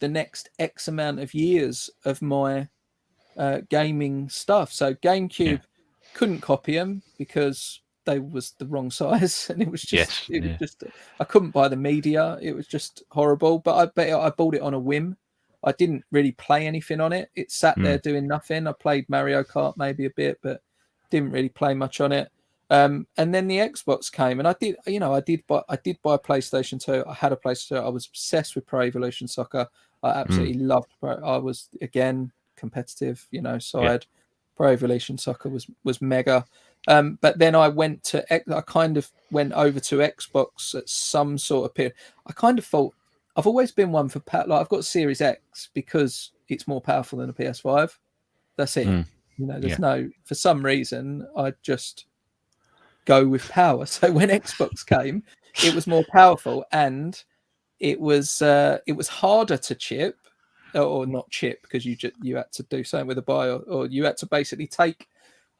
next X amount of years of my gaming stuff. So GameCube couldn't copy them because they was the wrong size, and it was just I couldn't buy the media. It was just horrible. But I bought it on a whim. I didn't really play anything on it. It sat there doing nothing. I played Mario Kart maybe a bit, but didn't really play much on it. And then the Xbox came, and I did buy a PlayStation 2. I had a PlayStation 2. I was obsessed with Pro Evolution Soccer. I absolutely loved Pro. I was again competitive, side. Pro Evolution Soccer was mega. But then I kind of went over to Xbox at some sort of period. I kind of thought I've always been one for I've got Series X because it's more powerful than a PS5. That's it. There's no, for some reason I just go with power. So when Xbox came, it was more powerful, and it was harder to chip or not chip, because you had to do something with a buy, or you had to basically take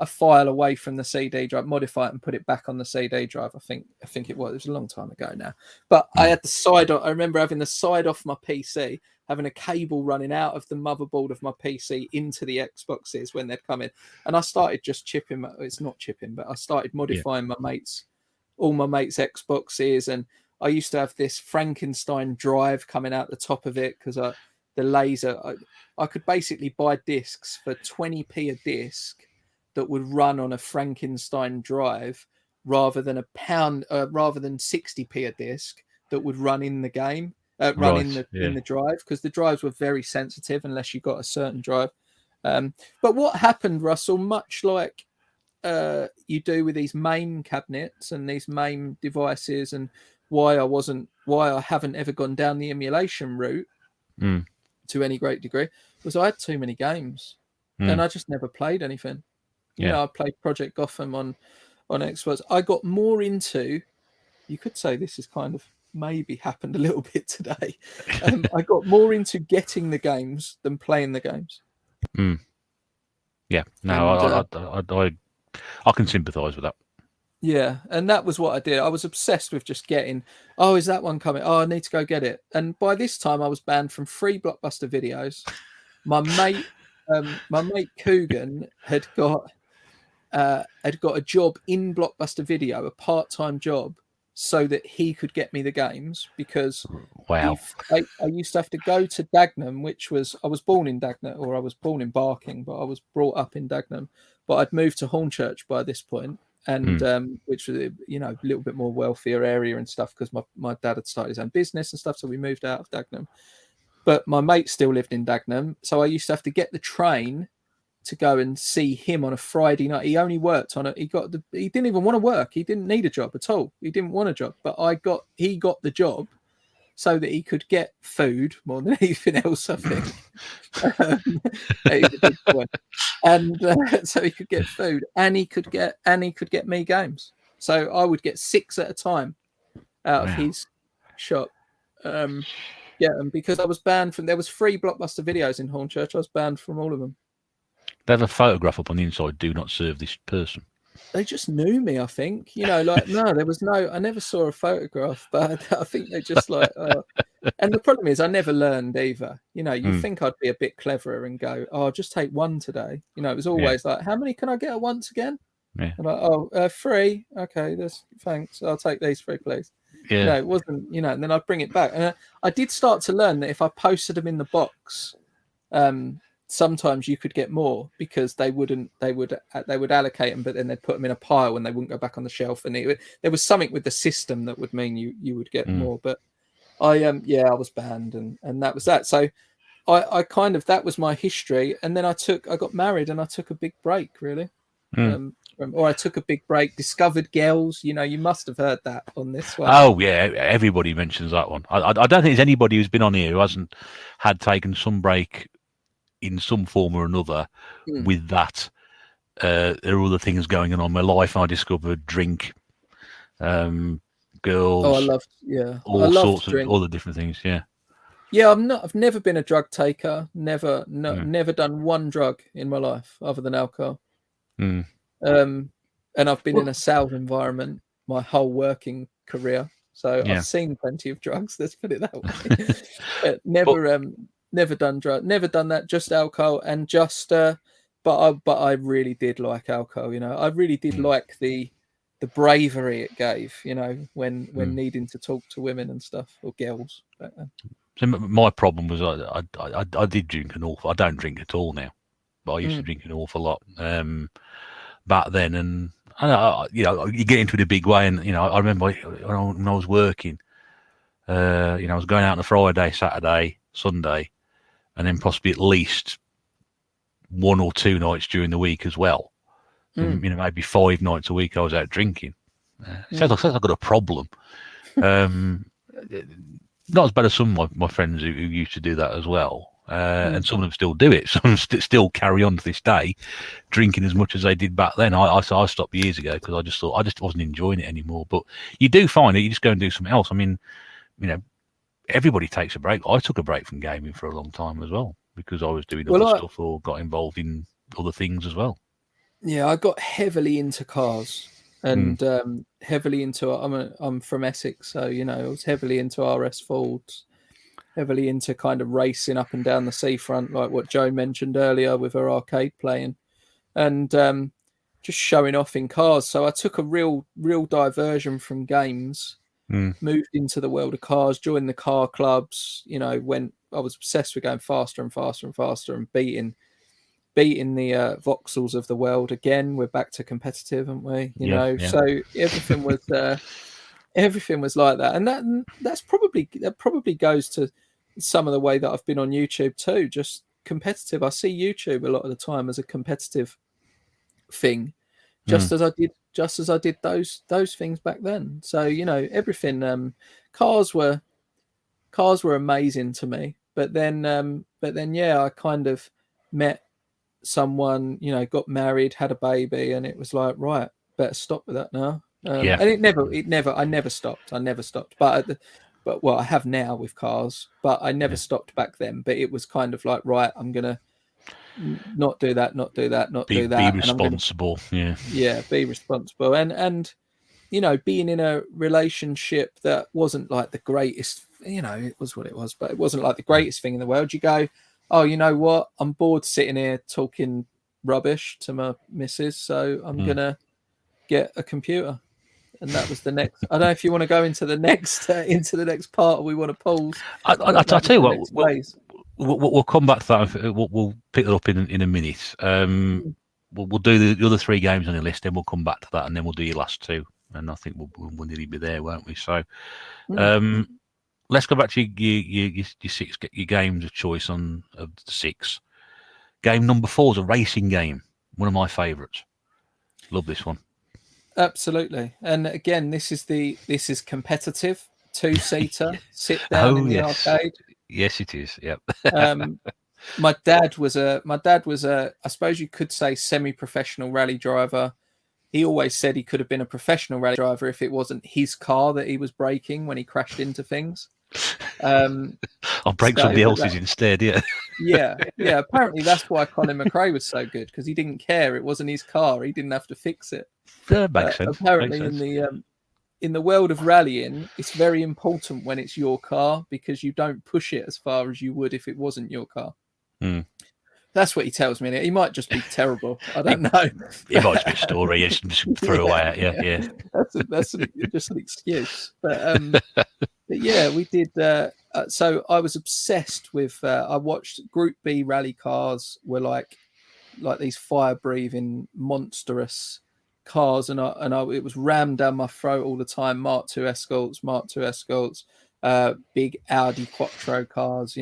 a file away from the CD drive, modify it, and put it back on the CD drive. I think it was a long time ago now. But I had the side. I remember having the side off my PC, having a cable running out of the motherboard of my PC into the Xboxes when they'd come in, and I started just chipping. It's not chipping, but I started modifying all my mates' Xboxes, and I used to have this Frankenstein drive coming out the top of it because the laser. I could basically buy discs for 20p a disc that would run on a Frankenstein drive rather than rather than 60p a disc that would run in the game, in the drive, because the drives were very sensitive unless you got a certain drive. But what happened, Russell, much like you do with these MAME cabinets and these MAME devices, and why I haven't ever gone down the emulation route to any great degree, was I had too many games and I just never played anything. You know, I played Project Gotham on Xbox. I got more into, you could say this is kind of maybe happened a little bit today. I got more into getting the games than playing the games. Yeah, no, I can sympathise with that. Yeah, and that was what I did. I was obsessed with just getting, oh, is that one coming? Oh, I need to go get it. And by this time, I was banned from 3 Blockbuster videos. My mate Coogan had got a job in Blockbuster Video, a part-time job, so that he could get me the games, because I used to have to go to Dagenham, I was born in Dagenham, or I was born in Barking, but I was brought up in Dagenham. But I'd moved to Hornchurch by this point, and which was, you know, a little bit more wealthier area and stuff, because my dad had started his own business and stuff, so we moved out of Dagenham. But my mate still lived in Dagenham, so I used to have to get the train to go and see him on a Friday night. He only worked on it. He didn't even want to work. He didn't need a job at all. He didn't want a job, but he got the job so that he could get food more than anything else, I think. He's a big boy. And so he could get food, and he could get me games. So I would get 6 at a time out of his shop. And because I was banned from, there was 3 Blockbuster videos in Hornchurch, I was banned from all of them. They have a photograph up on the inside, do not serve this person. They just knew me, I think. You know, like, no, I never saw a photograph, but I think they just like, and the problem is I never learned either. You know, you think I'd be a bit cleverer and go, oh, I'll just take 1 today. You know, it was always like, how many can I get at once again? Yeah. I'm like, 3. Okay, thanks. I'll take these 3, please. Yeah. No, it wasn't, you know, and then I'd bring it back. And I did start to learn that if I posted them in the box, sometimes you could get more, because they would allocate them, but then they'd put them in a pile and they wouldn't go back on the shelf. And there was something with the system that would mean you would get more. But I was banned, and that was that. So I kind of, that was my history. And then I got married and I took a big break, really. Or I took a big break, discovered girls. You know, you must have heard that on this one. Oh, yeah, everybody mentions that one. I don't think there's anybody who's been on here who hasn't had taken some break in some form or another with that. There are other things going on in my life. I discovered drink, girls. Oh, I loved, all sorts of other different things. Yeah. Yeah, I've never been a drug taker. Never done 1 drug in my life other than alcohol. And I've been in a sales environment my whole working career, so I've seen plenty of drugs. Let's put it that way. Never done drug, never done that. Just alcohol, and just. But I really did like alcohol. You know, I really did like the bravery it gave. You know, when needing to talk to women and stuff, or girls. So my problem was I did drink an awful. I don't drink at all now, but I used to drink an awful lot back then. And you know, you get into it a big way. And you know, I remember when I was working. You know, I was going out on a Friday, Saturday, Sunday, and then possibly at least 1 or 2 nights during the week as well. So, you know, maybe 5 nights a week I was out drinking. Sounds like I've got a problem. Not as bad as some of my friends who used to do that as well. And some of them still do it. Some of them still carry on to this day, drinking as much as they did back then. I stopped years ago because I just thought I just wasn't enjoying it anymore. But you do find that you just go and do something else. I mean, you know, everybody takes a break. I took a break from gaming for a long time as well, because I was doing other stuff or got involved in other things as well. Yeah, I got heavily into cars and heavily into. I'm from Essex, so I was heavily into RS Fords, heavily into kind of racing up and down the seafront, like what Joe mentioned earlier with her arcade playing, and just showing off in cars. So I took a real diversion from games, moved into the world of cars, joined the car clubs. When I was obsessed with going faster and faster and faster and beating the Vauxhalls of the world again. We're back to competitive, aren't we? So everything was like that, and that probably goes to some of the way that I've been on YouTube too. Just competitive. I see YouTube a lot of the time as a competitive thing, just as I did those things back then. So everything. Cars were amazing to me, but then I kind of met someone, got married, had a baby, and it was like, right, better stop with that now. And I never stopped. But well, I have now with cars, but I never stopped back then. But it was kind of like, right, I'm gonna not do that. Be responsible. Be responsible. And being in a relationship that wasn't like the greatest, it was what it was, but it wasn't like the greatest thing in the world. You go, oh, you know what? I'm bored sitting here talking rubbish to my missus, so I'm gonna get a computer. And that was the next. I don't know if you want to go into the next part, or we want to pause. I'll tell you what. We'll come back to that. We'll pick it up in a minute. We'll do the other three games on the list, then we'll come back to that, and then we'll do your last two. And I think we'll nearly be there, won't we? So, let's go back to your games of choice of the six. Game number 4 is a racing game, one of my favourites. Love this one. Absolutely, and again, this is competitive, 2-seater, sit down in the arcade. Yes, it is. Yep. My dad was a, I suppose you could say, semi-professional rally driver. He always said he could have been a professional rally driver if it wasn't his car that he was braking when he crashed into things. I'll break somebody else's instead. Yeah. Apparently that's why Colin McRae was so good, because he didn't care. It wasn't his car. He didn't have to fix it. That makes sense. Apparently, in the world of rallying, it's very important when it's your car, because you don't push it as far as you would if it wasn't your car. That's what he tells me. He might just be terrible. I don't know. It might be a story. Just throw away at you. Yeah. That's just an excuse. But yeah, we did. So I was obsessed with. I watched Group B rally cars were like these fire-breathing, monstrous cars, and it was rammed down my throat all the time. Mark II Escorts, big Audi Quattro cars,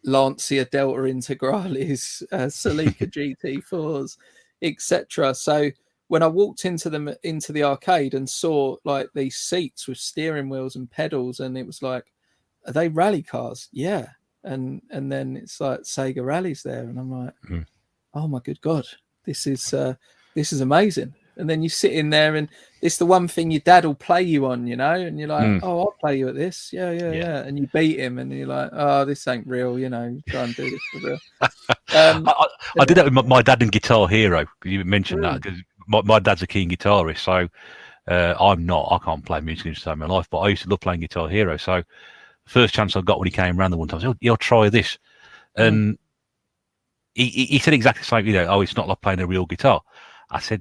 Lancia Delta Integrales, Celica GT4s, etc. So when I walked into the arcade and saw like these seats with steering wheels and pedals, and it was like, are they rally cars? Yeah. And then it's like Sega Rally's there, and I'm like, oh my good God, this is amazing. And then you sit in there, and it's the one thing your dad will play you on, and you're like, oh, I'll play you at this. Yeah. And you beat him, and you're like, oh, this ain't real, try and do this for real. I did that with my dad in Guitar Hero. You mentioned that, because my dad's a keen guitarist, so I'm not. I can't play music instrument in my life, but I used to love playing Guitar Hero. So first chance I got when he came around the one time, I said, you'll try this. And he said exactly the same, oh, it's not like playing a real guitar. I said,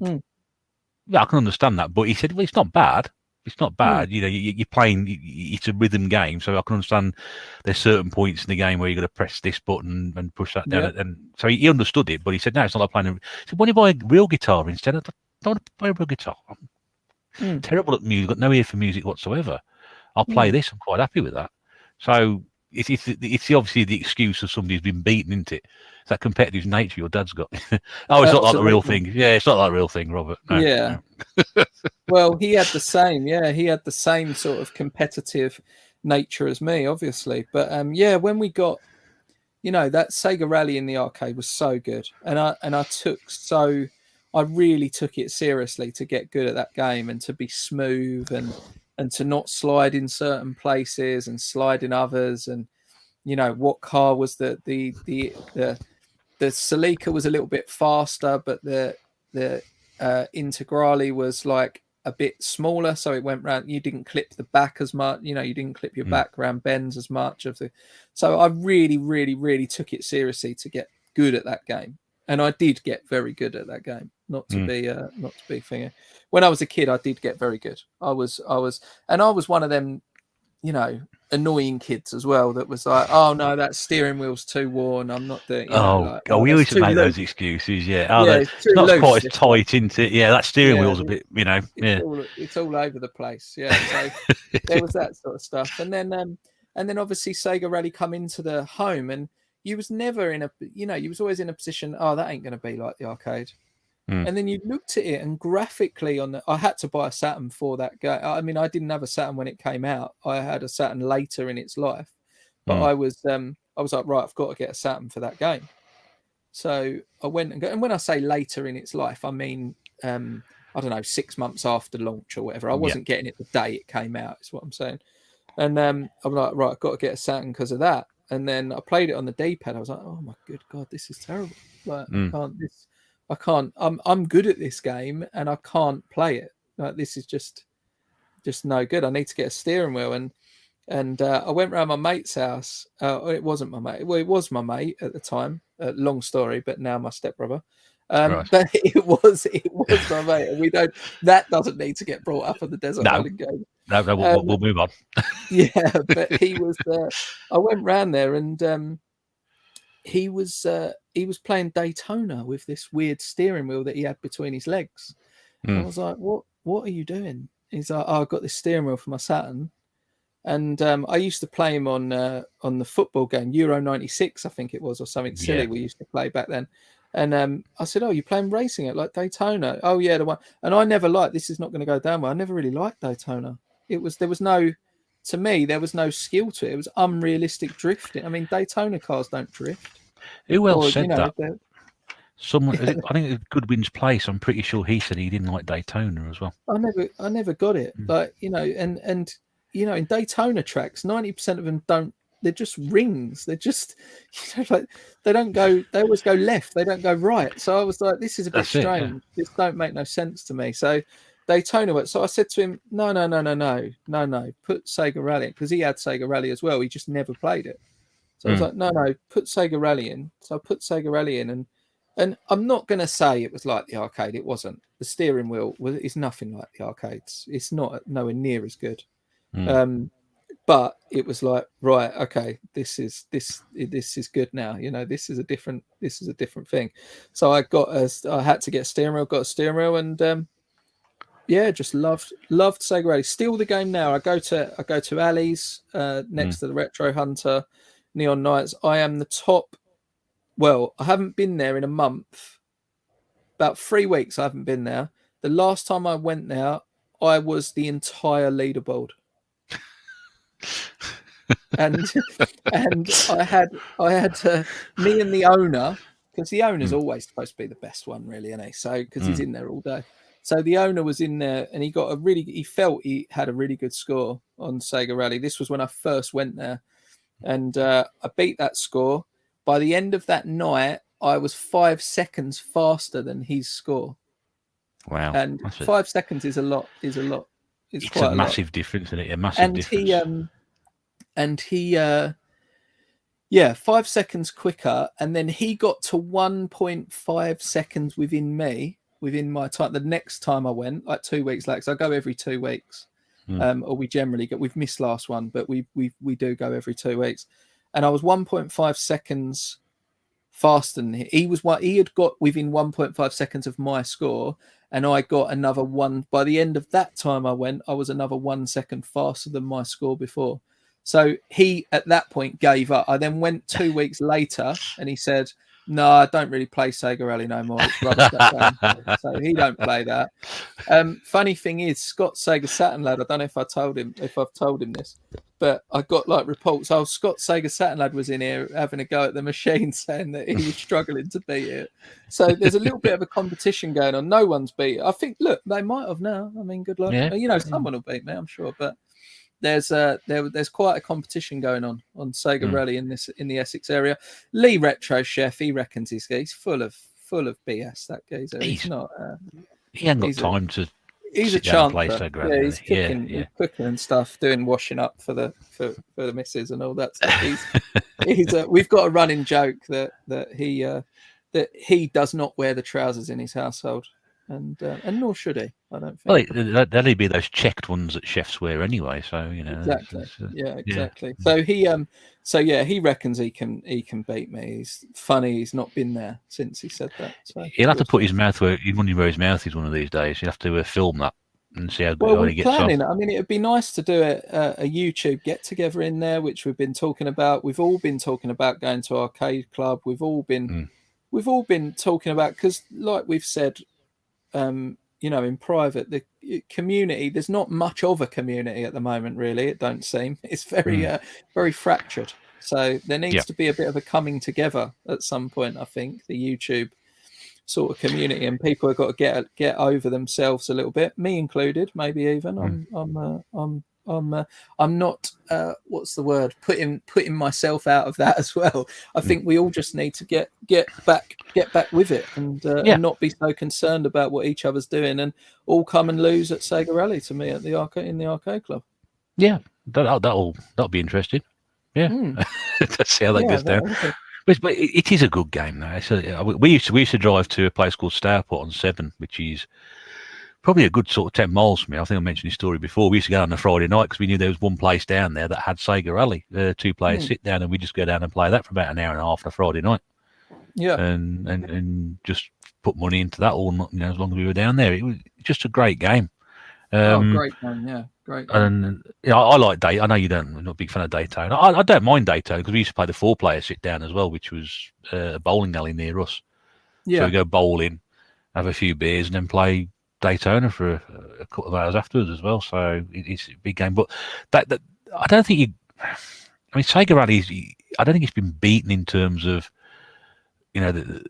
yeah, I can understand that. But he said, well, it's not bad. It's not bad. You're playing, it's a rhythm game. So I can understand there's certain points in the game where you're going to press this button and push that down. And so he understood it, but he said, no, it's not like playing. He said, why don't you buy a real guitar instead? I don't want to play a real guitar. I'm terrible at music, got no ear for music whatsoever. I'll play this. I'm quite happy with that. So it's obviously the excuse of somebody who's been beaten, isn't it? It's that competitive nature your dad's got. Oh, it's not like the real thing. Yeah, it's not like the real thing, Robert. No, yeah. No. Well, he had the same. Yeah, he had the same sort of competitive nature as me, obviously. But when we got, that Sega Rally in the arcade was so good, and I really took it seriously to get good at that game and to be smooth and to not slide in certain places and slide in others, and what car was the Celica was a little bit faster, but the Integrale was like a bit smaller, so it went round. You didn't clip the back as much, you didn't clip your back around bends as much so I really, really, really took it seriously to get good at that game, and I did get very good at that game. Not to be finger. When I was a kid, I did get very good. I was one of them, annoying kids as well. That was like, oh no, that steering wheel's too worn. I'm not doing. We used to make those excuses. Yeah, it's not loose, quite as tight into. Yeah, that steering wheel's a bit. It's all over the place. Yeah, so there was that sort of stuff, and then obviously Sega Rally come into the home, and you was never in a. You was always in a position. Oh, that ain't going to be like the arcade. And then you looked at it, and graphically I had to buy a Saturn for that game. I mean, I didn't have a Saturn when it came out. I had a Saturn later in its life, but I was like, right, I've got to get a Saturn for that game. So I went and when I say later in its life, I mean, I don't know, 6 months after launch or whatever. I wasn't getting it the day it came out, is what I'm saying. And I'm like, right, I've got to get a Saturn because of that. And then I played it on the D-pad. I was like, oh my good God, this is terrible. Like, I can't. I'm good at this game, and I can't play it. Like, this is just no good. I need to get a steering wheel, and I went round my mate's house. It wasn't my mate. Well, it was my mate at the time. Long story, but now my stepbrother. Right. But it was my mate, and that doesn't need to get brought up on the Desert Island game. No, we'll move on. Yeah, but he was. I went round there, and he was playing Daytona with this weird steering wheel that he had between his legs. I was like, what are you doing? He's like, oh, I got this steering wheel for my Saturn. And I used to play him on the football game, Euro 96, I think it was, or something silly we used to play back then. And I said, oh, you're playing racing it like Daytona? Oh, yeah, the one. And I never liked, this is not going to go down well, I never really liked Daytona. To me, there was no skill to it. It was unrealistic drifting. I mean, Daytona cars don't drift. Who else said that? Someone, I think it's Goodwin's Place. I'm pretty sure he said he didn't like Daytona as well. I never got it. Like, and in Daytona tracks, 90% of them don't. They're just rings. They're just, like they don't go. They always go left. They don't go right. So I was like, this is a bit strange. This don't make no sense to me. So Daytona went. So I said to him, no. Put Sega Rally, because he had Sega Rally as well. He just never played it. So I was like, no, put Sega Rally in. So I put Sega Rally in, and I'm not going to say it was like the arcade. It wasn't. The steering wheel is nothing like the arcades. It's not nowhere near as good. But it was like, right, okay, this is good now. This is a different thing. So I had to get a steering wheel. Got a steering wheel, and just loved Sega Rally. Still the game now. I go to Ali's next to the Retro Hunter, Neon Knights. I am the top. Well, I haven't been there in a month. About 3 weeks I haven't been there. The last time I went there, I was the entire leaderboard. and I had me and the owner, because the owner's always supposed to be the best one, really, isn't he? So because he's in there all day. So the owner was in there, and he felt he had a really good score on Sega Rally. This was when I first went there, and I beat that score. By the end of that night, I was 5 seconds faster than his score. Wow! And 5 seconds is a lot. It's quite a massive difference, isn't it? A massive difference. He 5 seconds quicker, and then he got to 1.5 seconds within my time. The next time I went, like 2 weeks later, so I go every 2 weeks, or we generally go. We've missed last one, but we do go every 2 weeks, and I was 1.5 seconds faster than he was. He had got within 1.5 seconds of my score, and I got another one. By the end of that time I went, I was another 1 second faster than my score before. So he, at that point, gave up. I then went 2 weeks later, and he said, no, I don't really play Sega Rally no more. It's rubbish, that game. So he don't play that. Funny thing is, Scott Sega Saturn lad, I don't know if I've told him this, but I got like reports. Oh, Scott Sega Saturn lad was in here having a go at the machine, saying that he was struggling to beat it. So there's a little bit of a competition going on. No one's beat it. I think, look, they might have now. I mean, good luck. Yeah. Someone will beat me, I'm sure. But there's quite a competition going on Sega Rally in the Essex area. Lee Retro Chef, he reckons he's full of BS. That geezer. He's not. He hasn't got time to. He's a chancer. Yeah, he's cooking, he's cooking and stuff, doing washing up for the missus and all that stuff. We've got a running joke that he does not wear the trousers in his household, and nor should he. I don't think. Well, that'd be those checked ones that chefs wear anyway. So exactly. Exactly. Yeah. So he reckons he can beat me. He's funny. He's not been there since he said that. So he'll have to put his mouth where he'd wonder where his mouth is one of these days. You have to film that and see how good he gets on. I mean, it'd be nice to do a YouTube get together in there, which we've been talking about. We've all been talking about going to arcade club. We've all been talking about, because like we've said, in private, the community, there's not much of a community at the moment, really. It don't seem. It's very very fractured. So there needs to be a bit of a coming together at some point, I think, the YouTube sort of community, and people have got to get over themselves a little bit, me included, maybe even. I'm not what's the word, putting myself out of that as well. I think we all just need to get back with it, and not be so concerned about what each other's doing, and all come and lose at Sega Rally to me at the arcade club. Yeah, that'll be interesting. Yeah, let's see how that goes down. But it is a good game though. We used to drive to a place called Stourport on 7, which is probably a good sort of 10 miles from me. I think I mentioned this story before. We used to go on a Friday night because we knew there was one place down there that had Sega Rally, 2 players sit down, and we just go down and play that for about an hour and a half on a Friday night. Yeah, and just put money into that all, as long as we were down there. It was just a great game. Great game, yeah. Great game. And I like Daytona. I know you're not a big fan of Daytona. I don't mind Daytona because we used to play the 4-player sit down as well, which was a bowling alley near us. Yeah. So we go bowling, have a few beers, and then play Daytona for a couple of hours afterwards as well. So it's a big game. But that I don't think Sega Rally, I don't think it's been beaten in terms of the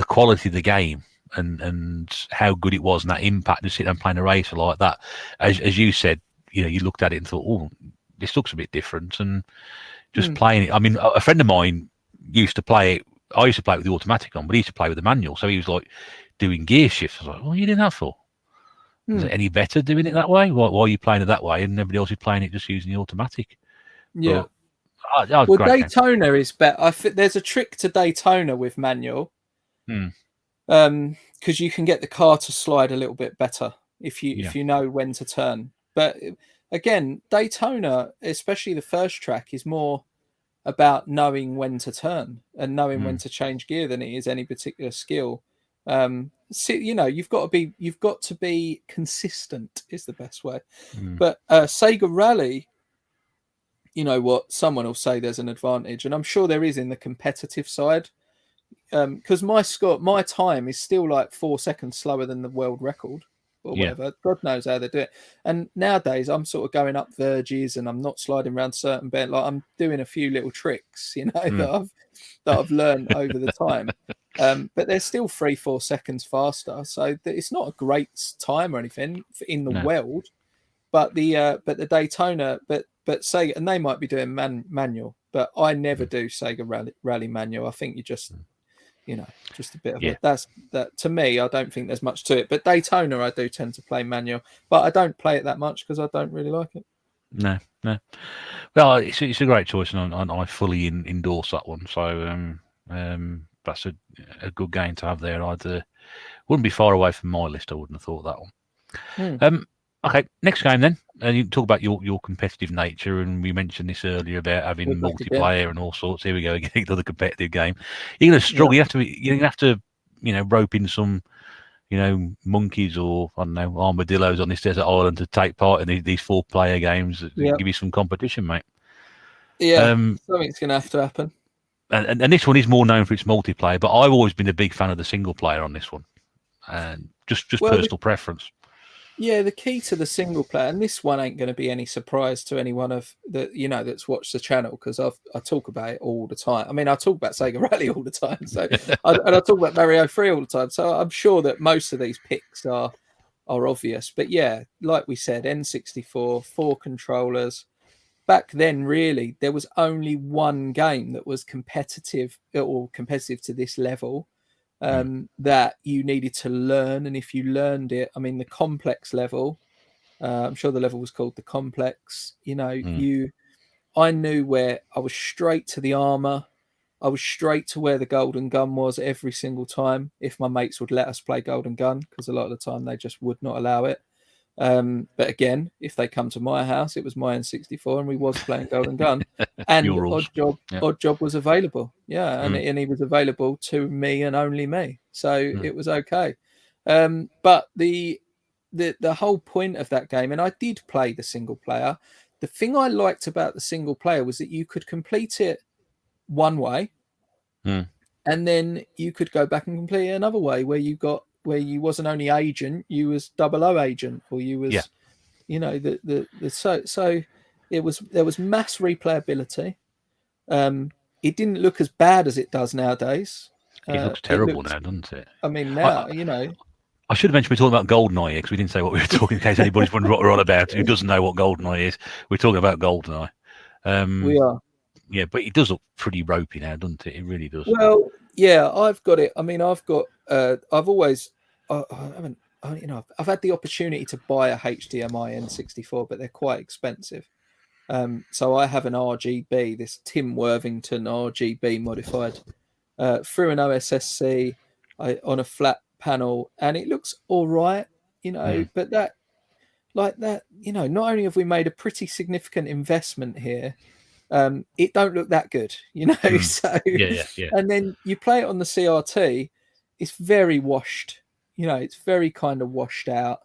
quality of the game and how good it was, and that impact to sit and playing a racer like that. As you said, you looked at it and thought, oh, this looks a bit different, and just playing it. I mean, a friend of mine used to play it. I used to play it with the automatic on, but he used to play with the manual. So he was like doing gear shifts. I was like, what are you doing that for? Is it any better doing it that way? Why are you playing it that way? And everybody else is playing it just using the automatic. Yeah. Well, Daytona is better. I think there's a trick to Daytona with manual. Because you can get the car to slide a little bit better if you know when to turn. But again, Daytona, especially the first track, is more about knowing when to turn and knowing when to change gear than it is any particular skill. You've got to be consistent is the best way. But Sega Rally, someone will say there's an advantage, and I'm sure there is in the competitive side. Because my time is still like 4 seconds slower than the world record or whatever. God knows how they do it. And nowadays I'm sort of going up verges, and I'm not sliding around certain bends. Like I'm doing a few little tricks, that I've learned over the time. But they're still 3-4 seconds faster. So it's not a great time or anything in the world. But the Daytona, but Sega, and they might be doing manual, but I never do Sega Rally manual. I think you just just a bit of that to me. I don't think there's much to it. But Daytona, I do tend to play manual, but I don't play it that much because I don't really like it. No. Well, it's a great choice, and I fully endorse that one. So that's a good game to have there. Wouldn't be far away from my list. I wouldn't have thought that one. Okay, next game then. You talk about your competitive nature, and we mentioned this earlier about having multiplayer and all sorts. Here we go again, another competitive game. You're going to struggle. Yeah. You're going to have to rope in some monkeys or I don't know armadillos on this desert island to take part in these 4-player games. Give you some competition, mate. Yeah, something's going to have to happen. And this one is more known for its multiplayer, but I've always been a big fan of the single player on this one, and just personal preference. Yeah, the key to the single player, and this one ain't going to be any surprise to anyone that's watched the channel, because I talk about it all the time. I mean, I talk about Sega Rally all the time, so I talk about Mario 3 all the time. So I'm sure that most of these picks are are obvious. But yeah, like we said, N64, 4 controllers. Back then, really, there was only one game that was competitive to this level that you needed to learn. And if you learned it, I mean, the complex level, I'm sure the level was called the complex. I knew where I was straight to the armor. I was straight to where the golden gun was every single time, if my mates would let us play golden gun, because a lot of the time they just would not allow it. But again, if they come to my house, it was my N64 and we was playing golden gun, and Odd Job was available. Yeah, and he was available to me and only me, so it was okay. But the whole point of that game, and I did play the single player. The thing I liked about the single player was that you could complete it one way, and then you could go back and complete it another way, where you wasn't only agent, you was 00 agent, or you was, so there was mass replayability. It didn't look as bad as it does nowadays. It looks terrible now, doesn't it? I mean, now I should have mentioned we're talking about GoldenEye because we didn't say what we were talking. In case anybody's wondering what we're on about, who doesn't know what GoldenEye is, we're talking about GoldenEye. We are. Yeah, but it does look pretty ropey now, doesn't it? It really does. Well, yeah, I've got it. I mean, I've got. I've always. I haven't. I've had the opportunity to buy a HDMI N64, but they're quite expensive. So I have an RGB, this Tim Worthington RGB modified, through an OSSC on a flat panel, and it looks all right, But that, not only have we made a pretty significant investment here, it don't look that good, So yeah. And then you play it on the CRT, it's very washed, it's very kind of washed out.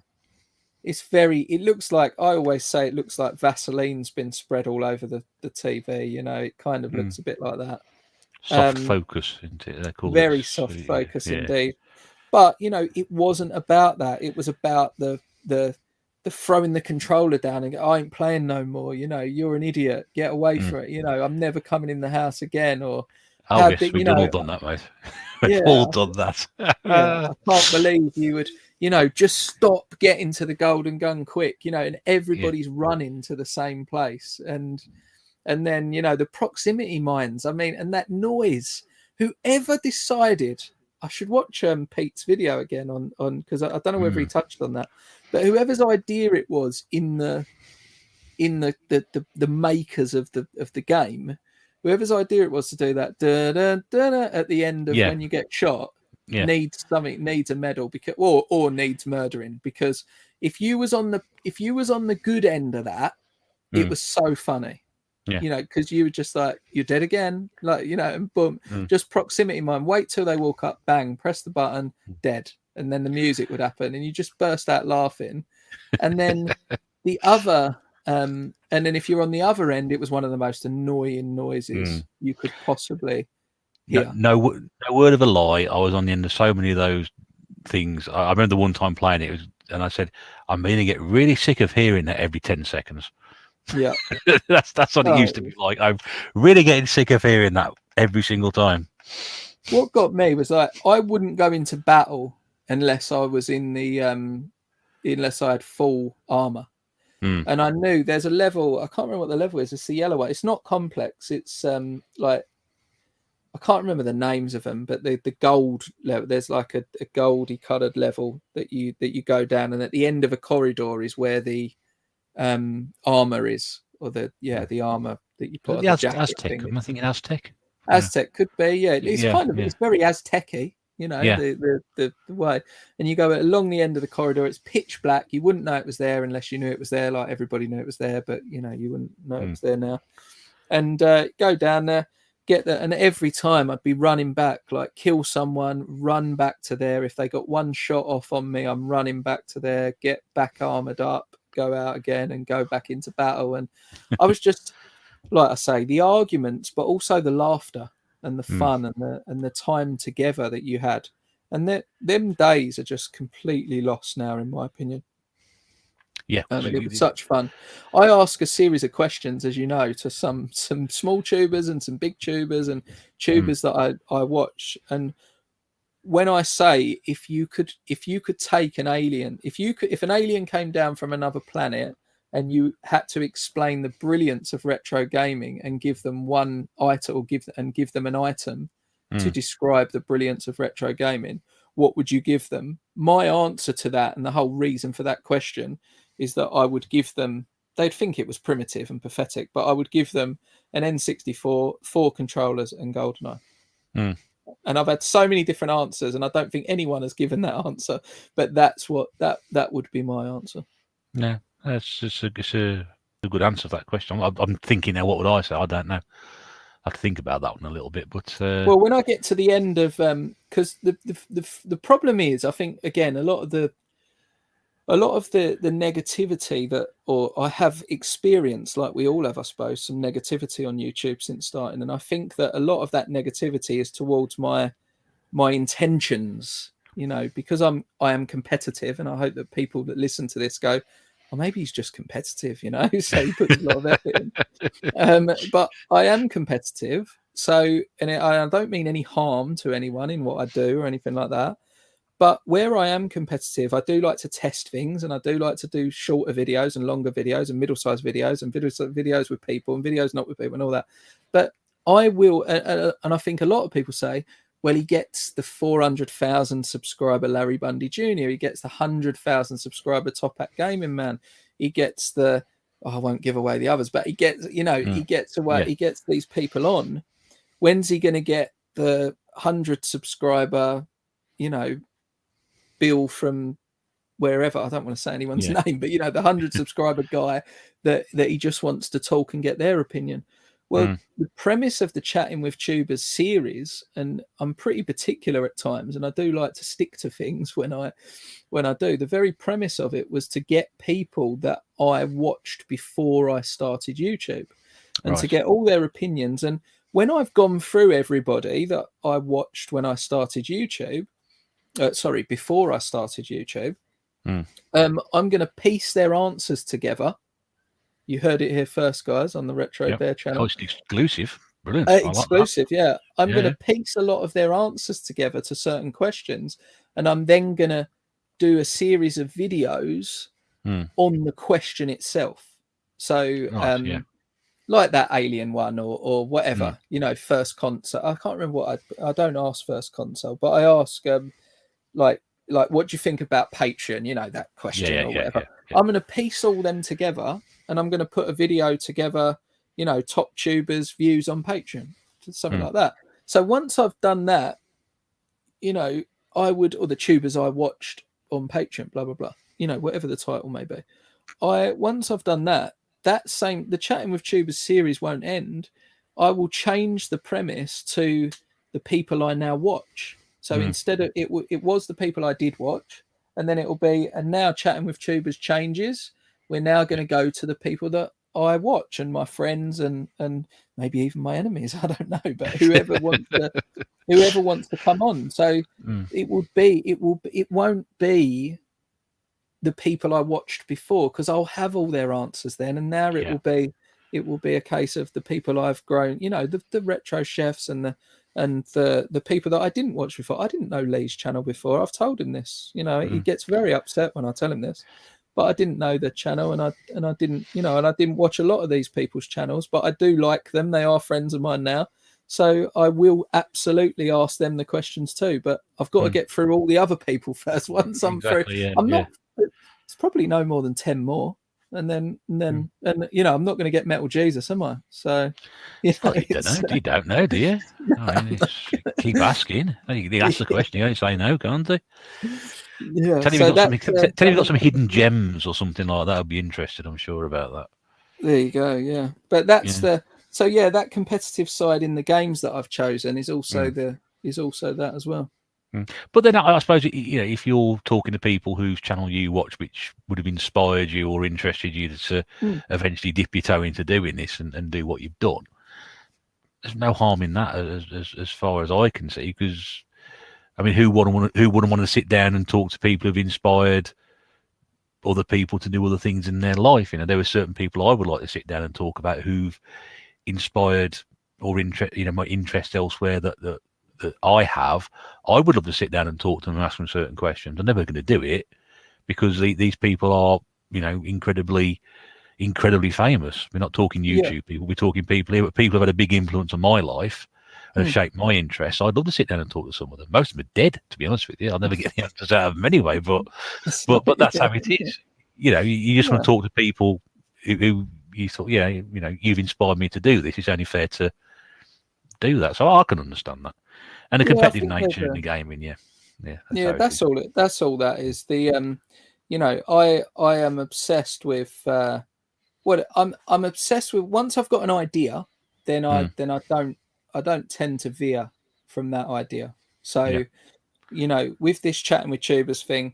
It looks like, I always say, it looks like Vaseline's been spread all over the TV. It kind of looks a bit like that. Soft focus, isn't it? They're called very soft focus indeed. But it wasn't about that. It was about the throwing the controller down and go, I ain't playing no more. You're an idiot. Get away from it. I'm never coming in the house again. Or we've all done that, mate. We've all done that. I can't believe you would. Just stop getting to the golden gun quick, and everybody's running to the same place. And then, the proximity mines, I mean, and that noise, whoever decided, I should watch Pete's video again on because I don't know whether he touched on that, but whoever's idea it was in the makers of the game, whoever's idea it was to do that at the end of when you get shot, needs a medal because or needs murdering, because if you was on the good end of that, it was so funny. Because you were just like, you're dead again, and boom, just proximity mine. Wait till they walk up, bang, press the button, dead, and then the music would happen, and you just burst out laughing. And then the other, and then if you're on the other end, it was one of the most annoying noises you could possibly. Yeah. No word of a lie. I was on the end of so many of those things. I remember the one time playing it, and I said, I'm going to get really sick of hearing that every 10 seconds. Yeah. that's what it used to be like. I'm really getting sick of hearing that every single time. What got me was I wouldn't go into battle unless I was in the unless I had full armor. And I knew there's a level, I can't remember what the level is. It's the yellow one. It's not complex. It's like, I can't remember the names of them, but the gold level, there's like a goldy coloured level that you go down, and at the end of a corridor is where the armor is, or the armor that you put on the jacket. Aztec. Am I thinking Aztec? Aztec could be, yeah. It's it's very Aztec-y, the way. And you go along the end of the corridor, it's pitch black. You wouldn't know it was there unless you knew it was there. Like everybody knew it was there, but you wouldn't know it was there now. And go down there, get there, and every time I'd be running back, like kill someone, run back to there. If they got one shot off on me, I'm running back to there, get back armored up, go out again and go back into battle. And I was just, like I say, the arguments, but also the laughter and the fun and the time together that you had. And them days are just completely lost now, in my opinion. Yeah, it was such fun. I ask a series of questions, as you know, to some small tubers and some big tubers and tubers that I watch. And when I say if you could take an alien, if an alien came down from another planet and you had to explain the brilliance of retro gaming and give them one item, or give them an item to describe the brilliance of retro gaming, what would you give them? My answer to that, and the whole reason for that question, is that I would give them, they'd think it was primitive and pathetic, but I would give them an N64, 4 controllers, and GoldenEye. And I've had so many different answers, and I don't think anyone has given that answer, but that's what that would be my answer. Yeah, it's a good answer to that question. I'm thinking now, what would I say? I don't know. I have to think about that one a little bit. But well, when I get to the end of, because the problem is, I think again, a lot of the negativity that, or I have experienced, like we all have, I suppose, some negativity on YouTube since starting, and I think that a lot of that negativity is towards my intentions, because I am competitive, and I hope that people that listen to this go, well, maybe he's just competitive, so he puts a lot of effort in. But I am competitive, so, and I don't mean any harm to anyone in what I do or anything like that. But where I am competitive, I do like to test things, and I do like to do shorter videos and longer videos and middle-sized videos and videos with people and videos not with people and all that. But I will, and I think a lot of people say, well, he gets the 400,000 subscriber Larry Bundy Jr., he gets the 100,000 subscriber Top Hat Gaming Man, he gets the, I won't give away the others, but he gets, he gets away, he gets these people on. When's he going to get the 100 subscriber, Bill from wherever? I don't want to say anyone's name, but the 100 subscriber guy that he just wants to talk and get their opinion. Well, the premise of the Chatting with Tubers series, and I'm pretty particular at times, and I do like to stick to things when I do. The very premise of it was to get people that I watched before I started YouTube, and to get all their opinions. And when I've gone through everybody that I watched when I started YouTube, before I started YouTube, I'm going to piece their answers together. You heard it here first, guys, on the Retro Bear channel. Oh, it's exclusive. Brilliant. Exclusive, yeah. I'm going to piece a lot of their answers together to certain questions, and I'm then going to do a series of videos on the question itself. So, like that alien one or whatever, first console. I can't remember what I don't ask first console, but I ask like what do you think about Patreon, that question or whatever. I'm going to piece all them together, and I'm going to put a video together, top tubers views on Patreon, something like that. So once I've done that, I would, or the tubers I watched on Patreon, blah blah blah, whatever the title may be. Once I've done that, the Chatting with Tubers series won't end. I will change the premise to the people I now watch. So instead of it was the people I did watch, and then it will be, and now Chatting with Tubers changes. We're now going to go to the people that I watch, and my friends, and maybe even my enemies. I don't know, but whoever wants to come on. So it won't be the people I watched before, because I'll have all their answers then, and now it will be a case of the people I've grown, the retro chefs and the people that I didn't watch before. I didn't know Lee's channel before. I've told him this. He gets very upset when I tell him this, but I didn't know the channel, and I didn't, and I didn't watch a lot of these people's channels, but I do like them. They are friends of mine now, so I will absolutely ask them the questions too. But I've got to get through all the other people first. Once I'm through, I'm not. It's probably no more than 10 more. And then, I'm not going to get Metal Jesus, am I? So, you don't know, do you? I mean, keep asking. They ask the question, you don't say no, can't they? Yeah. Tell you've got some hidden gems or something like that. I'd be interested, I'm sure, about that. There you go. Yeah. But that's that competitive side in the games that I've chosen is also that as well. But then I suppose, if you're talking to people whose channel you watch, which would have inspired you or interested you to eventually dip your toe into doing this and do what you've done, there's no harm in that as far as I can see. Because, I mean, who wouldn't want to sit down and talk to people who've inspired other people to do other things in their life? There were certain people I would like to sit down and talk about who've inspired or my interest elsewhere that that I have, I would love to sit down and talk to them and ask them certain questions. I'm never going to do it because these people are, incredibly famous. We're not talking YouTube people. We're talking people here, but people have had a big influence on my life and have shaped my interests. I'd love to sit down and talk to some of them. Most of them are dead, to be honest with you. I'll never get the answers out of them anyway, but that's how it is. You just want to talk to people who you thought, you've inspired me to do this. It's only fair to do that. So I can understand that. And the competitive nature in the gaming, that's all that is. The I am obsessed with I'm obsessed with. Once I've got an idea, then I don't tend to veer from that idea. So with this chatting with tubers thing,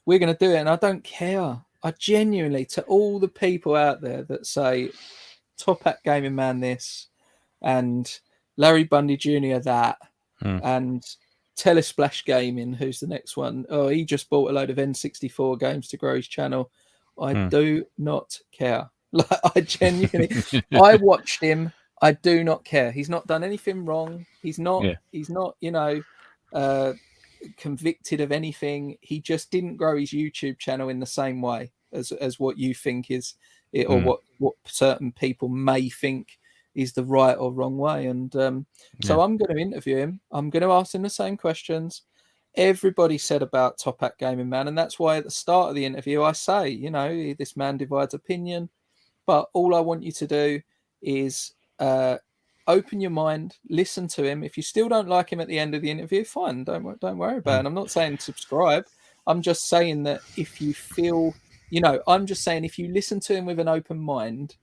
we're going to do it, and I don't care. I genuinely, to all the people out there that say Top Hat Gaming Man this and Larry Bundy Jr. that and Telesplash Gaming, who's the next one? Oh, he just bought a load of N64 games to grow his channel. I do not care. Like, I genuinely, I watched him. I do not care. He's not done anything wrong. He's not. He's not. Convicted of anything. He just didn't grow his YouTube channel in the same way as what you think is it, or what certain people may think is the right or wrong way. And so I'm going to interview him. I'm going to ask him the same questions everybody said about Top Hat Gaming Man, and that's why at the start of the interview I say, this man divides opinion, but all I want you to do is open your mind, listen to him. If you still don't like him at the end of the interview, fine, don't worry about it. I'm not saying subscribe. I'm just saying that if you feel, I'm just saying if you listen to him with an open mind,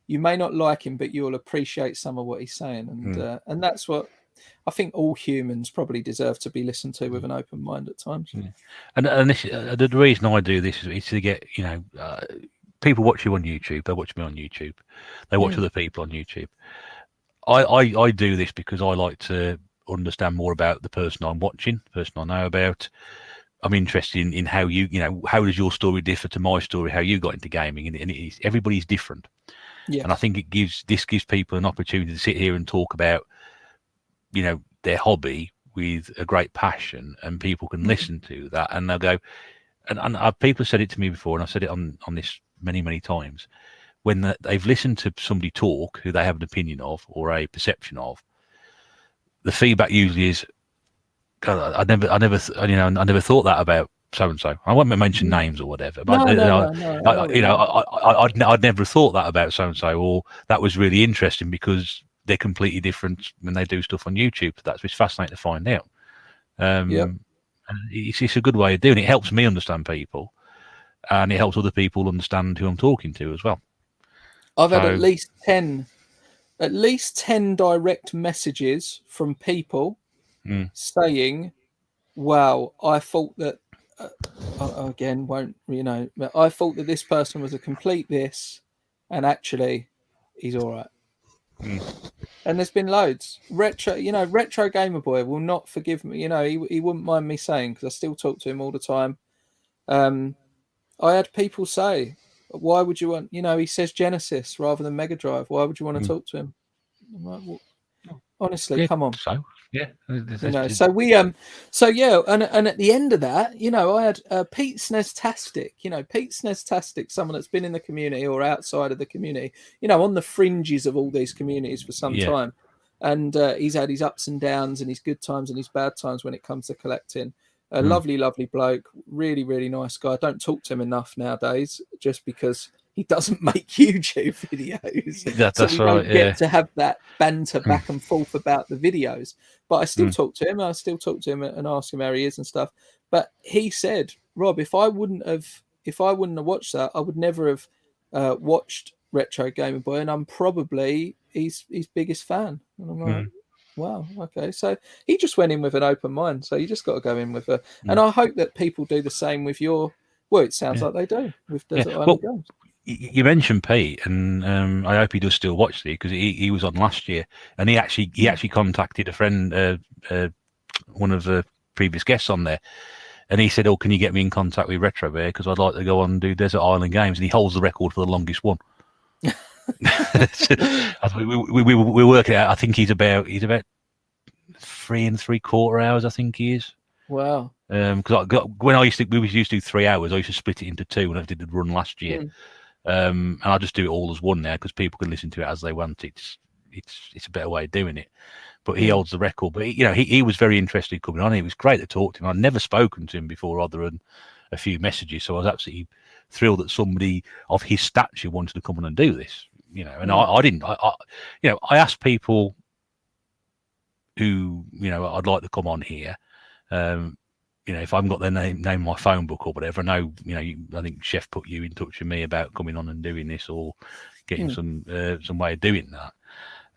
you may not like him, but you'll appreciate some of what he's saying. And that's what I think all humans probably deserve to be listened to with an open mind at times. Yeah. And this, the reason I do this is to get, people watch you on YouTube. They watch me on YouTube. They watch other people on YouTube. I do this because I like to understand more about the person I'm watching, the person I know about. I'm interested in how how does your story differ to my story, how you got into gaming, and everybody's different. Yeah. And I think this gives people an opportunity to sit here and talk about, their hobby with a great passion, and people can listen to that and they'll go, and people have said it to me before, and I've said it on this many, many times. When they've listened to somebody talk who they have an opinion of or a perception of, the feedback usually is, God, I never thought that about so and so. I won't mention names or whatever, but I'd never thought that about so and so, or that was really interesting because they're completely different when they do stuff on YouTube. That's what's fascinating to find out. And it's a good way of doing it. It helps me understand people, and it helps other people understand who I'm talking to as well. I've had at least 10 direct messages from people saying, wow, I thought that, I thought that this person was a complete this, and actually he's all right. And there's been loads. Retro Gamer Boy will not forgive me. He wouldn't mind me saying, because I still talk to him all the time. I had people say, why would you want, he says Genesis rather than Mega Drive. Why would you want to talk to him? I'm like, well, honestly, come on. So, yeah. So we, and at the end of that, I had Pete Snestastic, Pete Snestastic, someone that's been in the community or outside of the community, on the fringes of all these communities for some time. And he's had his ups and downs and his good times and his bad times when it comes to collecting. A lovely, lovely bloke, really, really nice guy. I don't talk to him enough nowadays just because he doesn't make YouTube videos. That's so we don't get to have that banter back and forth about the videos. But I still talk to him. I still talk to him and ask him how he is and stuff. But he said, Rob, if I wouldn't have watched that, I would never have watched Retro Gamer Boy, and I'm probably his biggest fan. And I'm like, wow, okay. So he just went in with an open mind. So you just got to go in with a... And I hope that people do the same with your... Well, it sounds like they do with Desert Island Games. You mentioned Pete, and I hope he does still watch it, because he was on last year, and he actually contacted a friend, one of the previous guests on there, and he said, "Oh, can you get me in contact with Retro Bear, because I'd like to go on and do Desert Island Games," and he holds the record for the longest one. We're working out. I think he's about 3.75 hours, I think he is. Wow. Because when we used to do 3 hours, I used to split it into two, and I did the run last year. And I just do it all as one now because people can listen to it as they want. It's a better way of doing it. But he holds the record. But he was very interested coming on. It was great to talk to him. I'd never spoken to him before, other than a few messages. So I was absolutely thrilled that somebody of his stature wanted to come on and do this. And I didn't. I asked people who I'd like to come on here. If I haven't got their name in my phone book or whatever, I know, I think Chef put you in touch with me about coming on and doing this or getting some way of doing that.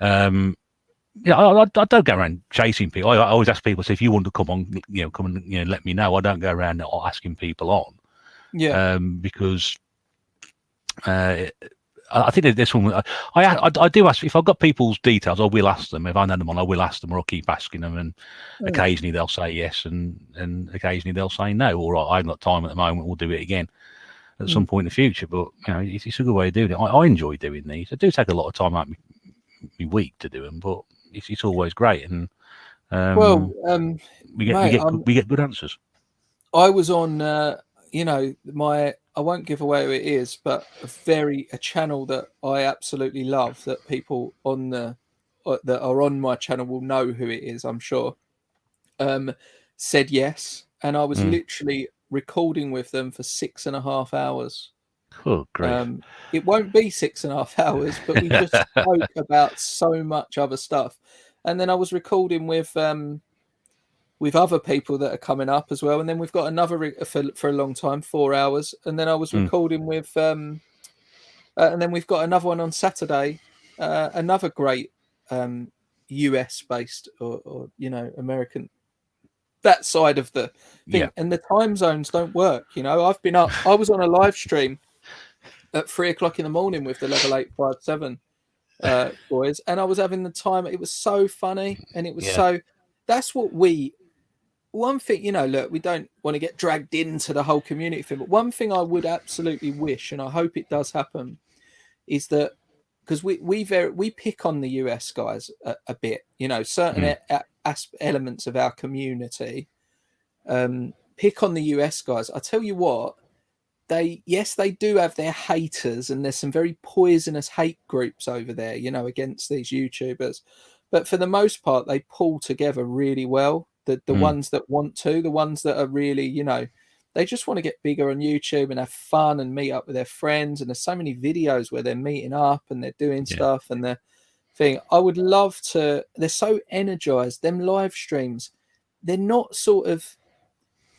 I don't go around chasing people. I always ask people, so if you want to come on, come and let me know. I don't go around asking people on. Yeah. Because I think there's one. I do ask if I've got people's details. I will ask them if I know them on. I will ask them, or I'll keep asking them. And occasionally they'll say yes, and occasionally they'll say no. Or I haven't got time at the moment. We'll do it again at some point in the future. But it's a good way of doing it. I enjoy doing these. I do take a lot of time out of my week to do them, but it's always great. And we get good answers. I was on, I won't give away who it is, but a channel that I absolutely love, that people that are on my channel will know who it is, I'm sure, said yes. And I was literally recording with them for 6.5 hours. Oh, great. It won't be 6.5 hours, but we just spoke about so much other stuff. And then I was recording with other people that are coming up as well. And then we've got another for a long time, 4 hours. And then I was recording with, and then we've got another one on Saturday, another great US based or American, that side of the thing. Yeah. And the time zones don't work. I was on a live stream at 3:00 in the morning with the Level 857 boys. And I was having the time. It was so funny. And it was that's what one thing, look, we don't want to get dragged into the whole community thing, but one thing I would absolutely wish, and I hope it does happen, is that, because we pick on the US guys a bit, certain elements of our community, pick on the US guys. I tell you what, they do have their haters, and there's some very poisonous hate groups over there, against these YouTubers, but for the most part, they pull together really well. The ones that want to, the ones that are really, they just want to get bigger on YouTube and have fun and meet up with their friends. And there's so many videos where they're meeting up and they're doing stuff and they're thing. I would love to, they're so energized. Them live streams, they're not sort of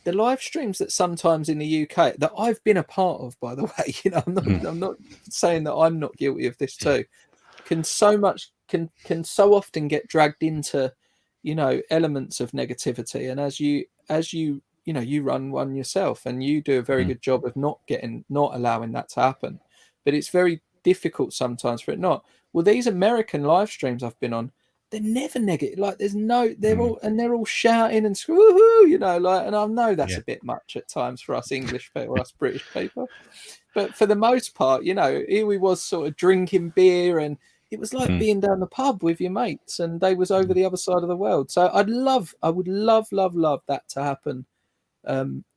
the live streams that sometimes in the UK that I've been a part of, by the way, I'm not saying that I'm not guilty of this too, can so often get dragged into, elements of negativity. And as you run one yourself, and you do a very good job of not allowing that to happen. But it's very difficult sometimes for it not. Well, these American live streams I've been on, they're never negative. Like they're all shouting and woohoo, and I know that's a bit much at times for us English people, us British people. But for the most part, here we was sort of drinking beer, and it was like being down the pub with your mates, and they was over the other side of the world. So I would love that to happen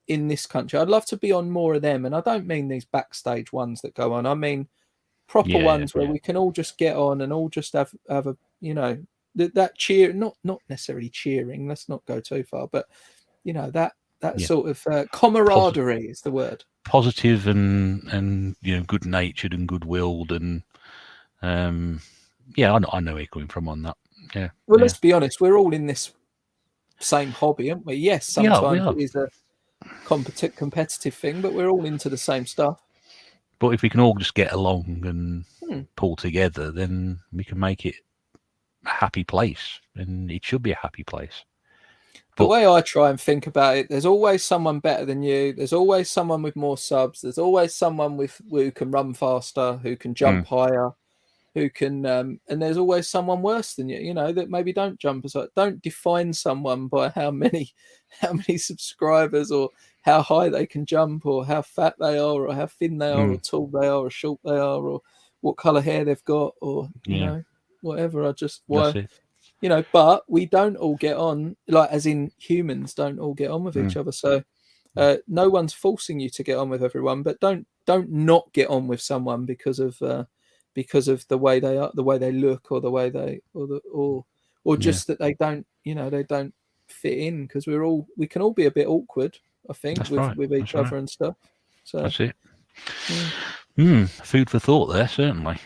in this country. I'd love to be on more of them, and I don't mean these backstage ones that go on. I mean proper ones where we can all just get on and all just have a that cheer, not necessarily cheering. Let's not go too far, but that sort of camaraderie is the word. Positive and good natured and good willed and. I know where you're coming from on that. Yeah. Well, let's be honest. We're all in this same hobby, aren't we? Yes, sometimes it is a competitive thing, but we're all into the same stuff. But if we can all just get along and pull together, then we can make it a happy place, and it should be a happy place. The way I try and think about it, there's always someone better than you. There's always someone with more subs. There's always someone who can run faster, who can jump higher. Who can and there's always someone worse than you, that maybe don't jump as high. Don't define someone by how many subscribers or how high they can jump or how fat they are or how thin they are or tall they are or short they are or what color hair they've got or whatever. but we don't all get on, like as in humans don't all get on with each other. So no one's forcing you to get on with everyone, but don't not get on with someone because of the way they are, the way they look, or the way they or just that they don't they don't fit in, because we can all be a bit awkward, I think, with each other and stuff. So that's it. Food for thought there, certainly.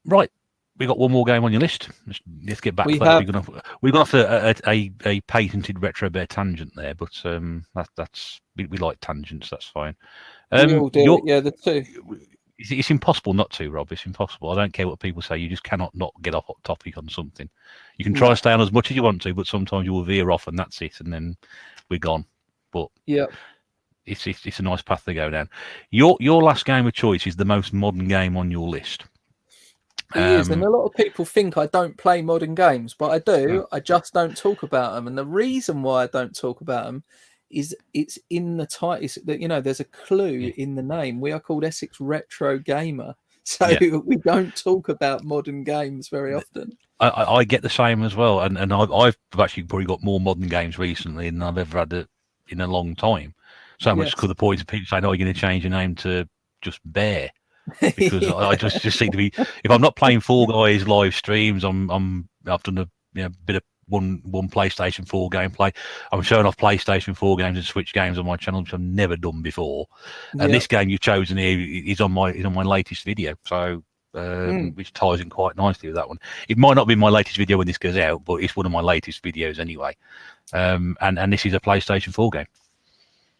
Right, we got one more game on your list. Let's get back to that. We've gone off a patented retro bear tangent there, but that's we like tangents. That's fine. We all do. The two. It's impossible not to, Rob. It's impossible. I don't care what people say. You just cannot not get off topic on something. You can try to stay on as much as you want to, but sometimes you will veer off, and that's it, and then we're gone. But it's a nice path to go down. Your last game of choice is the most modern game on your list. It is, and a lot of people think I don't play modern games, but I do. I just don't talk about them, and the reason why I don't talk about them is it's in the title. That there's a clue in the name. We are called Essex Retro Gamer, so we don't talk about modern games very often. I get the same as well, and I've actually probably got more modern games recently than I've ever had in a long time. So much to the point of people saying, "Oh, you're going to change your name to just Bear." Because I just seem to be, if I'm not playing Fall Guys live streams, I've done a bit of one PlayStation 4 gameplay. I'm showing off PlayStation 4 games and Switch games on my channel, which I've never done before. And this game you've chosen here is on my latest video, so which ties in quite nicely with that one. It might not be my latest video when this goes out, but it's one of my latest videos anyway. And this is a PlayStation 4 game.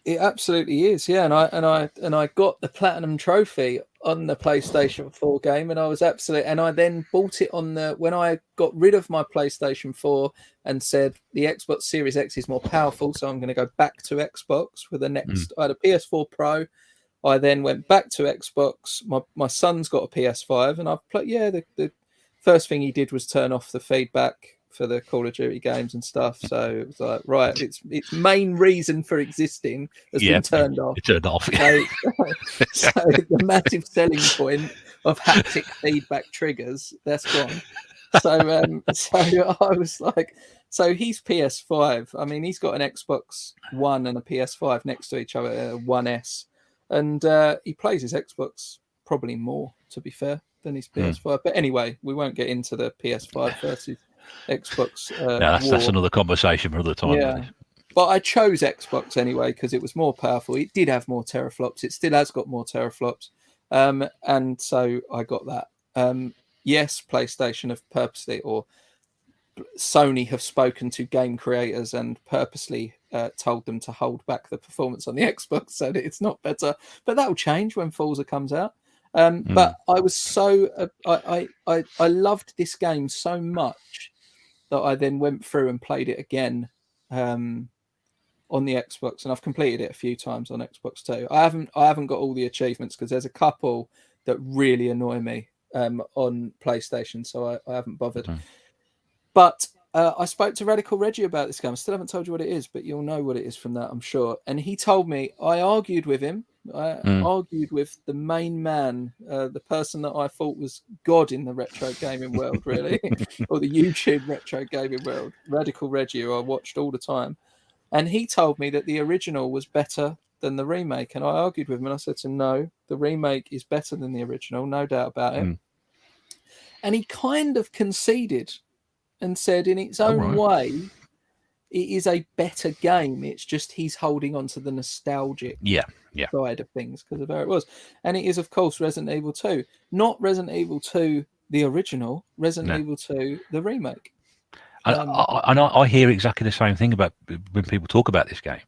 It absolutely is, and I got the platinum trophy on the PlayStation 4 game, and I was and I then bought it when I got rid of my PlayStation 4 and said the Xbox Series X is more powerful, so I'm going to go back to Xbox for the next. I had a PS4 Pro. I then went back to Xbox. My son's got a PS5, and I've played. The first thing he did was turn off the feedback for the Call of Duty games and stuff, so it was like, right, its main reason for existing has been turned off. It turned off. So the massive selling point of haptic feedback triggers, that's gone. So I was like, so he's PS5. I mean, he's got an Xbox One and a PS5 next to each other, One S, and he plays his Xbox probably more, to be fair, than his PS5. But anyway, we won't get into the PS5 versus Xbox. That's another conversation for another time. Yeah, but I chose Xbox anyway because it was more powerful. It did have more teraflops. It still has got more teraflops, and so I got that. Yes, PlayStation have purposely, or Sony have spoken to game creators and purposely told them to hold back the performance on the Xbox so that it's not better. But that will change when Forza comes out. But I was I loved this game so much that I then went through and played it again on the Xbox, and I've completed it a few times on Xbox too. I haven't got all the achievements because there's a couple that really annoy me on PlayStation, so I haven't bothered. But I spoke to Radical Reggie about this game. I still haven't told you what it is, but you'll know what it is from that, I'm sure. And he told me, I argued with him. I argued with the main man, the person that I thought was God in the retro gaming world, really, or the YouTube retro gaming world, Radical Reggie, who I watched all the time. And he told me that the original was better than the remake. And I argued with him, and I said to him, no, the remake is better than the original, no doubt about it. And he kind of conceded and said, in its own way, it is a better game. It's just he's holding on to the nostalgic side of things because of how it was. And it is, of course, Resident Evil 2. Not Resident Evil 2, the original, Resident Evil 2, the remake. I hear exactly the same thing about when people talk about this game,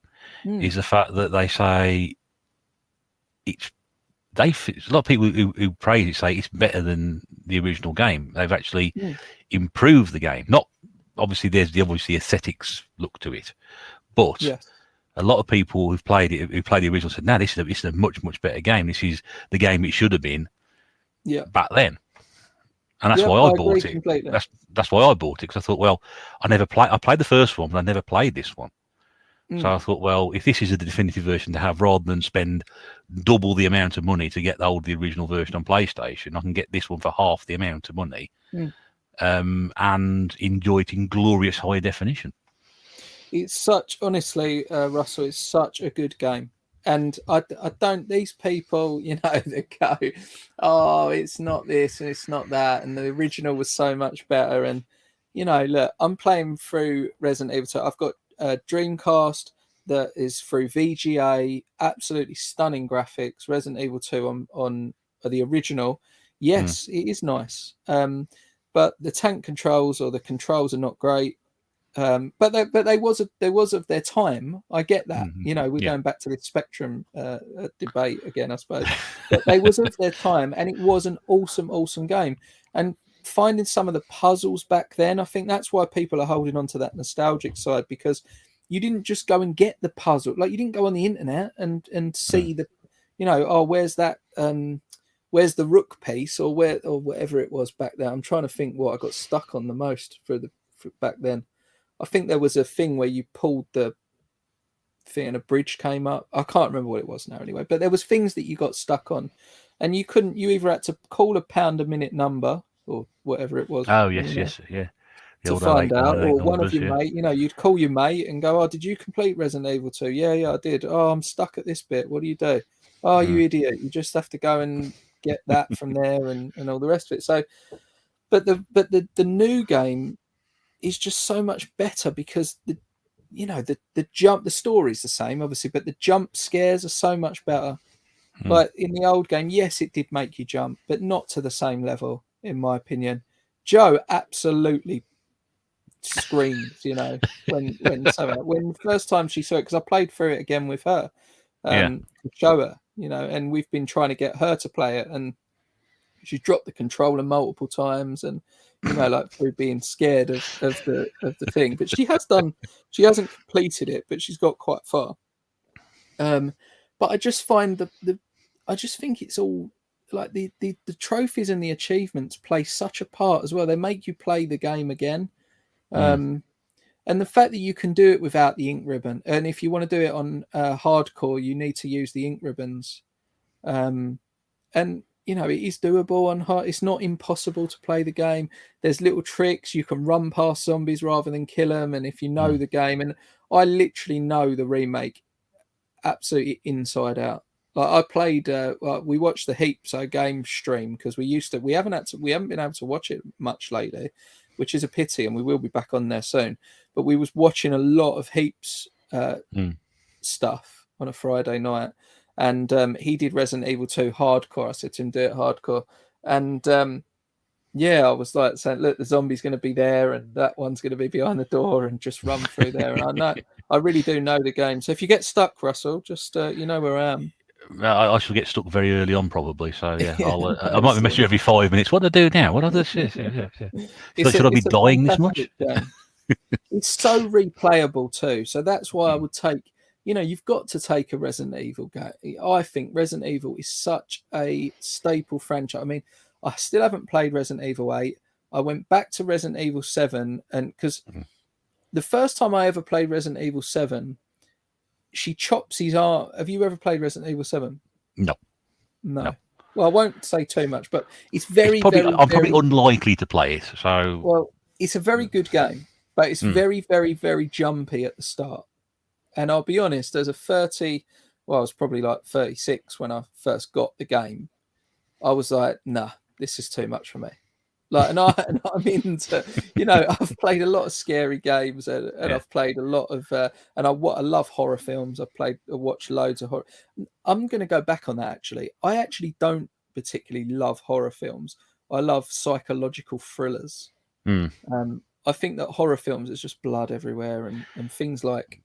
is the fact that they say a lot of people who praise it say it's better than the original game. They've actually improved the game. Not obviously there's the aesthetics look to it, but a lot of people who've played it, who played the original, said, "No, this is a much better game. This is the game it should have been back then." And that's why I bought it. Completely. That's why I bought it, because I thought, well, I played the first one, but I never played this one. So I thought, well, if this is the definitive version to have, rather than spend double the amount of money to get the original version on PlayStation, I can get this one for half the amount of money and enjoy it in glorious high definition. It's such, honestly, Russell, it's such a good game. And I don't, these people, that go, oh, it's not this and it's not that. And the original was so much better. And, look, I'm playing through Resident Evil 2. I've got a Dreamcast that is through VGA, absolutely stunning graphics. Resident Evil 2 on the original. Yes, it is nice. But the tank controls or the controls are not great. But they was of their time. I get that. We're going back to the Spectrum debate again, I suppose. But they was of their time, and it was an awesome game. And finding some of the puzzles back then, I think that's why people are holding on to that nostalgic side, because you didn't just go and get the puzzle. Like, you didn't go on the internet and see the, where's that where's the rook piece or whatever it was back there. I'm trying to think what I got stuck on the most for back then. I think there was a thing where you pulled the thing and a bridge came up. I can't remember what it was now anyway, but there was things that you got stuck on, and you either had to call a pound a minute number or whatever it was. Oh, yes, yeah. To find out, or one of your mate, you'd call your mate and go, oh, did you complete Resident Evil 2? Yeah, I did. Oh, I'm stuck at this bit. What do you do? Oh, you idiot. You just have to go and get that from there and all the rest of it. So, but the new game is just so much better because the story's the same, obviously, but the jump scares are so much better. Like in the old game, yes, it did make you jump, but not to the same level, in my opinion. Joe absolutely screams, when the first time she saw it, because I played through it again with her, to show her, and we've been trying to get her to play it, and she dropped the controller multiple times, and like through being scared of the thing. But she hasn't completed it, but she's got quite far. But I just find I just think it's all like the trophies and the achievements play such a part as well. They make you play the game again. And the fact that you can do it without the ink ribbon, and if you want to do it on hardcore, you need to use the ink ribbons. And it is doable on hard. It's not impossible to play the game. There's little tricks. You can run past zombies rather than kill them. And if you know the game, and I literally know the remake absolutely inside out. Like, I played, we watched the Heaps game stream because we haven't been able to watch it much lately, which is a pity, and we will be back on there soon. But we was watching a lot of Heaps stuff on a Friday night. And he did Resident Evil 2 hardcore. I said to him, do it hardcore. And I was like saying, look, the zombie's going to be there and that one's going to be behind the door, and just run through there. And I really do know the game. So if you get stuck, Russell, just you know where I am. I shall get stuck very early on, probably. So yeah, I might be messing you every 5 minutes. What do I do now? What do I do? So should I be dying this much? It's so replayable too. So that's why I would take. You've got to take a Resident Evil game. I think Resident Evil is such a staple franchise. I mean, I still haven't played Resident Evil 8. I went back to Resident Evil 7, and because the first time I ever played Resident Evil 7, she chops his arm. Have you ever played Resident Evil 7? No. Well, I won't say too much, but it's very, I'm probably unlikely to play it. So, well, it's a very good game, but it's very, very, very jumpy at the start. And I'll be honest, as a 30, I was probably like 36 when I first got the game. I was like, nah, this is too much for me. Like, and I'm into, I've played a lot of scary games, and I've played a lot of, and I love horror films. I watched loads of horror. I'm going to go back on that. Actually, I actually don't particularly love horror films. I love psychological thrillers. I think that horror films is just blood everywhere, and things like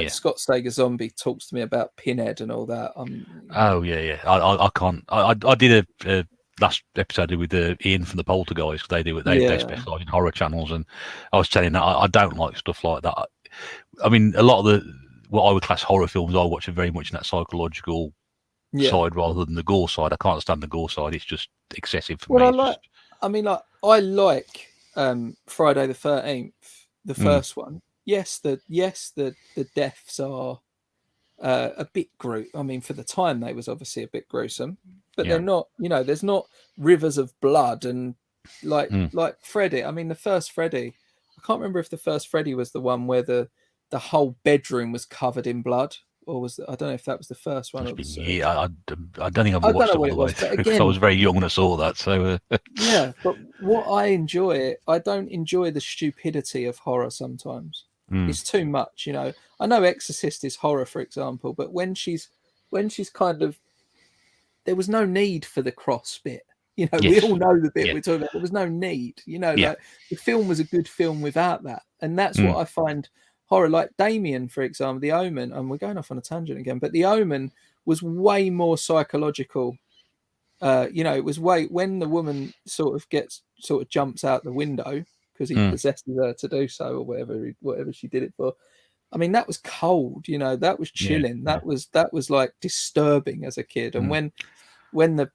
Scott Sager Zombie talks to me about Pinhead and all that. I can't. I did a last episode with Ian from the Poltergeist. They specialise in horror channels, and I was telling that I don't like stuff like that. I mean, a lot of what I would class horror films I watch are very much in that psychological side rather than the gore side. I can't stand the gore side; it's just excessive for me. I like Friday the 13th, the first one. Yes, the deaths are a bit gruesome. I mean, for the time, they was obviously a bit gruesome, but they're not. There's not rivers of blood and like Freddy. I mean, the first Freddy, I can't remember if the first Freddy was the one where the whole bedroom was covered in blood, or I don't know if that was the first one. Or the Yeah, I don't think I've I don't watched know it all what the it way was, but through because I again, was very young when I saw that. So yeah, but what I enjoy, I don't enjoy the stupidity of horror sometimes. It's too much, you know. I know Exorcist is horror, for example, but when she's kind of, there was no need for the cross bit. You know, we yes, all know the bit yeah, we're talking about. There was no need, you know, yeah, like the film was a good film without that. And that's what I find horror, like Damien, for example, The Omen, and we're going off on a tangent again, but The Omen was way more psychological. You know, it was when the woman sort of jumps out the window because he possesses her to do so, or whatever she did it for. I mean, that was cold, you know, that was chilling. That was like disturbing as a kid. And when the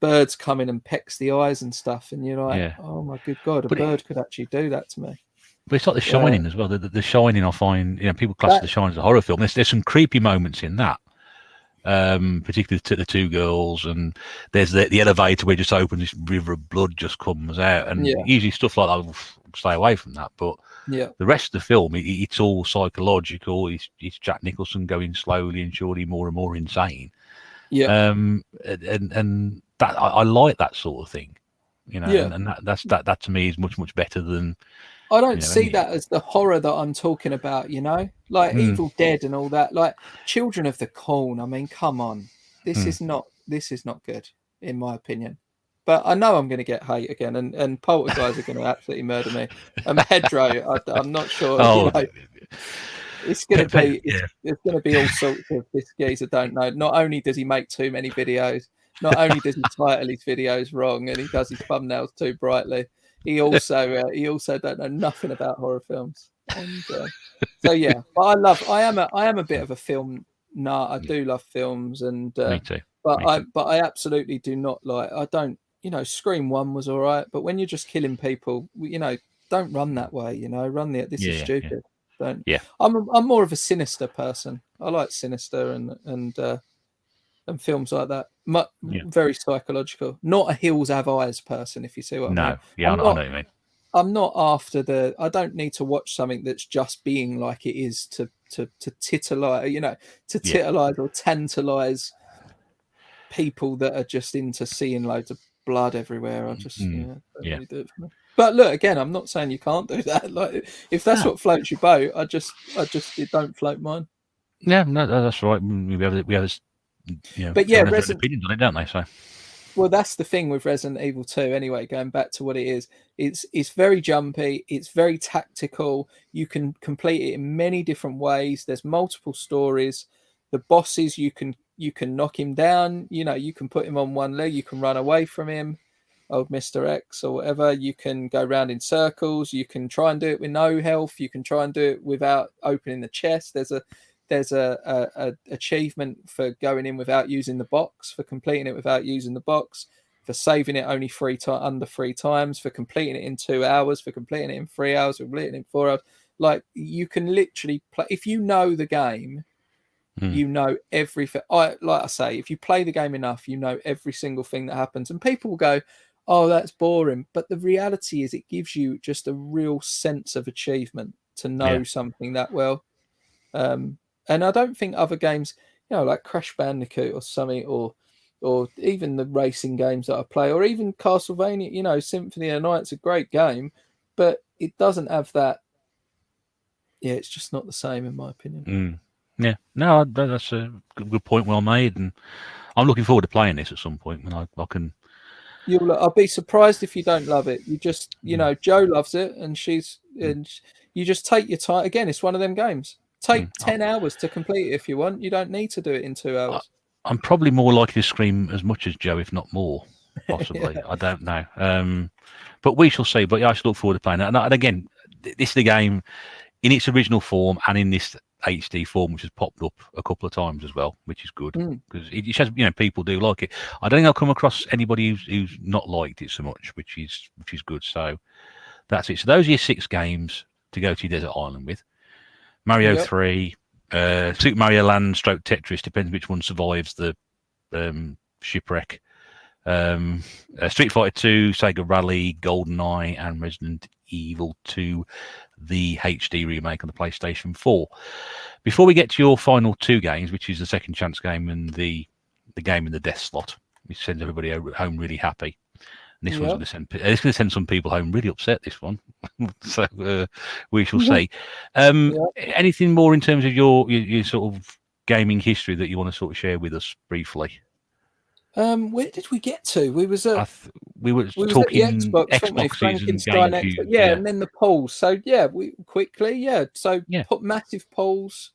birds come in and pecks the eyes and stuff, and you're like, oh my good God, a bird could actually do that to me. But it's like The Shining as well. The Shining, I find, you know, people class The Shining as a horror film. There's some creepy moments in that, particularly to the two girls, and there's the elevator where it just opens, this river of blood just comes out, and usually stuff like that, I'll stay away from that. But the rest of the film, it's all psychological. It's Jack Nicholson going slowly and surely more and more insane. And that I like that sort of thing, you know, and that to me is much better than. I don't see that as the horror that I'm talking about, you know, like Evil Dead and all that, like Children of the Corn. I mean, come on, this is not good in my opinion. But I know I'm going to get hate again, and Poltergeist are going to absolutely murder me. And Pedro, I'm not sure. Oh, you know, it's going to be all sorts of this geezer don't know. Not only does he make too many videos, not only does he title his videos wrong, and he does his thumbnails too brightly. He also don't know nothing about horror films, and so yeah. But I am a bit of a film nut. I do love films, and me too. But I absolutely do not like. I don't. You know, Scream 1 was all right, but when you're just killing people, you know, don't run that way. You know, this is stupid. Don't. Yeah. I'm more of a Sinister person. I like Sinister and films like that. Very psychological. Not a Hills Have Eyes person, if you see what I mean. No, yeah, I know what you mean. I'm not after I don't need to watch something that's just being like it is to titillise, you know, to titillise or tantalise people that are just into seeing loads of blood everywhere. I just don't really do it for me. But look, again, I'm not saying you can't do that. Like, if that's what floats your boat, I just it don't float mine. Yeah, no, that's right. We have this, you know, but yeah, opinions on it, don't they? So, well, that's the thing with Resident Evil 2. Anyway, going back to what it is, it's very jumpy. It's very tactical. You can complete it in many different ways. There's multiple stories. The bosses, you can knock him down. You know, you can put him on one leg. You can run away from him, old Mr. X or whatever. You can go around in circles. You can try and do it with no health. You can try and do it without opening the chest. There's a achievement for going in without using the box, for completing it without using the box, for saving it only under 3 times, for completing it in 2 hours, for completing it in 3 hours, for completing it in 4 hours. Like, you can literally play if you know the game. You know everything. Like I say, if you play the game enough, you know every single thing that happens. And people will go, "Oh, that's boring." But the reality is, it gives you just a real sense of achievement to know something that well. And I don't think other games, you know, like Crash Bandicoot or something, or even the racing games that I play, or even Castlevania, you know, Symphony of the Night's a great game, but it doesn't have that. Yeah, it's just not the same in my opinion. Yeah, no, that's a good point, well made, and I'm looking forward to playing this at some point when I can. I'll be surprised if you don't love it. You just, you know, Joe loves it, and you just take your time. Again, it's one of them games. Take 10 hours to complete it if you want. You don't need to do it in 2 hours. I'm probably more likely to scream as much as Joe, if not more, possibly. I don't know. But we shall see. But yeah, I should look forward to playing that. And again, this is the game in its original form and in this HD form, which has popped up a couple of times as well, which is good because it says, you know, people do like it. I don't think I'll come across anybody who's not liked it so much, which is good. So that's it. So those are your 6 games to go to Desert Island with. Mario 3, Super Mario Land, Tetris, depends which one survives the shipwreck. Street Fighter 2, Sega Rally, GoldenEye, and Resident Evil 2, the HD remake on the PlayStation 4. Before we get to your final two games, which is the Second Chance game and the game in the death slot, which sends everybody home really happy. And this one's going to send some people home really upset, this one. So we shall see. Anything more in terms of your sort of gaming history that you want to sort of share with us briefly? Where did we get to? We was we were talking Xboxes and GameCube, and then the polls. So we quickly, put massive polls.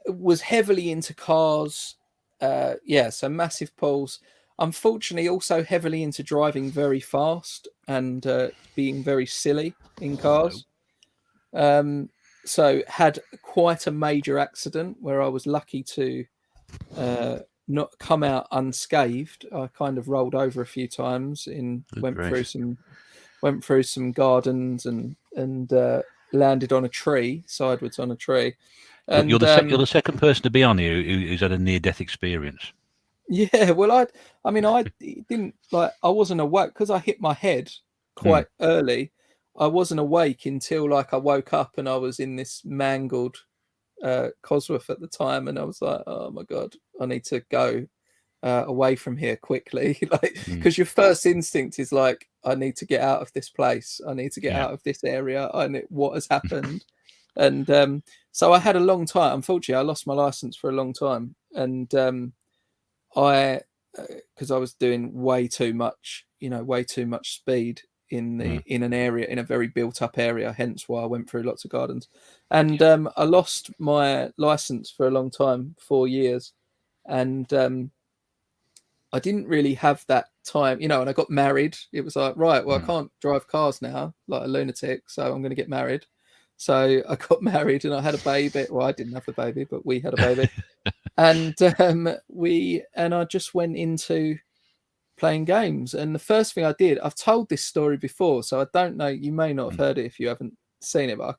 Was heavily into cars. So massive polls. Unfortunately, also heavily into driving very fast and being very silly in cars. So had quite a major accident where I was lucky to not come out unscathed. I kind of rolled over a few times went through some gardens and landed on a tree, sideways on a tree. And you're the second person to be on here who's had a near-death experience. Yeah, well, I didn't I wasn't awake because I hit my head quite early. I wasn't awake until I woke up and I was in this mangled Cosworth at the time, and I was like, oh my god, I need to go away from here quickly, because your first instinct is like, I need to get out of this place, I need to get out of this area, what has happened. And so I had a long time. Unfortunately, I lost my license for a long time, and because I was doing way too much speed in an area, in a very built up area, hence why I went through lots of gardens. And I lost my license for a long time, 4 years, and I didn't really have that time, and I got married. It was like, right, well, I can't drive cars now like a lunatic, so I'm going to get married. So I got married and I had a baby. Well, I didn't have the baby, but we had a baby. And I just went into playing games. And the first thing I did, I've told this story before, so I don't know, you may not have heard it if you haven't seen it, but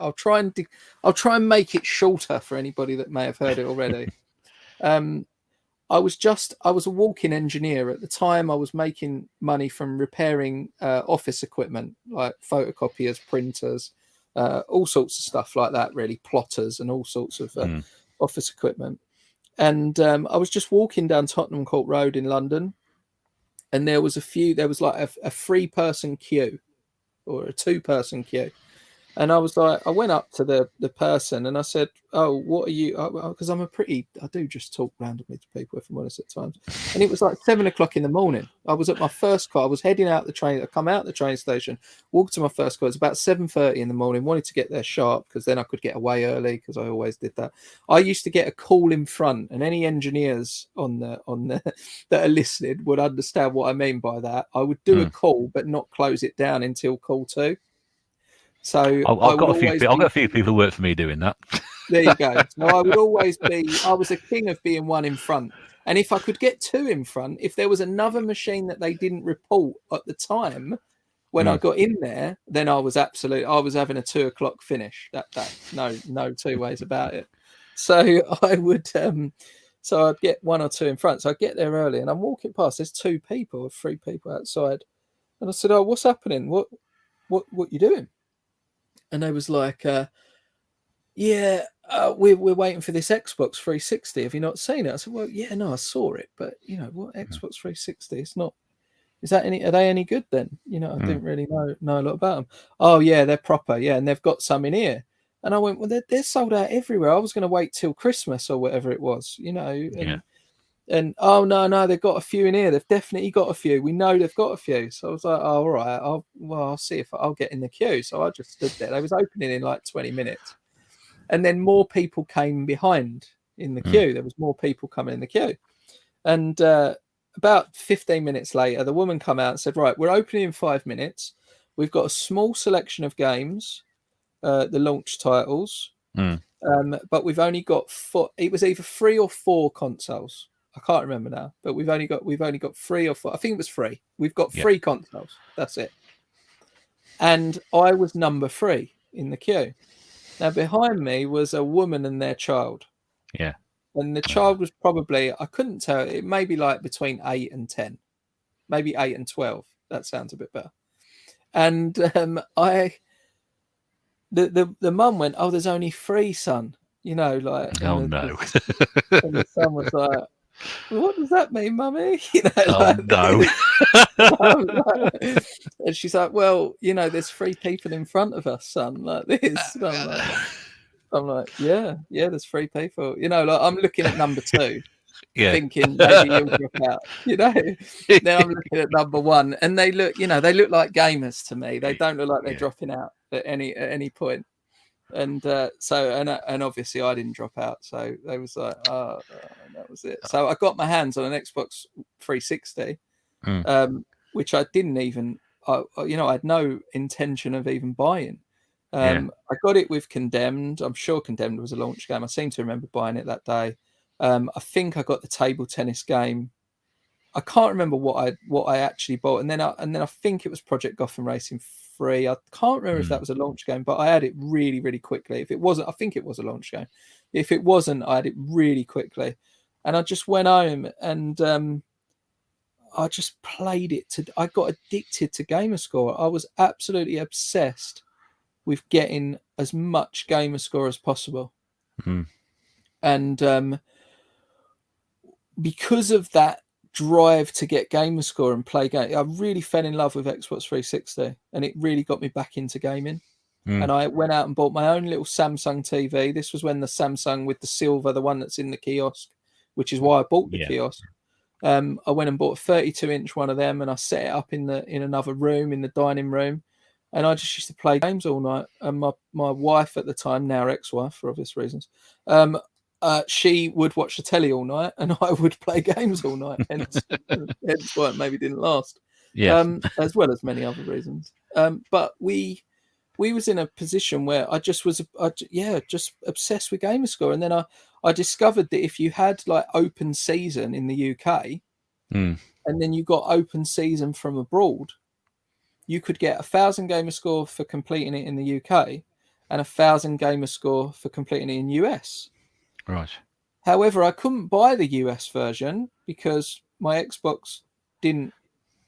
I'll try and make it shorter for anybody that may have heard it already. I was a walk-in engineer at the time. I was making money from repairing office equipment like photocopiers, printers, all sorts of stuff like that, really, plotters and all sorts of office equipment. And I was just walking down Tottenham Court Road in London, and there was a 3-person queue or a 2-person queue. And I was like, I went up to the person and I said, oh, what are you? Because I do just talk randomly to people if I'm honest at times. And it was like 7:00 in the morning. I was at my first car. I was heading out the train. I come out the train station, walked to my first car. It's about 7:30 in the morning. Wanted to get there sharp because then I could get away early, because I always did that. I used to get a call in front, and any engineers on the that are listening would understand what I mean by that. I would do a call but not close it down until call 2. So I've got a few people who work for me doing that. There you go. So I was a king of being one in front. And if I could get 2 in front, if there was another machine that they didn't report at the time when I got in there, then I was having a 2:00 finish. That no two ways about it. So I would so I'd get 1 or 2 in front. So I get there early and I'm walking past, there's 2 people or 3 people outside. And I said, oh, what's happening? What you doing? And they was like, we're waiting for this Xbox 360. Have you not seen it? I said, well, yeah, no, I saw it, but what Xbox 360? It's not. Are they any good then? I didn't really know a lot about them. Oh yeah, they're proper. Yeah, and they've got some in here. And I went, well, they're sold out everywhere. I was going to wait till Christmas or whatever it was, And oh no, they've got a few in here. They've definitely got a few. We know they've got a few. So I was like, oh, all right. I'll see if I'll get in the queue. So I just stood there. They was opening in like 20 minutes, and then more people came behind in the queue. There was more people coming in the queue, and about 15 minutes later, the woman come out and said, right, we're opening in 5 minutes. We've got a small selection of games, the launch titles, but we've only got 4. It was either 3 or 4 consoles. I can't remember now, but we've only got 3 or 4. I think it was 3. We've got 3 consoles. That's it. And I was number 3 in the queue. Now behind me was a woman and their child. Yeah. And the child was probably, I couldn't tell, it may be like between 8 and 10, maybe 8 and 12. That sounds a bit better. And the mum went, "Oh, there's only 3, son." You know, like. Oh, and no. And the son was like, "What does that mean, mummy?" You know, oh, no. And she's like, "Well, you know, there's 3 people in front of us, son, like this." And I'm like, yeah, there's 3 people. You know, like I'm looking at number 2, thinking maybe he'll drop out. You know, now I'm looking at number 1, and they look like gamers to me. They don't look like they're dropping out at any point. And and obviously I didn't drop out, so they was like, oh, that was it. So I got my hands on an Xbox 360, which I didn't even, I had no intention of even buying. I got it with Condemned. I'm sure Condemned was a launch game. I seem to remember buying it that day. I think I got the table tennis game. I can't remember what I actually bought, and then I think it was Project Gotham Racing 3. I can't remember if that was a launch game, but I had it really, really quickly. If it wasn't, I think it was a launch game. If it wasn't, I had it really quickly, and I just went home and I just played it. I got addicted to Gamerscore. I was absolutely obsessed with getting as much Gamerscore as possible, and because of that drive to get Gamerscore and play games, I really fell in love with Xbox 360, and it really got me back into gaming. And I went out and bought my own little Samsung TV. This was when the Samsung with the silver, the one that's in the kiosk, which is why I bought the kiosk. I went and bought a 32-inch one of them, and I set it up in another room, in the dining room, and I just used to play games all night. And my wife at the time, now ex-wife for obvious reasons, she would watch the telly all night, and I would play games all night. Hence why it maybe didn't last. As well as many other reasons. But we was in a position where I just was, just obsessed with Gamerscore. And then I discovered that if you had like open season in the UK, and then you got open season from abroad, you could get 1,000 Gamerscore for completing it in the UK, and 1,000 Gamerscore for completing it in US. Right. However, I couldn't buy the US version because my Xbox didn't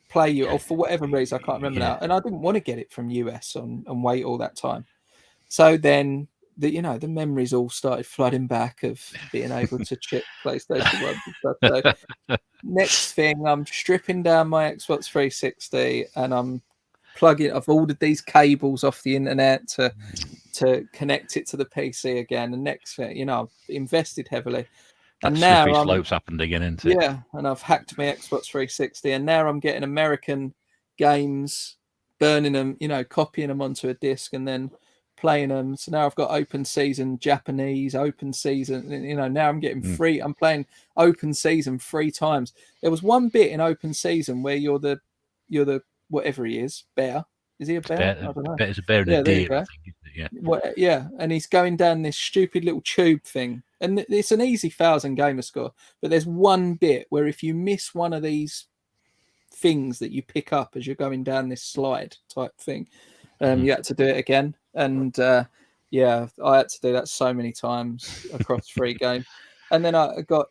play you, or for whatever reason, I can't remember now. And I didn't want to get it from US and wait all that time. So then the memories all started flooding back of being able to chip PlayStation 1 and stuff. So next thing, I'm stripping down my Xbox 360 and I'm plugging. I've ordered these cables off the internet to connect it to the PC again. And next thing, I've invested heavily. That and now slope's happened again, isn't it? Yeah, and I've hacked my Xbox 360, and now I'm getting American games, burning them, copying them onto a disc and then playing them. So now I've got open season Japanese, open season. Now I'm getting free. I'm playing open season 3 times. There was one bit in open season where you're the whatever he is, bear. Is he a bear? I don't know. It's a bear and a deer, I think, isn't it? Yeah. And he's going down this stupid little tube thing. And it's an easy 1,000 Gamerscore. But there's one bit where if you miss one of these things that you pick up as you're going down this slide type thing, you had to do it again. And I had to do that so many times across 3 games. And then I got,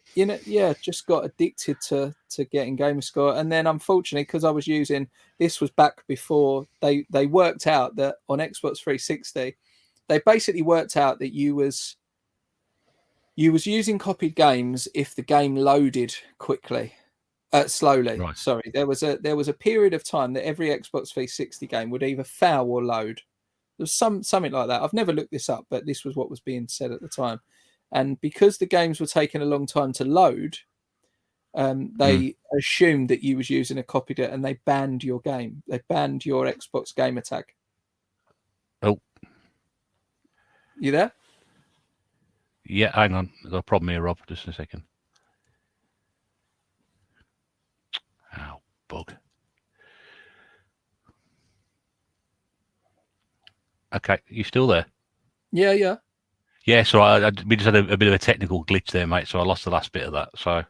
just got addicted to getting Gamerscore. And then unfortunately, because I was using, this was back before they worked out that on Xbox 360, they basically worked out that you was using copied games if the game loaded slowly. Right. Sorry, there was a period of time that every Xbox 360 game would either fail or load. There was something like that. I've never looked this up, but this was what was being said at the time. And because the games were taking a long time to load, they assumed that you was using a copied it, and they banned your game. They banned your Xbox gamer tag. Oh, you there? Yeah, hang on. I've got a problem here, Rob. Just a second. Oh, bug. Okay, you still there? Yeah. Yeah, so we just had a bit of a technical glitch there, mate. So I lost the last bit of that. So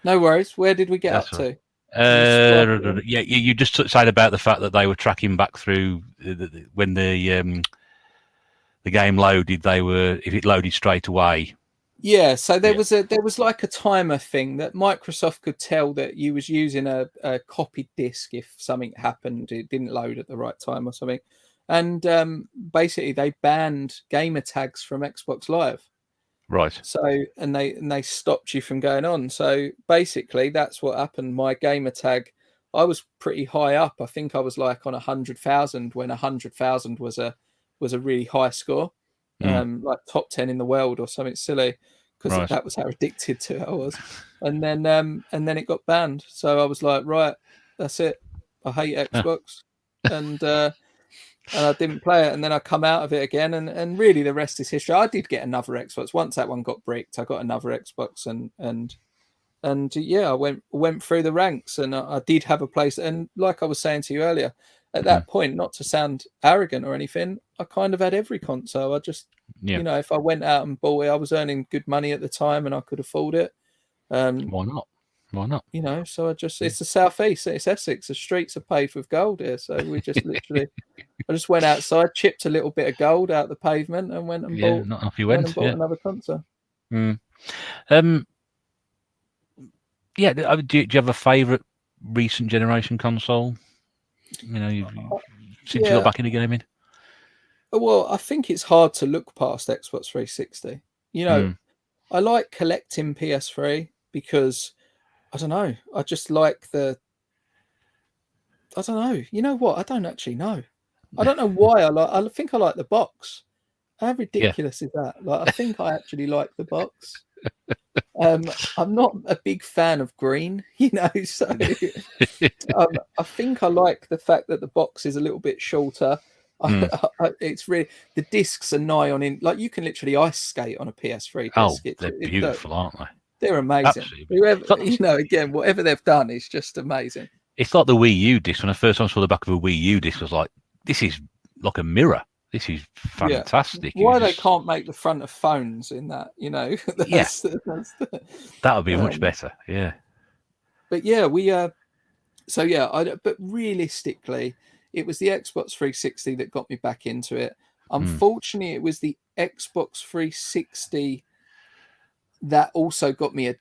no worries. Where did we get up to? You just said about the fact that they were tracking back through when the game loaded. If it loaded straight away, Yeah, so there was like a timer thing that Microsoft could tell that you was using a copied disk if something happened, it didn't load at the right time or something, and basically they banned gamer tags from Xbox Live. Right. So and they stopped you from going on. So basically, that's what happened. My gamer tag, I was pretty high up. I think I was like on 100,000 when 100,000 was a really high score, like top 10 in the world or something silly, because that was how addicted to it I was. And then it got banned. So I was like, right, that's it. I hate Xbox, and I didn't play it, and then I come out of it again, and really the rest is history. I did get another Xbox once that one got bricked. I got another Xbox, and yeah, I went through the ranks, and I did have a place. And like I was saying to you earlier, at that point, not to sound arrogant or anything, I kind of had every console. I just, if I went out and bought it, I was earning good money at the time, and I could afford it. Why not? Why not? So it's the southeast, it's Essex. The streets are paved with gold here, so we just literally. I just went outside, chipped a little bit of gold out the pavement, and went and bought. Not off you went. Another console. Do you have a favourite recent generation console? Since you got back into gaming. Well, I think it's hard to look past Xbox 360. I like collecting PS3 because I don't know. I just like I don't know. You know what? I don't actually know. I don't know why I think I like the box. How ridiculous is that? Like, I think I actually like the box. I'm not a big fan of green, so I think I like the fact that the box is a little bit shorter. It's really, the discs are nigh on in, like you can literally ice skate on a PS3 disc. They're beautiful, aren't they? They're amazing. Again, whatever they've done is just amazing. It's like the Wii U disc. When I first saw the back of a Wii U disc, I was like, this is like a mirror. This is fantastic. Why they can't make the front of phones in that, that would be much better. Yeah. But yeah, but realistically, it was the Xbox 360 that got me back into it. Unfortunately, it was the Xbox 360 that also got me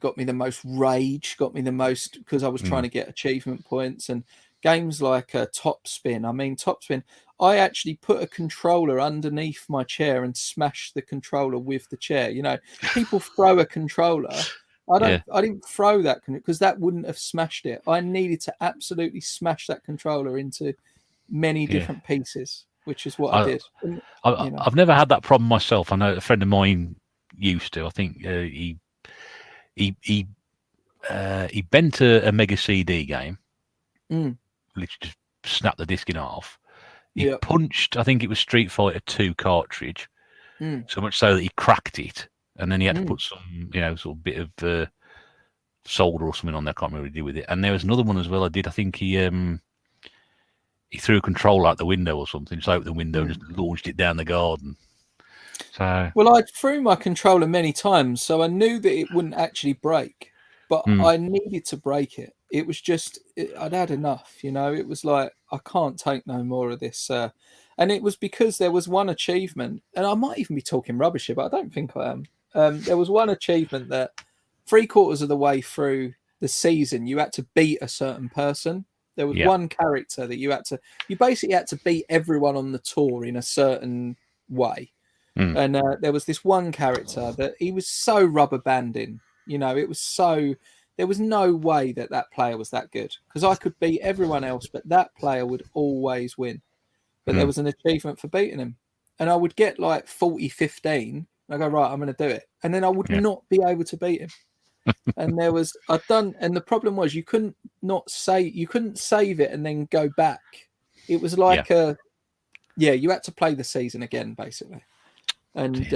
got me the most rage, got me the most, because I was trying to get achievement points and games like Topspin. I mean, Topspin, I actually put a controller underneath my chair and smashed the controller with the chair. People throw a controller. I didn't throw that because that wouldn't have smashed it. I needed to absolutely smash that controller into many different pieces, which is what I did. And, I've never had that problem myself. I know a friend of mine used to. I think he bent a Mega CD game, literally just snapped the disc in half. He punched, I think it was Street Fighter 2 cartridge, so much so that he cracked it, and then he had to put some, sort of bit of solder or something on there. I can't remember what he did with it. And there was another one as well. I think he threw a controller out the window or something, just opened the window and just launched it down the garden. So, well, I threw my controller many times, so I knew that it wouldn't actually break, but I needed to break it. It was just, I'd had enough, It was like, I can't take no more of this. And it was because there was one achievement, and I might even be talking rubbish here, but I don't think I am. There was one achievement that 3/4 of the way through the season, you had to beat a certain person. There was one character that you basically had to beat everyone on the tour in a certain way. And there was this one character that he was so rubber banding, it was so, there was no way that player was that good, because I could beat everyone else, but that player would always win. But there was an achievement for beating him, and I would get like 40-15. I go, right, I'm going to do it, and then I would not be able to beat him. And and the problem was you couldn't save it and then go back. It was like you had to play the season again, basically. And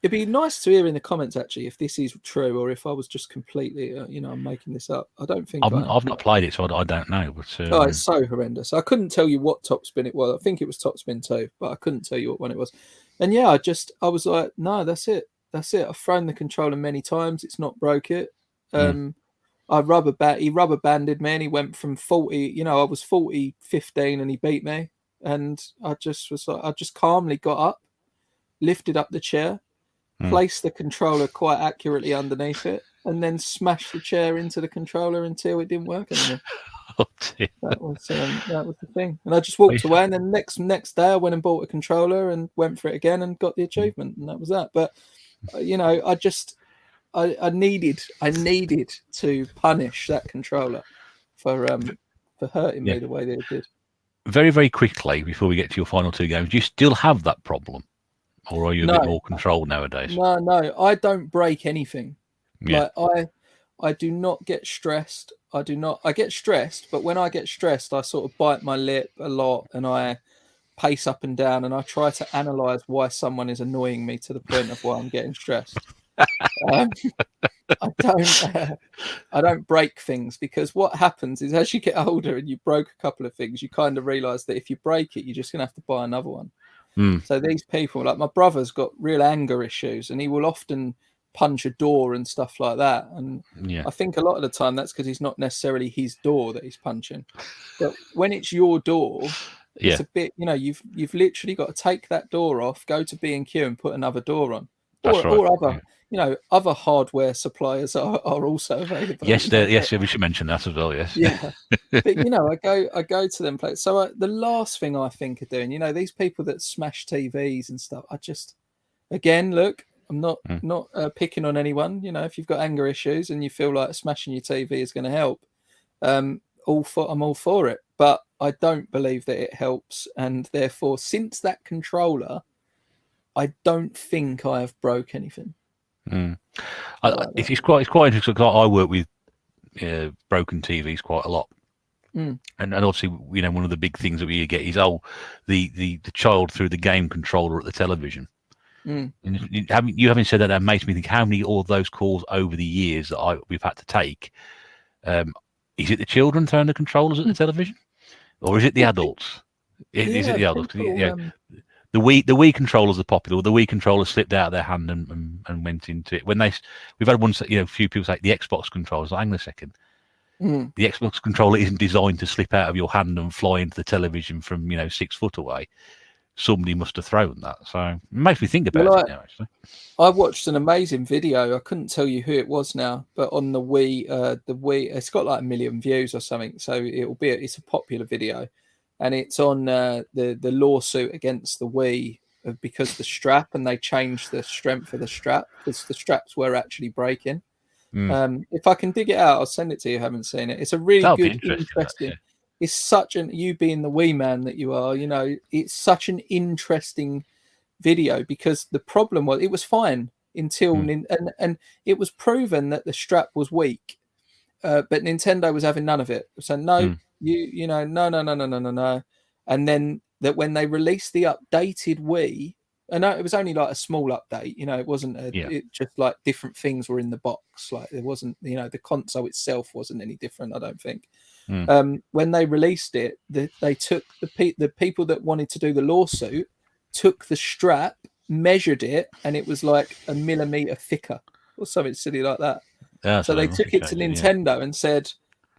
it'd be nice to hear in the comments actually if this is true or if I was just completely, I'm making this up. I don't think I've not played it, so I don't know. But it's so horrendous. I couldn't tell you what Topspin it was. I think it was Topspin 2, but I couldn't tell you what one it was. And I was like, no, that's it. I've thrown the controller many times. It's not broke it. He rubber banded me, and he went from 40. I was 40-15, and he beat me. And I just was like, I just calmly got up, lifted up the chair, place the controller quite accurately underneath it, and then smash the chair into the controller until it didn't work anymore. Oh, dear. That was the thing. And I just walked away, and then next day I went and bought a controller and went for it again and got the achievement, and that was that. But I needed to punish that controller for hurting me the way that it did. Very, very quickly before we get to your final two games, do you still have that problem, or are you a bit more controlled nowadays? No, I don't break anything. Yeah. Like I do not get stressed. I get stressed, but when I get stressed, I sort of bite my lip a lot and I pace up and down and I try to analyze why someone is annoying me to the point of why I'm getting stressed. I don't break things, because what happens is as you get older and you broke a couple of things, you kind of realize that if you break it, you're just gonna have to buy another one. So these people, like my brother's got real anger issues, and he will often punch a door and stuff like that. And I think a lot of the time that's because it's not necessarily his door that he's punching, but when it's your door, it's a bit, you've literally got to take that door off, go to B&Q and put another door on. Or other, other hardware suppliers are also available. Yes, we should mention that as well. Yes. Yeah, but I go to them places. So the last thing I think of doing, these people that smash TVs and stuff. I just, again, look, I'm not picking on anyone. If you've got anger issues and you feel like smashing your TV is going to help, I'm all for it. But I don't believe that it helps, and therefore, since that controller, I don't think I have broke anything. It's quite interesting because I work with broken TVs quite a lot, and obviously one of the big things that we get is the child threw the game controller at the television. And you having said that makes me think how many all of those calls over the years that we've had to take. Is it the children throwing the controllers at the television, or is it the adults? Is it the adults? The Wii controllers are popular. The Wii controller slipped out of their hand and went into it. We've had one, a few people say the Xbox controllers. Hang on a second. The Xbox controller isn't designed to slip out of your hand and fly into the television from 6 foot away. Somebody must have thrown that. So it makes me think about it now. Actually, I watched an amazing video. I couldn't tell you who it was now, but on the Wii, it's got like 1 million views or something. So it's a popular video. And it's on the lawsuit against the Wii because the strap, and they changed the strength of the strap because the straps were actually breaking. If I can dig it out, I'll send it to you. I haven't seen it. It's a really good, interesting. It's such you being the Wii man that you are, it's such an interesting video because the problem was it was fine until and it was proven that the strap was weak, but Nintendo was having none of it. So no. No. And then that when they released the updated Wii, I know it was only like a small update, it wasn't it just like different things were in the box. Like there wasn't, the console itself wasn't any different, I don't think. When they released it, they took the people that wanted to do the lawsuit, took the strap, measured it, and it was like 1 millimeter thicker or something silly like that. So they took it to Nintendo and said,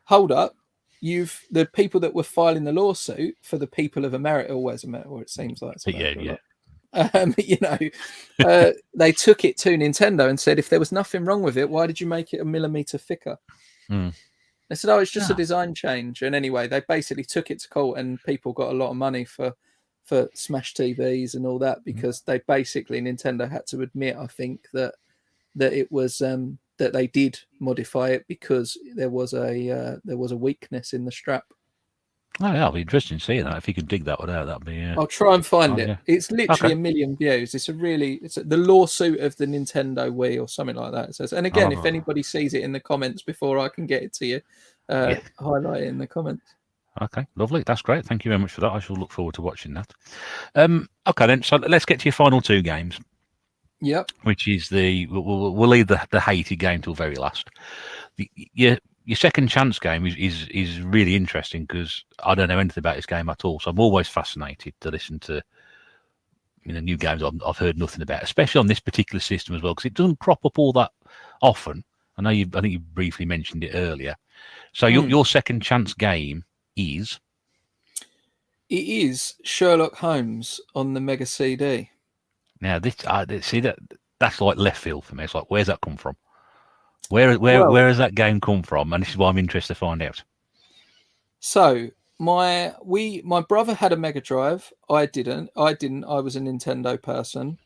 hold up. The people that were filing the lawsuit for the people of America, always America, or it seems like. They took it to Nintendo and said, if there was nothing wrong with it, why did you make it 1 millimeter thicker? They said, oh, it's just a design change. And anyway, they basically took it to court, and people got a lot of money for smash TVs and all that because they basically Nintendo had to admit, I think, that it was. That they did modify it because there was a weakness in the strap. Oh, yeah, it'll be interesting seeing that. If you could dig that one out, that'd be. I'll try and find it. Yeah. It's literally 1 million views. It's the lawsuit of the Nintendo Wii or something like that. It says. And again, if anybody sees it in the comments before I can get it to you, highlight it in the comments. Okay, lovely. That's great. Thank you very much for that. I shall look forward to watching that. Okay, then. So let's get to your final two games. Yep. Which is we'll leave the hated game till very last. Your second chance game is really interesting because I don't know anything about this game at all. So I'm always fascinated to listen to new games I've heard nothing about, especially on this particular system as well, because it doesn't crop up all that often. I think you briefly mentioned it earlier. So your second chance game is. It is Sherlock Holmes on the Mega CD. Now, that's that's like left field for me. It's like, where's that come from? Where has that game come from? And this is why I'm interested to find out. So my brother had a Mega Drive. I didn't. I was a Nintendo person.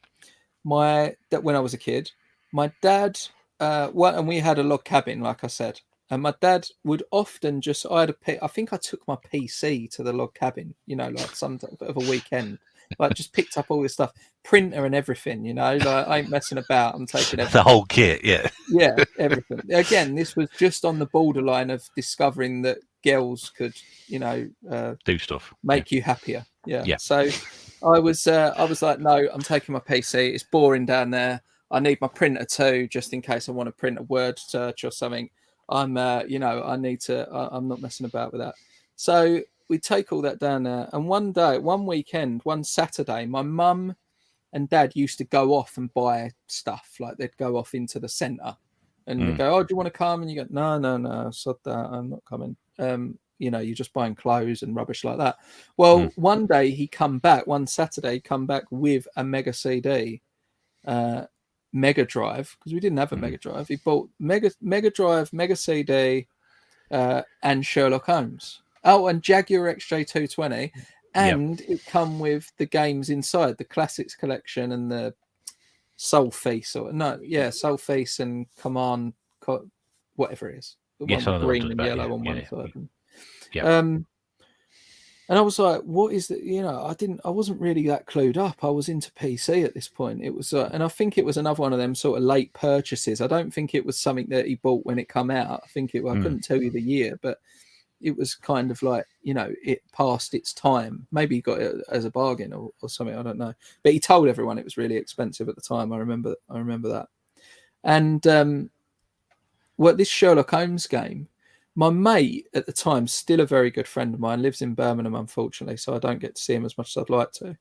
That when I was a kid, my dad, and we had a log cabin, like I said. And my dad would often I think I took my PC to the log cabin, like some bit of a weekend. Like just picked up all this stuff, printer and everything, like I ain't messing about. I'm taking everything. The whole kit, yeah. Yeah, everything. Again, this was just on the borderline of discovering that girls could, do stuff, make you happier. Yeah. So I was like, no, I'm taking my PC. It's boring down there. I need my printer too, just in case I want to print a word search or something. I'm not messing about with that. So we take all that down there. And one weekend, one Saturday, my mum and dad used to go off and buy stuff. Like they'd go off into the centre and they go, oh, do you want to come? And you go, no, sod that. I'm not coming. You're just buying clothes and rubbish like that. Well, one day one Saturday, come back with a Mega CD, Mega Drive, because we didn't have a Mega Drive. He bought Mega Drive, Mega CD, and Sherlock Holmes. Oh, and Jaguar XJ220, and it come with the games inside, the Classics collection and the Soul Feast, Soul Feast and Command, whatever it is, the one with green and yellow on one side. And I was like, what is that? I wasn't really that clued up. I was into PC at this point. It was, and I think it was another one of them sort of late purchases. I don't think it was something that he bought when it come out. I think I couldn't tell you the year, but it was kind of like, it passed its time. Maybe he got it as a bargain or something. I don't know. But he told everyone it was really expensive at the time. I remember that. And this Sherlock Holmes game, my mate at the time, still a very good friend of mine, lives in Birmingham, unfortunately, so I don't get to see him as much as I'd like to.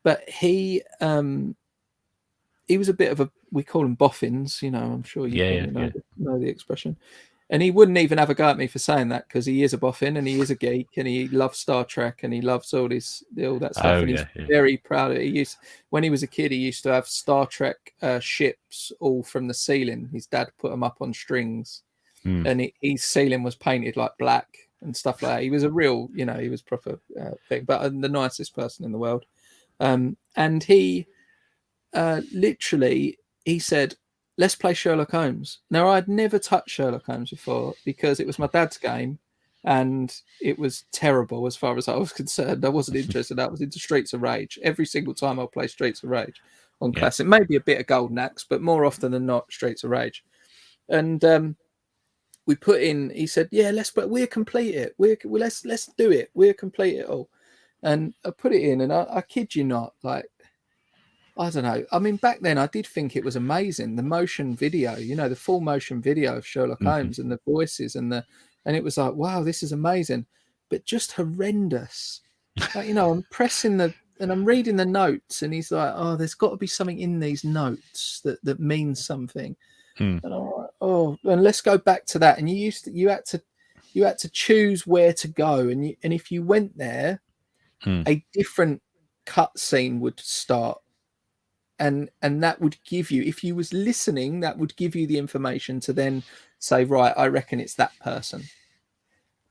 But he was a bit of we call him boffins, I'm sure you know the expression. And he wouldn't even have a go at me for saying that, because he is a boffin and he is a geek and he loves Star Trek and he loves all that stuff. And he's very proud of it. When he was a kid, he used to have Star Trek ships all from the ceiling. His dad put them up on strings. And his ceiling was painted like black and stuff like that. He was a real, he was proper thing, but the nicest person in the world. And he literally, he said, let's play Sherlock Holmes. Now, I'd never touched Sherlock Holmes before because it was my dad's game and it was terrible as far as I was concerned. I wasn't interested. I was into Streets of Rage. Every single time I'll play Streets of Rage on Classic. Maybe a bit of Golden Axe, but more often than not, Streets of Rage. And we put in, he said, we'll complete it. Let's do it. We'll complete it all. And I put it in and I kid you not, like, I don't know. I mean, back then I did think it was amazing. The motion video, the full motion video of Sherlock Holmes and the voices and it was like, wow, this is amazing, but just horrendous. Like, I'm pressing and I'm reading the notes and he's like, oh, there's got to be something in these notes that means something. And I'm like, and let's go back to that. And you had to choose where to go. And if you went there, a different cutscene would start. And that would give you, if you was listening, that would give you the information to then say, right, I reckon it's that person.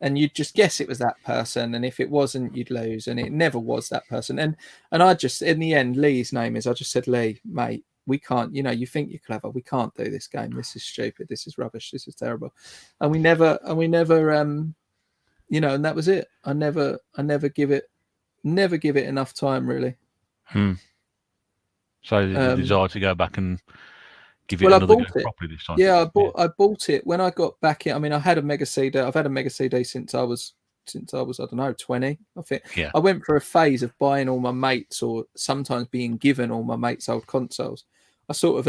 And you'd just guess it was that person. And if it wasn't, you'd lose. And it never was that person. And I just, in the end, Lee's name is, I just said, Lee, mate, we can't, you think you're clever. We can't do this game. This is stupid. This is rubbish. This is terrible. And we never, and that was it. I never give it enough time, really. So the desire to go back and give it another go properly this time. Yeah, I bought it when I got back in. I mean, I had a Mega CD. I've had a Mega CD since I was, I don't know, 20. I think I went for a phase of buying all my mates, or sometimes being given all my mates' old consoles. I sort of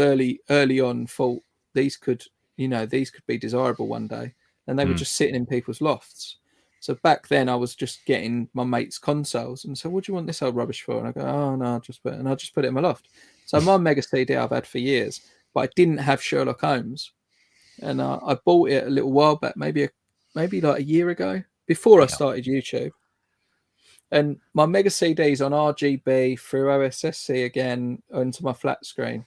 early on thought these could be desirable one day, and they were just sitting in people's lofts. So back then, I was just getting my mates' consoles, and so, what do you want this old rubbish for? And I go, oh no, I just put it in my loft. So my Mega CD I've had for years, but I didn't have Sherlock Holmes, and I bought it a little while back, maybe like a year ago, before I started YouTube. And my Mega CD's on RGB through OSSC again onto my flat screen.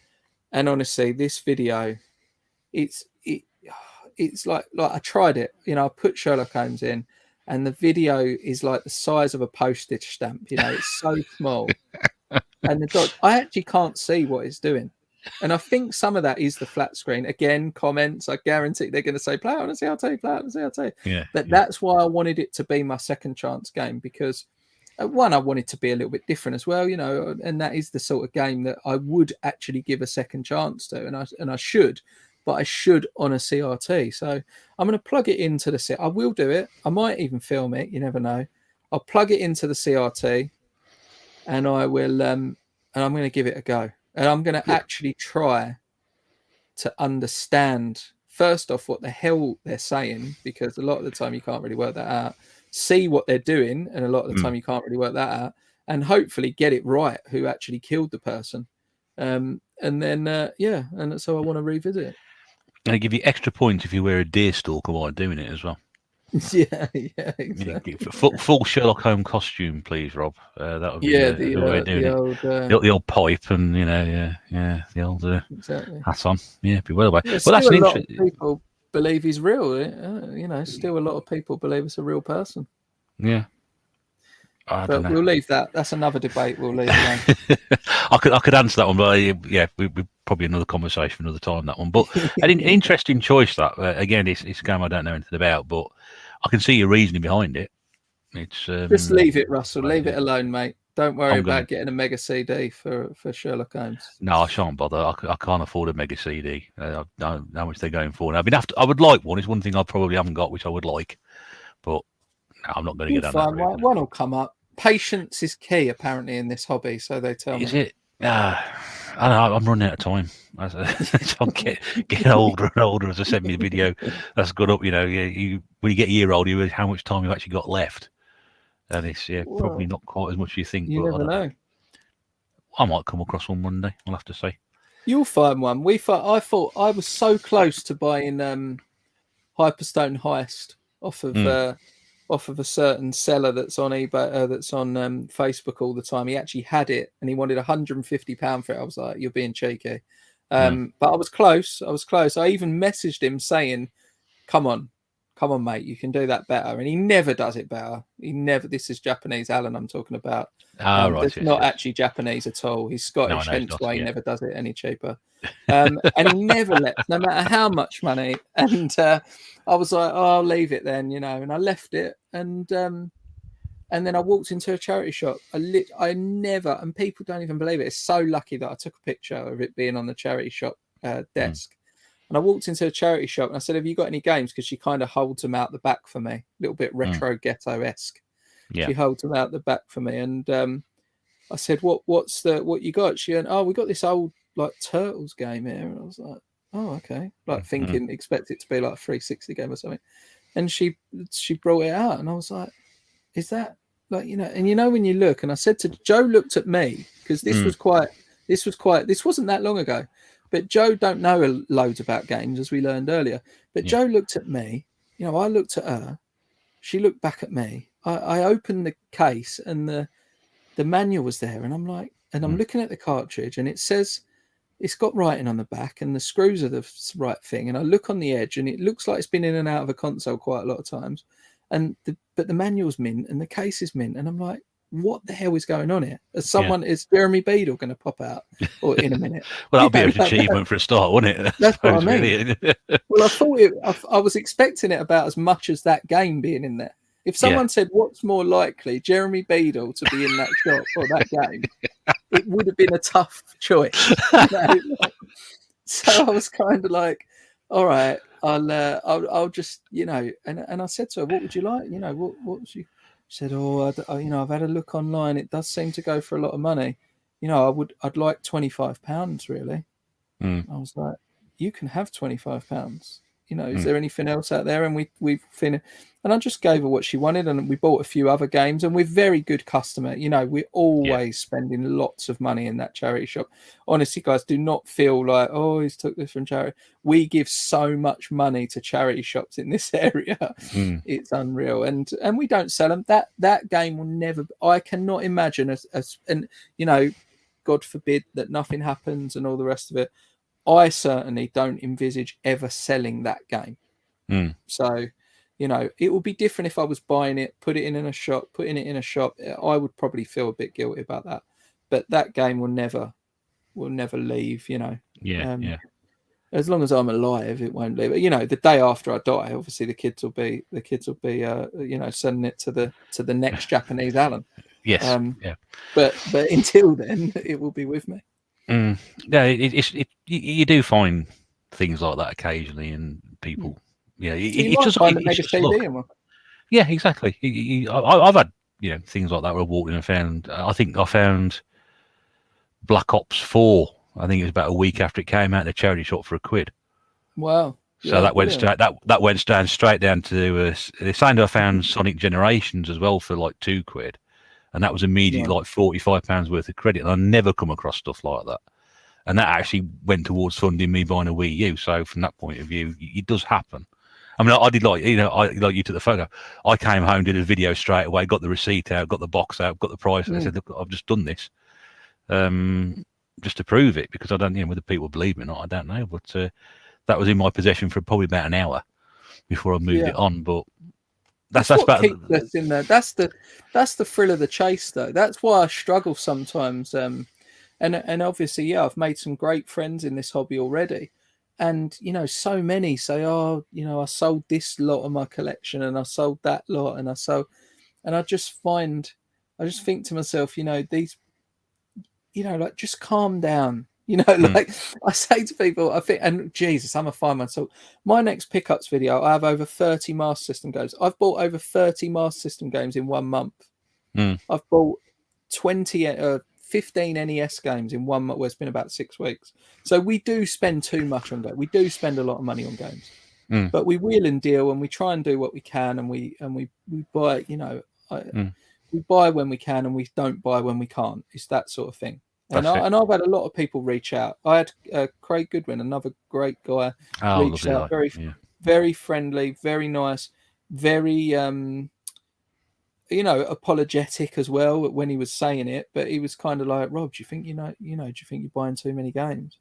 And honestly, this video, it's like I tried it. You know, I put Sherlock Holmes in, and the video is like the size of a postage stamp. You know, it's so small, and the dog. I actually can't see what it's doing. And I think some of that is the flat screen. Again, comments, I guarantee they're going to say, play it on a CRT, play it on a CRT. Yeah. But that's why I wanted it to be my second chance game, because one, I wanted to be a little bit different as well, you know, and that is the sort of game that I would actually give a second chance to, and I should, but I should on a CRT. So I'm going to plug it into the I will do it. I might even film it. You never know. I'll plug it into the CRT, and I will, and I'm going to give it a go. And I'm going to actually try to understand, first off, what the hell they're saying, because a lot of the time you can't really work that out. See what they're doing, and a lot of the time you can't really work that out. And hopefully get it right, who actually killed the person. And then, and so I want to revisit it. And they give you extra points if you wear a deer stalker while doing it as well. Yeah, exactly. Full Sherlock Holmes costume, please, Rob. That would be the old pipe, and the old exactly. hat on. Yeah, be well away. Yeah, well, that's an a lot of people believe he's real. You know, still a lot of people believe it's a real person. Yeah. But we'll leave that. That's another debate. We'll leave it. I could answer that one, but we probably another conversation for another time. That one, but an interesting choice. That again, it's a game I don't know anything about, but I can see your reasoning behind it. It's just leave it, Russell. Leave it alone, mate. Don't worry about getting a mega CD for Sherlock Holmes. No, I shan't bother. I can't afford a mega CD. I don't know how much they're going for. Now, I would like one. It's one thing I probably haven't got, which I would like, but I'm not going to get down that route. One will come up. Patience is key, apparently, in this hobby. So they tell me. Is it? I don't know. I'm running out of time. As I'm getting older and older as I send me a video that's got up. You know, when you get a year older, you realize how much time you've actually got left, and it's probably not quite as much as you think. You never know. I might come across one Monday. I'll have to say. You'll find one. I thought I was so close to buying Hyperstone Heist off of a certain seller that's on eBay, that's on Facebook all the time. He actually had it, and he wanted £150 for it. I was like, "You're being cheeky," but I was close. I even messaged him saying, "Come on, mate, you can do that better." And he never does it better. This is Japanese Alan I'm talking about. Right. It's not actually Japanese at all. He's Scottish, hence why he never does it any cheaper. And he never lets, no matter how much money. And I was like, "Oh, I'll leave it then," you know. And I left it, and then I walked into a charity shop. I never, and people don't even believe it. It's so lucky that I took a picture of it being on the charity shop desk. And I walked into a charity shop and I said, "Have you got any games?" Because she kind of holds them out the back for me, a little bit retro ghetto-esque. Yeah. She holds them out the back for me, and I said, "What you got?" She went, "Oh, we got this old like Turtles game here." And I was like, "Oh, okay," like thinking, expect it to be like a 360 game or something. And she brought it out, and I was like, "Is that like, you know?" And you know, when you look, and I said to Joe, looked at me, because this wasn't that long ago. But Joe don't know loads about games, as we learned earlier. But Joe looked at me, you know, I looked at her, she looked back at me. I opened the case, and the manual was there, and I'm like, and I'm looking at the cartridge, and it says, it's got writing on the back, and the screws are the right thing. And I look on the edge, and it looks like it's been in and out of a console quite a lot of times. But the manual's mint, and the case is mint, and I'm like, what the hell is going on here? Is Jeremy Beadle going to pop out or in a minute? Well, that'll be an achievement for a start, wouldn't it? That's what I mean. Well, I thought I was expecting it about as much as that game being in there. If someone said, "What's more likely, Jeremy Beadle to be in that shop or that game?" it would have been a tough choice. You know? So I was kind of like, "All right, I'll just, you know." And I said to her, "What would you like? You know, what would you?" She said, "Oh, you know, I've had a look online. It does seem to go for a lot of money. You know, I'd like £25 really." I was like, "You can have £25. You know, is there anything else out there?" And we've finished. And I just gave her what she wanted, and we bought a few other games. And we're very good customer. You know, we're always spending lots of money in that charity shop. Honestly, guys, do not feel like, "Oh, he's took this from charity." We give so much money to charity shops in this area. It's unreal. And we don't sell them. That game will never. I cannot imagine and you know, God forbid that nothing happens and all the rest of it. I certainly don't envisage ever selling that game. So, you know, it would be different if I was buying it, putting it in a shop. I would probably feel a bit guilty about that. But that game will never leave, you know. Yeah. As long as I'm alive, it won't leave. You know, the day after I die, obviously the kids will be you know, sending it to the next Japanese Alan. Yes. But until then, it will be with me. Yeah, you do find things like that occasionally, and people, it's just find a Mega CD in one. Yeah, exactly. I've had things like that where I walked in and found. I think I found Black Ops 4. I think it was about a week after it came out in a charity shop for £1. Wow. So that went straight down to the same. I found Sonic Generations as well for like £2, and that was immediately like £45 worth of credit. And I never come across stuff like that, and that actually went towards funding me buying a Wii U. So from that point of view, it does happen. I mean, I did like you took the photo. I came home, did a video straight away, got the receipt out, got the box out, got the price. And I said, look, I've just done this. Just to prove it, because I don't, whether people believe me or not, I don't know. But that was in my possession for probably about an hour before I moved it on. But that's what keeps us in there. That's the thrill of the chase, though. That's why I struggle sometimes. And obviously, I've made some great friends in this hobby already. And so many say, "Oh, I sold this lot of my collection, and I sold that lot, and I just think to myself, these." Like, just calm down. Like I say to people, I think, and Jesus, I'm a fireman. So my next pickups video, I have over 30 Master System games. I've bought over 30 Master System games in 1 month. I've bought 15 NES games in 1 month. Well, it's been about 6 weeks. So we do spend too much on games. We do spend a lot of money on games, but we wheel and deal, and we try and do what we can, and we buy. We buy when we can, and we don't buy when we can't. It's that sort of thing. And I've had a lot of people reach out. I had Craig Goodwin, another great guy, reach out. Very friendly, very nice, very apologetic as well when he was saying it. But he was kind of like, Rob, do you think do you think you're buying too many games?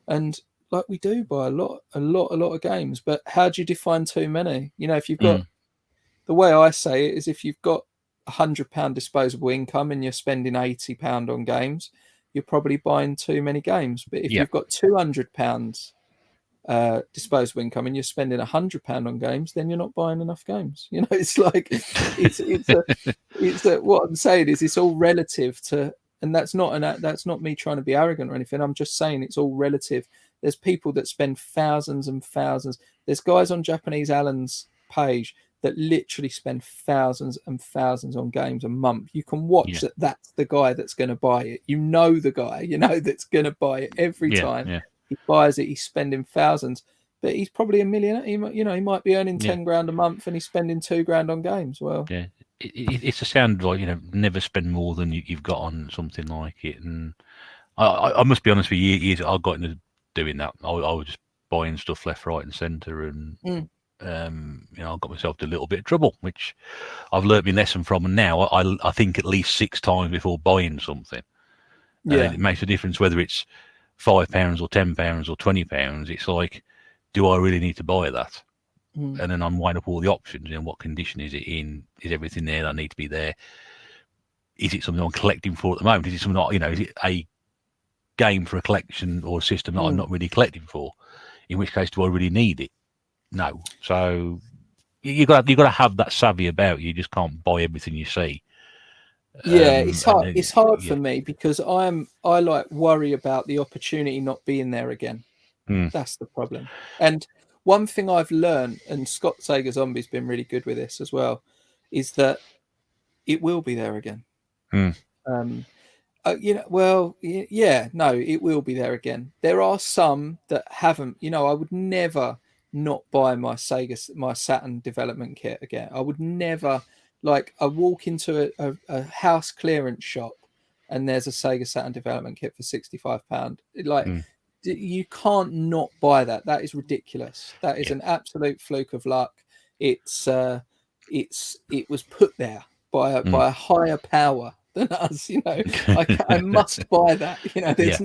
And like, we do buy a lot of games. But how do you define too many? If you've got the way I say it is, if you've got £100 disposable income and you're spending £80 on games, you're probably buying too many games. But if you've got £200 disposable income and you're spending £100 on games, then you're not buying enough games. It's like what I'm saying is, it's all relative to, and that's not me trying to be arrogant or anything. I'm just saying it's all relative. There's people that spend thousands and thousands. There's guys on Japanese Alan's page that literally spend thousands and thousands on games a month. You can watch that. That's the guy that's going to buy it. The guy, that's going to buy it every time he buys it. He's spending thousands, but he's probably a millionaire. He might be earning 10 grand a month, and he's spending 2 grand on games. Well, it's a sound like never spend more than you've got on something like it. And I must be honest with you, years I got into doing that. I was just buying stuff left, right, and centre, and. I got myself into a little bit of trouble, which I've learnt my lesson from, and now I think at least 6 times before buying something. And it makes a difference whether it's £5 or £10 or £20. It's like, do I really need to buy that? And then I'm weighing up all the options. What condition is it in? Is everything there that I need to be there? Is it something I'm collecting for at the moment? Is it something is it a game for a collection or a system that I'm not really collecting for? In which case, do I really need it? No. So you got to have that savvy about you. You just can't buy everything you see. It's hard. It's hard for me because I worry about the opportunity not being there again. That's the problem. And one thing I've learned, and Scott Sega Zombie's been really good with this as well, is that it will be there again. It will be there again. There are some that haven't. I would never not buy my Saturn development kit again. I would never, like, I walk into a house clearance shop and there's a Sega Saturn development kit for £65. You can't not buy that. That is ridiculous. That is an absolute fluke of luck. It was put there by a higher power than us. I must buy that. There's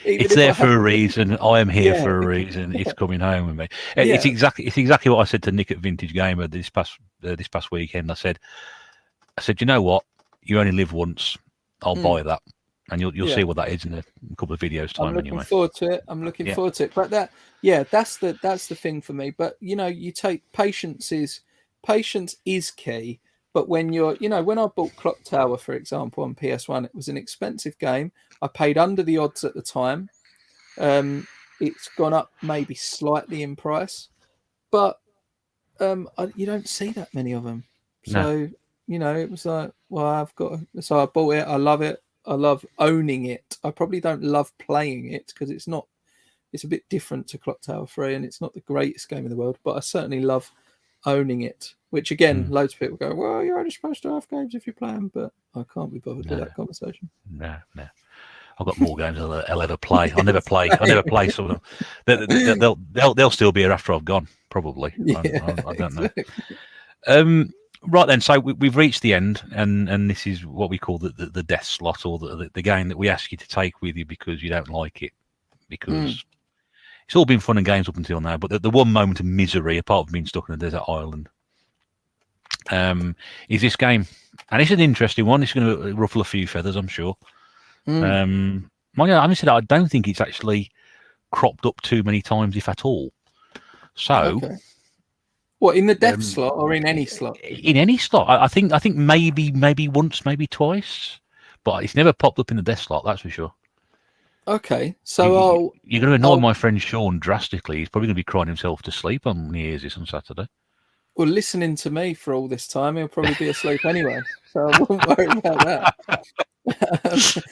it's there for a reason. I am here for a reason. It's coming home with me. It's exactly what I said to Nick at Vintage Gamer this past weekend. I said, you know what? You only live once. I'll buy that, and you'll see what that is in a couple of videos time. I'm looking forward to it. Forward to it. But that's the thing for me. But you take patience is key. But when when I bought Clock Tower, for example, on PS1, it was an expensive game. I paid under the odds at the time. It's gone up maybe slightly in price, but you don't see that many of them. So it was like, well, so I bought it. I love it. I love owning it. I probably don't love playing it because it's a bit different to Clock Tower 3, and it's not the greatest game in the world, but I certainly love owning it. Which again, loads of people go, well, you're only supposed to have games if you play them, but I can't be bothered with that conversation. No. I've got more games than I'll ever play. I never play some of them. They'll still be here after I've gone, probably. I don't know. Right then, so we've reached the end, and this is what we call the death slot, or the game that we ask you to take with you because you don't like it, because it's all been fun and games up until now, but the one moment of misery, apart from being stuck on a desert island, is this game. And it's an interesting one. It's going to ruffle a few feathers, I'm sure. I don't think it's actually cropped up too many times, if at all. So... Okay. What, in the death slot or in any slot? In any slot. I think maybe once, maybe twice, but it's never popped up in the death slot, that's for sure. Okay, so you're going to annoy my friend Sean drastically. He's probably going to be crying himself to sleep when he hears this on Saturday. Well, listening to me for all this time, he'll probably be asleep anyway, so I won't worry about that.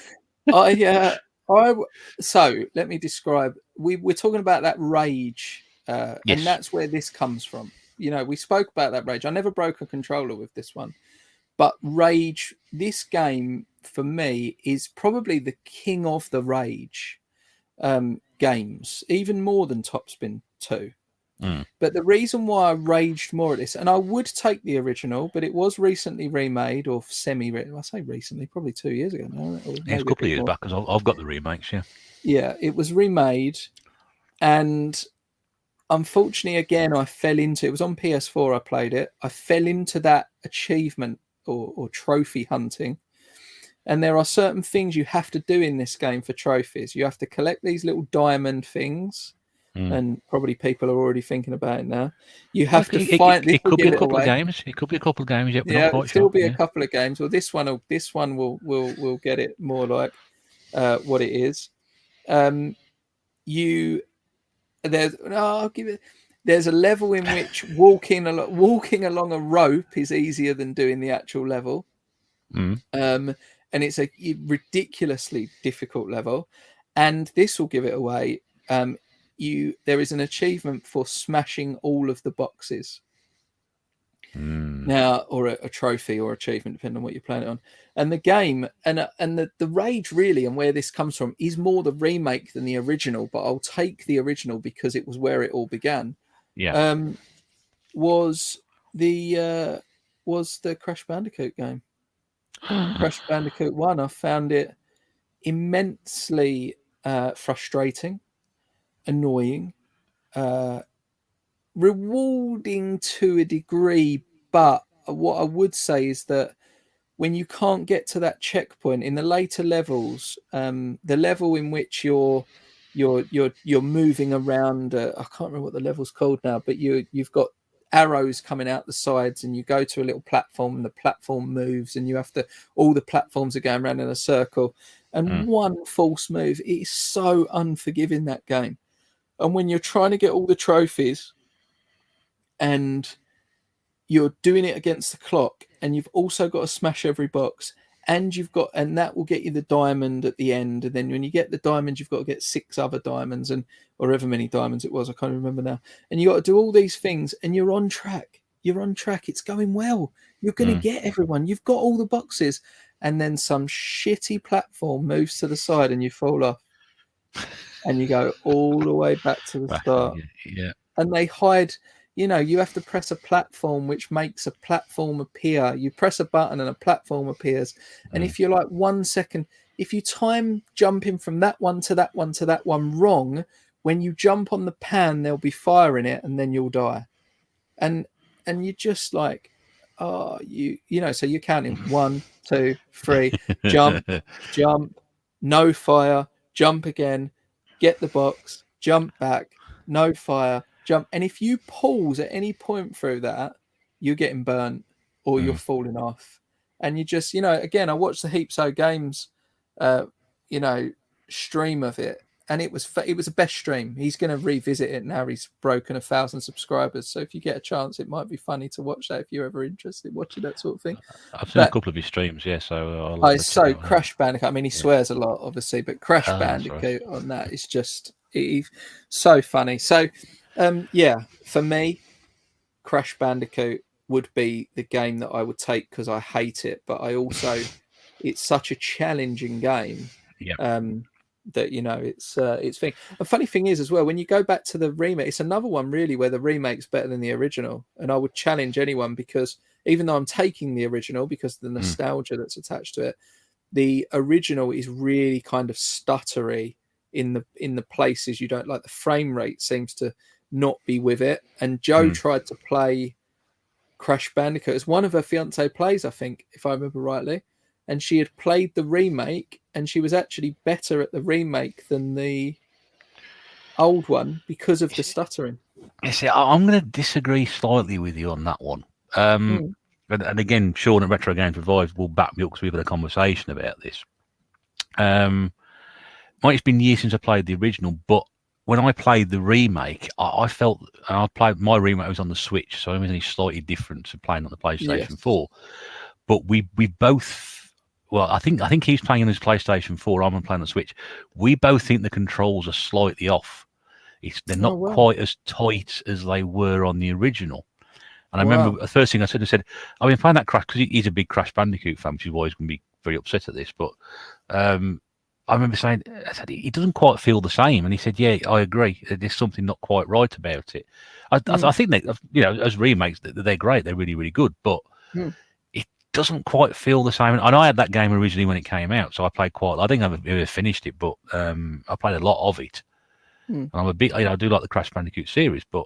So let me describe. We're talking about that rage, yes. And that's where this comes from. We spoke about that rage. I never broke a controller with this one, but rage, this game for me is probably the king of the rage games, even more than Topspin 2. But the reason why I raged more at this, and I would take the original, but it was recently remade, or I say recently, probably 2 years ago now. It's a couple of years back, because I've got the remakes, Yeah, it was remade, and... Unfortunately, again, I fell into it. Was on PS4. I played it. I fell into that achievement or trophy hunting, and there are certain things you have to do in this game for trophies. You have to collect these little diamond things, and probably people are already thinking about it now. You have to find. It could be a couple of games. It could be a couple of games. Yeah, it'll still be a couple of games. Well, this one will get it more like what it is. There's a level in which walking along a rope is easier than doing the actual level, and it's a ridiculously difficult level. And this will give it away. There is an achievement for smashing all of the boxes now, or a trophy or achievement, depending on what you're playing it on. And the game and the rage really, and where this comes from, is more the remake than the original. But I'll take the original because it was where it all began. Yeah. Was the Crash Bandicoot game? Crash Bandicoot 1. I found it immensely frustrating, annoying, rewarding to a degree, but what I would say is that when you can't get to that checkpoint in the later levels, the level in which you're moving around, I can't remember what the level's called now, but you've got arrows coming out the sides, and you go to a little platform, and the platform moves, and all the platforms are going around in a circle, and one false move, it is so unforgiving, that game. And when you're trying to get all the trophies, and you're doing it against the clock, and you've also got to smash every box, and that will get you the diamond at the end. And then when you get the diamond, you've got to get 6 other diamonds, or however many diamonds it was, I can't remember now. And you got to do all these things, and you're on track. It's going well. You're going to get everyone. You've got all the boxes, and then some shitty platform moves to the side, and you fall off, and you go all the way back to the start. Yeah. And they hide. you have to press a platform which makes a platform appear. You press a button and a platform appears. And if you're like 1 second, if you time jumping from that one to that one to that one wrong, when you jump on the pan, there'll be fire in it and then you'll die. And you're just like, so you're counting 1, 2, 3, jump, no fire, jump again, get the box, jump back, no fire, jump. And if you pause at any point through that, you're getting burnt or you're falling off. And you just, again, I watched the Heaps O Games, stream of it. And it was the best stream. He's going to revisit it now. He's broken 1,000 subscribers. So if you get a chance, it might be funny to watch that if you're ever interested in watching that sort of thing. I've seen a couple of his streams, yeah. So Crash Bandicoot. I mean, he swears a lot, obviously, but Crash Bandicoot on that is just so funny. So, for me, Crash Bandicoot would be the game that I would take because I hate it, but I also it's such a challenging game. Yeah. That it's thing. A funny thing is as well, when you go back to the remake, it's another one really where the remake's better than the original. And I would challenge anyone, because even though I'm taking the original because of the nostalgia that's attached to it, the original is really kind of stuttery in the places you don't like. The frame rate seems to not be with it. And Joe tried to play Crash Bandicoot as one of her fiancé plays, I think, if I remember rightly. And she had played the remake, and she was actually better at the remake than the old one because of the stuttering. You see, I'm going to disagree slightly with you on that one. And again, Sean at Retro Games Revived will back me up because we've had a conversation about this. It's been years since I played the original, but when I played the remake, I felt my remake was on the Switch, so it was only slightly different to playing on the PlayStation 4. But we both. Well, I think he's playing on his PlayStation 4. I'm playing on the Switch. We both think the controls are slightly off. They're not quite as tight as they were on the original. And I remember the first thing I said, I've been playing that Crash because he's a big Crash Bandicoot fan, which is why he's going to be very upset at this. But I remember saying, it doesn't quite feel the same. And he said, yeah, I agree. There's something not quite right about it. I think they, as remakes, they're great. They're really, really good. But doesn't quite feel the same. And I had that game originally when it came out, so I played I think I've ever finished it, but I played a lot of it. And I'm a bit, I do like the Crash Bandicoot series, but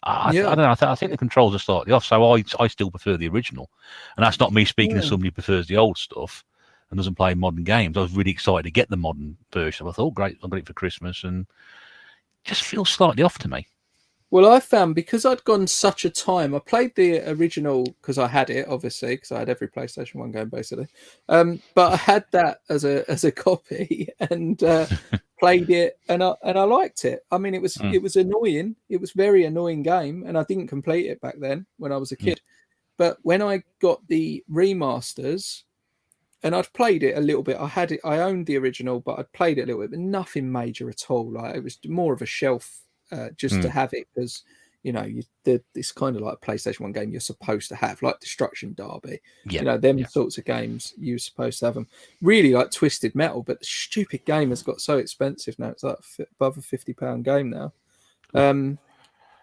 I don't know. I think the controls are slightly off, so I still prefer the original. And that's not me speaking as somebody who prefers the old stuff and doesn't play modern games. I was really excited to get the modern version. I thought, great, I got it for Christmas, and it just feels slightly off to me. Well, I found because I'd gone such a time, I played the original because I had it, obviously, because I had every PlayStation 1 game basically. But I had that as a copy and played it, and I liked it. I mean, it was annoying. It was a very annoying game, and I didn't complete it back then when I was a kid. But when I got the remasters, and I'd played it a little bit. I owned the original, but I'd played it a little bit, but nothing major at all. Like it was more of a shelf. Just to have it because it's kind of like a PlayStation 1 game you're supposed to have, like Destruction Derby. Sorts of games you're supposed to have them. Really like Twisted Metal, but the stupid game has got so expensive now. It's like above a £50 game now.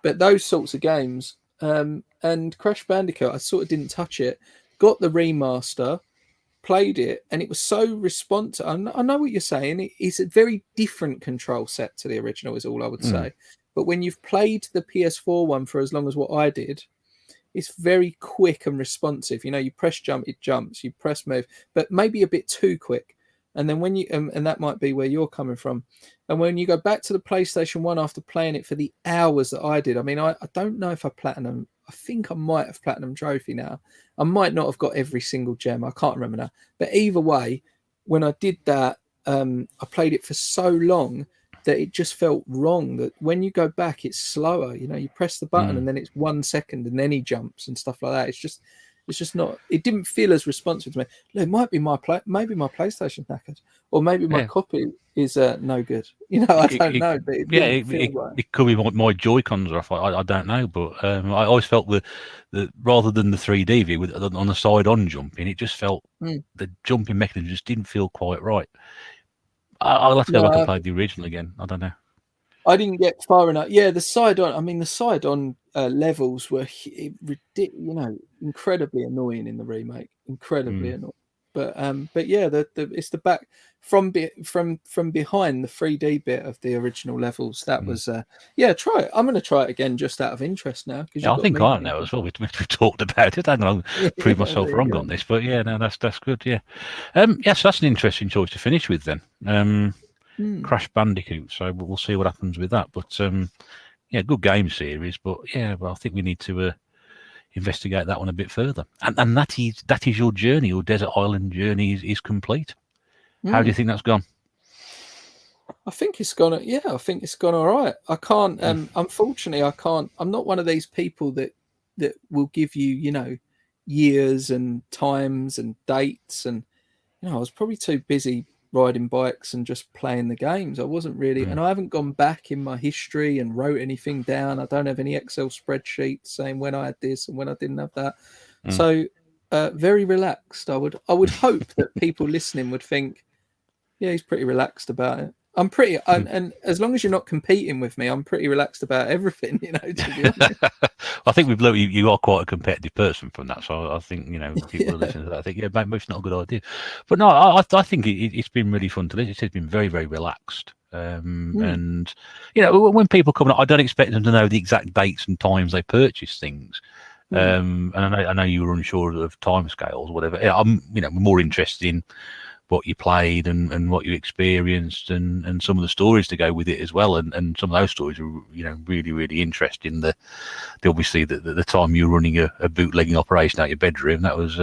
But those sorts of games and Crash Bandicoot, I sort of didn't touch it. Got the remaster, played it, and it was so responsive. I know what you're saying. It's a very different control set to the original, is all I would say. But when you've played the PS4 one for as long as what I did, it's very quick and responsive. You press jump, it jumps. You press move, but maybe a bit too quick. And then when you and that might be where you're coming from. And when you go back to the PlayStation 1 after playing it for the hours that I did, I mean, I don't know if I platinum. I think I might have platinum trophy now. I might not have got every single gem. I can't remember now. But either way, when I did that, I played it for so long that it just felt wrong. That when you go back, it's slower. You press the button and then it's 1 second and then he jumps and stuff like that. It's just not. It didn't feel as responsive to me. It might be maybe my PlayStation knackered, or maybe my copy is no good. I don't know. But it could be my Joy-Cons are off. I don't know, but I always felt the rather than the 3D view on the side-on jumping, it just felt the jumping mechanism just didn't feel quite right. I'll have to go back and play the original again. I don't know. I didn't get far enough. Yeah, the side-on levels were incredibly annoying in the remake. Incredibly annoying. But yeah, it's the back from behind the 3D bit of the original levels. That was try it. I'm going to try it again just out of interest now. I think I know as well. We talked about it. I don't know, prove myself wrong on this, but yeah, no, that's good. Yeah, yes, that's an interesting choice to finish with then. Crash Bandicoot. So we'll see what happens with that. But yeah, good game series. But yeah, well, I think we need to investigate that one a bit further. And that is your journey. Your desert island journey is complete. How do you think that's gone? I think it's gone. Yeah, I think it's gone all right. I can't. Unfortunately, I can't. I'm not one of these people that will give you, years and times and dates. And I was probably too busy riding bikes and just playing the games. I wasn't really, and I haven't gone back in my history and wrote anything down. I don't have any Excel spreadsheets saying when I had this and when I didn't have that. So very relaxed. I would hope that people listening would think, yeah, he's pretty relaxed about it. I'm pretty, and as long as you're not competing with me, I'm pretty relaxed about everything, to be honest. I think we've learned you are quite a competitive person from that. So I think, people listening to that, I think, yeah, maybe it's not a good idea. But no, I think it's been really fun to listen. It's been very, very relaxed. And, when people come, I don't expect them to know the exact dates and times they purchase things. And I know you were unsure of timescales, whatever. I'm, more interested in what you played and what you experienced and some of the stories to go with it as well, and some of those stories are really, really interesting. Obviously the time you were running a bootlegging operation out your bedroom, that was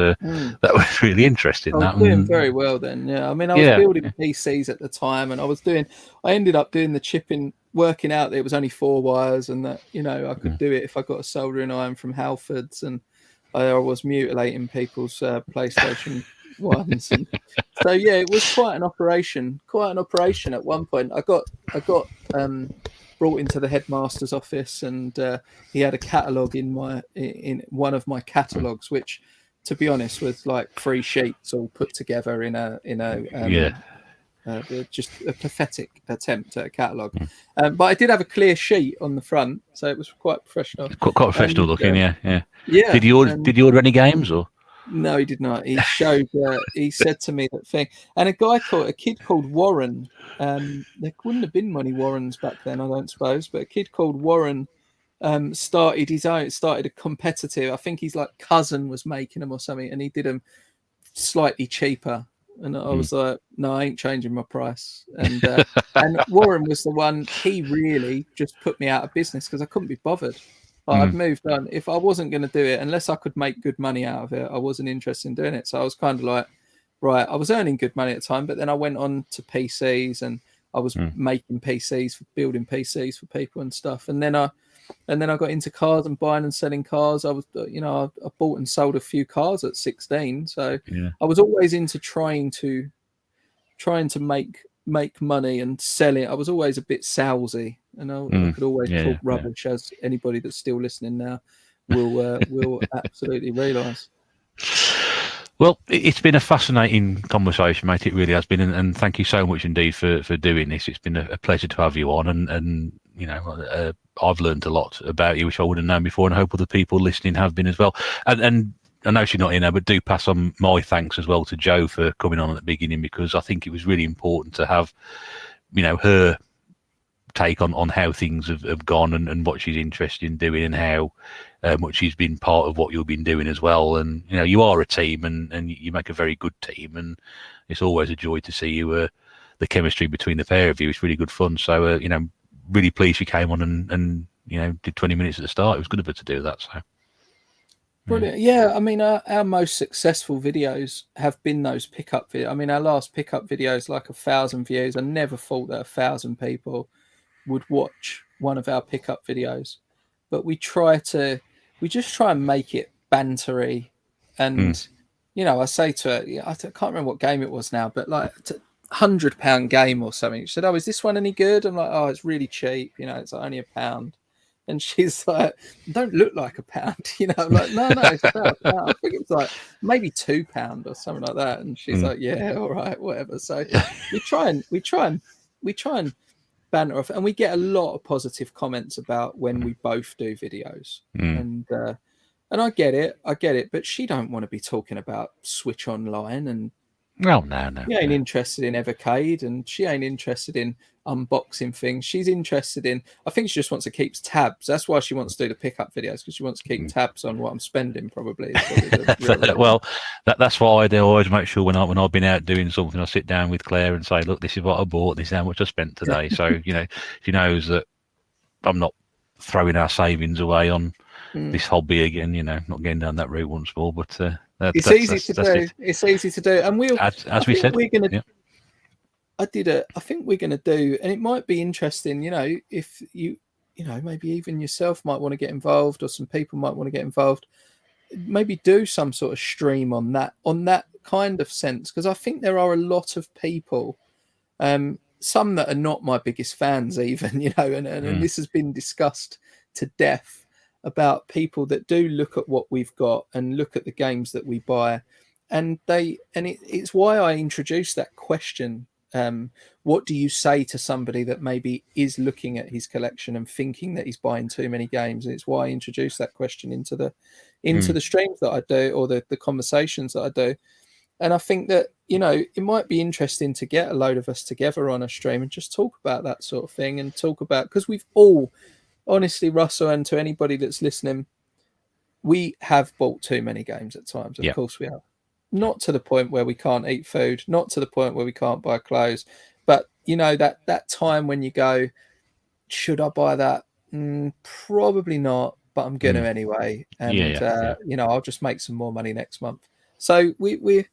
really interesting. I was doing very well then. Yeah, I mean, I was building PCs at the time, and I ended up doing the chipping, working out that it was only 4 wires, and that I could do it if I got a soldering iron from Halfords, and I was mutilating people's PlayStation ones. And so yeah, it was quite an operation at one point. I got brought into the headmaster's office, and he had a catalogue in one of my catalogues, which, to be honest, was like 3 sheets all put together in a just a pathetic attempt at a catalogue. But I did have a clear sheet on the front, so it was quite professional. Quite professional looking, yeah. Did you order any games or? No, he did not. He showed. He said to me that thing, and a kid called Warren. There wouldn't have been many Warrens back then, I don't suppose, but a kid called Warren started a competitive. I think his cousin was making them or something, and he did them slightly cheaper. And I was like, no, I ain't changing my price. And and Warren was the one. He really just put me out of business because I couldn't be bothered. I'd moved on. If I wasn't going to do it, unless I could make good money out of it, I wasn't interested in doing it. So I was kind of like, right, I was earning good money at the time, but then I went on to PCs, and I was making PCs, building PCs for people and stuff. And then I got into cars and buying and selling cars. I was, I bought and sold a few cars at 16. So I was always into trying to make money and sell it. I was always a bit salesy, and I could always talk rubbish, as anybody that's still listening now will absolutely realise. Well, it's been a fascinating conversation, mate. It really has been, and thank you so much indeed for doing this. It's been a pleasure to have you on, and I've learned a lot about you, which I wouldn't have known before, and I hope other people listening have been as well. And I know she's not in there, but do pass on my thanks as well to Jo for coming on at the beginning, because I think it was really important to have, her take on how things have gone and what she's interested in doing, and how much she's been part of what you've been doing as well. And, you are a team, and you make a very good team, and it's always a joy to see you, the chemistry between the pair of you. It's really good fun. So, really pleased you came on and did 20 minutes at the start. It was good of her to do that. So. Brilliant. Yeah, I mean, our most successful videos have been those pickup videos. I mean, our last pickup video is like 1,000 views. I never thought that 1,000 people would watch one of our pickup videos, but we just try and make it bantery. And, I say to her, I can't remember what game it was now, but like £100 game or something. She said, "Oh, is this one any good?" I'm like, "Oh, it's really cheap. It's only £1." And she's like, "Don't look like £1." I'm like, no, it's about £1. I think it's like maybe £2 or something like that. And she's like, "Yeah, all right, whatever." So we try and banter off, and we get a lot of positive comments about when we both do videos, and I get it, but she don't want to be talking about Switch Online, and no. She ain't interested in Evercade, and she ain't interested in unboxing things. She's interested in, I think she just wants to keep tabs. That's why she wants to do the pickup videos, because she wants to keep tabs on what I'm spending, probably. Well, that's what I do. I always make sure when I've been out doing something, I sit down with Claire and say, look, this is what I bought, this is how much I spent today. So, she knows that I'm not throwing our savings away on this hobby again, not getting down that route once more, but it's easy to do. It's easy to do, and we'll, as we said, we're gonna. Yeah. I think we're going to do, and it might be interesting, if you maybe even yourself might want to get involved, or some people might want to get involved, maybe do some sort of stream on that kind of sense, because I think there are a lot of people, some that are not my biggest fans even, and this has been discussed to death about people that do look at what we've got and look at the games that we buy, and it's why I introduced that question. What do you say to somebody that maybe is looking at his collection and thinking that he's buying too many games? And it's why I introduced that question into the streams that I do, or the conversations that I do. And I think that, it might be interesting to get a load of us together on a stream and just talk about that sort of thing, and talk about, because we've all, honestly, Russell, and to anybody that's listening, we have bought too many games at times. Of course we have. Not to the point where we can't eat food, not to the point where we can't buy clothes, but that time when you go, should I buy that? Probably not, but I'm gonna anyway, and I'll just make some more money next month. So we've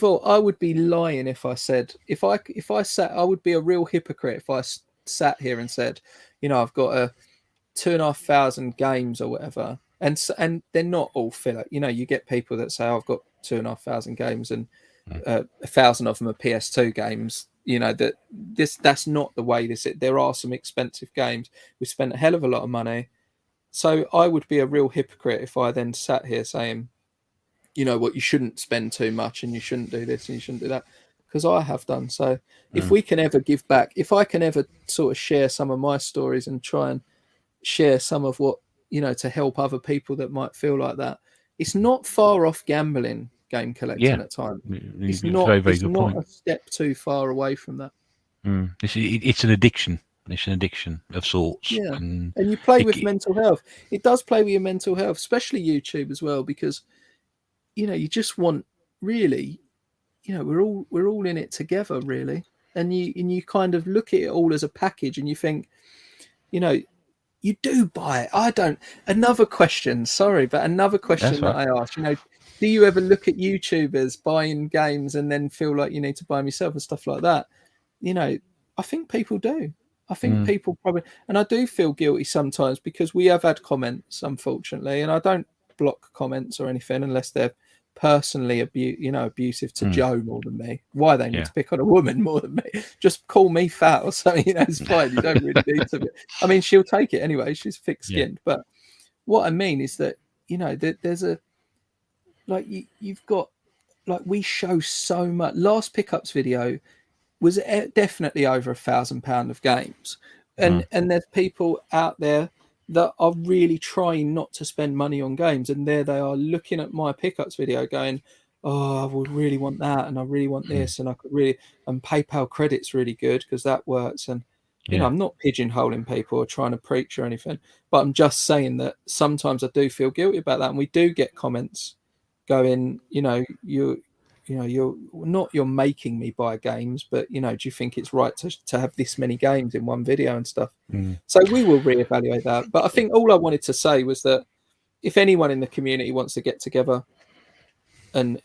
all. I would be lying if I said, if I sat, I would be a real hypocrite if I sat here and said, I've got a 2,500 games or whatever, and they're not all filler. You get people that say, I've got 2,500 games, and 1,000 of them are PS2 games. That's not the way this is. There are some expensive games. We spent a hell of a lot of money. So I would be a real hypocrite if I then sat here saying, what, you shouldn't spend too much, and you shouldn't do this, and you shouldn't do that, because I have done. So if we can ever give back, if I can ever sort of share some of my stories and try and share some of what, to help other people that might feel like that, it's not far off gambling, game collecting at times. It's not, very, very good point. A step too far away from that. It's an addiction. It's an addiction of sorts. Yeah, and you play with mental health. It does play with your mental health, especially YouTube as well, because you just want, really, we're all in it together, really, and you kind of look at it all as a package, and you think, you do buy it. I don't. Another question, sorry, but another question that I asked, do you ever look at YouTubers buying games and then feel like you need to buy them yourself and stuff like that? I think people do. I think people probably, and I do feel guilty sometimes, because we have had comments, unfortunately, and I don't block comments or anything unless they're personally abusive to Joe more than me. Why they need to pick on a woman more than me? Just call me fat or something, it's fine. You don't really need to. I mean, she'll take it anyway. She's thick-skinned. But what I mean is that there's a, like, you've got, like, we show so much. Last pickups video was definitely over £1,000 of games, and there's people out there that are really trying not to spend money on games, and there they are looking at my pickups video going, I would really want that, and I really want this, and I could really, and PayPal credit's really good because that works. And I'm not pigeonholing people or trying to preach or anything, but I'm just saying that sometimes I do feel guilty about that, and we do get comments going, you're making me buy games, but do you think it's right to have this many games in one video and stuff? So we will reevaluate that. But I think all I wanted to say was that if anyone in the community wants to get together and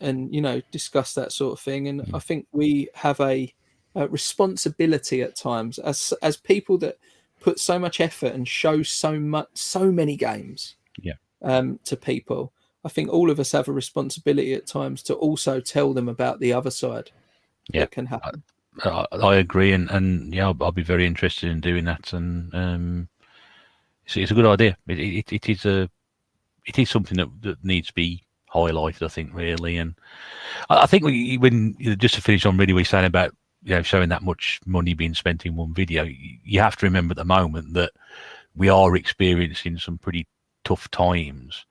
discuss that sort of thing, and I think we have a responsibility at times as people that put so much effort and show so many games to people. I think all of us have a responsibility at times to also tell them about the other side that can happen. I agree, and I'll be very interested in doing that, and it's a good idea. It is something that needs to be highlighted, I think, really. And I think when just to finish on, really, we're saying about showing that much money being spent in one video, you have to remember at the moment that we are experiencing some pretty tough times.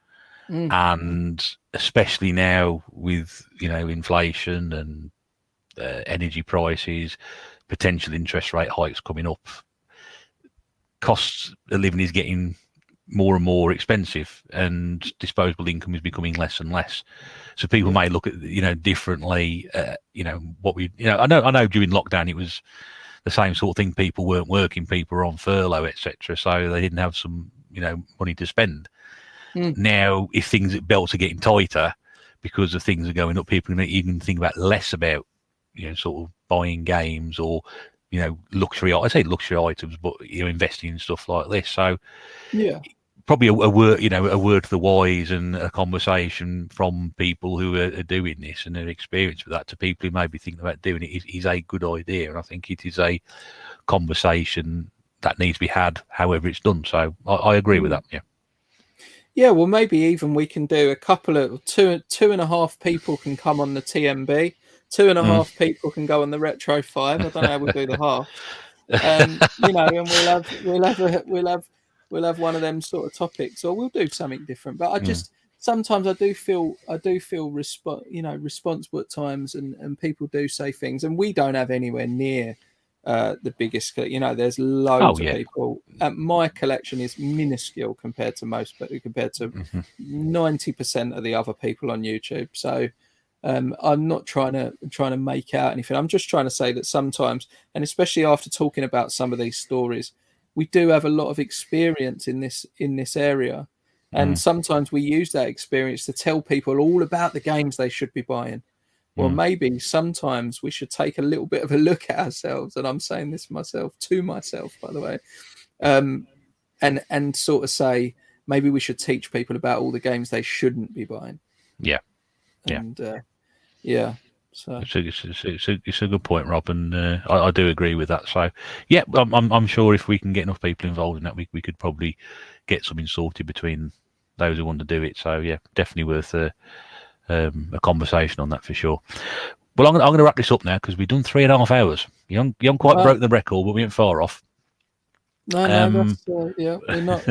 And especially now with, inflation and energy prices, potential interest rate hikes coming up, costs of living is getting more and more expensive, and disposable income is becoming less and less. So people may look at, differently, what we, I know during lockdown it was the same sort of thing. People weren't working, people were on furlough, etc. So they didn't have some, money to spend. Now, if belts are getting tighter because of things are going up, people are even think about less about, sort of buying games or, luxury. I say luxury items, but investing in stuff like this. So, probably a word, a word to the wise and a conversation from people who are doing this and their experience with that to people who may be thinking about doing it is a good idea. And I think it is a conversation that needs to be had, however it's done. So I agree with that. Yeah. Yeah, well, maybe even we can do a couple of two and a half people can come on the TMB, 2.5 people can go on the Retro 5. I don't know how we'll do the half. And we'll have one of them sort of topics, or we'll do something different. But I just sometimes I do feel responsible at times, and people do say things, and we don't have anywhere near the biggest. There's loads of people. My collection is minuscule compared to 90% of the other people on YouTube. So I'm not trying to make out anything. I'm just trying to say that sometimes, and especially after talking about some of these stories, we do have a lot of experience in this area, and sometimes we use that experience to tell people all about the games they should be buying. Well, maybe sometimes we should take a little bit of a look at ourselves, and I'm saying this to myself, by the way, and sort of say maybe we should teach people about all the games they shouldn't be buying. Yeah, and so it's a good point, Rob, and I do agree with that. So yeah, I'm sure if we can get enough people involved in that, we could probably get something sorted between those who want to do it. So yeah, definitely worth a conversation on that for sure. Well, I'm going to wrap this up now because we've done 3.5 hours. You haven't quite broke the record, but we ain't far off. No, that's we're not.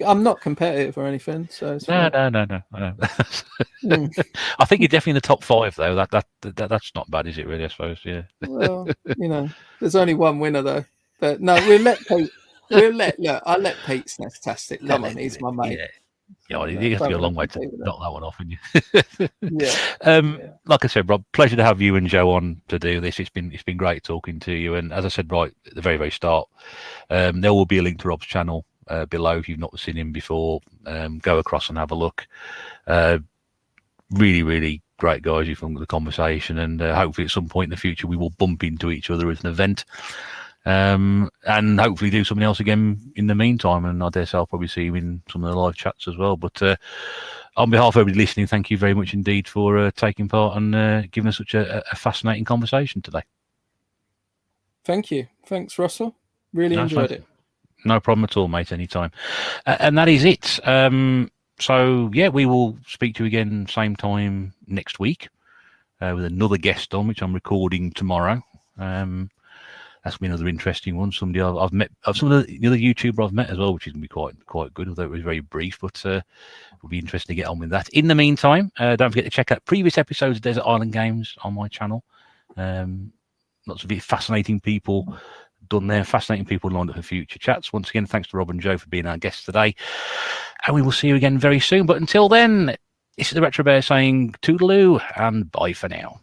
I'm not competitive or anything. So it's no. I think you're definitely in the top 5 though. That's not bad, is it? Really, I suppose. Yeah. Well, there's only one winner though. But no, we'll let Pete. I let Pete Snestastic. Come on, he's my mate. Yeah, you have to go a long way to knock that one off, haven't you? Like I said, Rob, pleasure to have you and Joe on to do this. It's been great talking to you. And as I said right at the very, very start, there will be a link to Rob's channel below if you've not seen him before. Go across and have a look. Really, really great guys. You've the conversation, and hopefully at some point in the future we will bump into each other at an event. And hopefully do something else again in the meantime, and I dare say I'll probably see you in some of the live chats as well. But on behalf of everybody listening, thank you very much indeed for taking part and giving us such a fascinating conversation today. Thank you. Thanks, Russell. Really enjoyed it. No problem at all, mate, anytime. And that is it. So yeah, we will speak to you again same time next week with another guest on, which I'm recording tomorrow. That's been another interesting one. Somebody I've met, some of the other YouTuber I've met as well, which is going to be quite good, although it was very brief, but it'll be interesting to get on with that. In the meantime, don't forget to check out previous episodes of Desert Island Games on my channel. Lots of fascinating people done there, fascinating people lined up for future chats. Once again, thanks to Rob and Joe for being our guests today, and we will see you again very soon. But until then, this is the Retro Bear saying toodaloo and bye for now.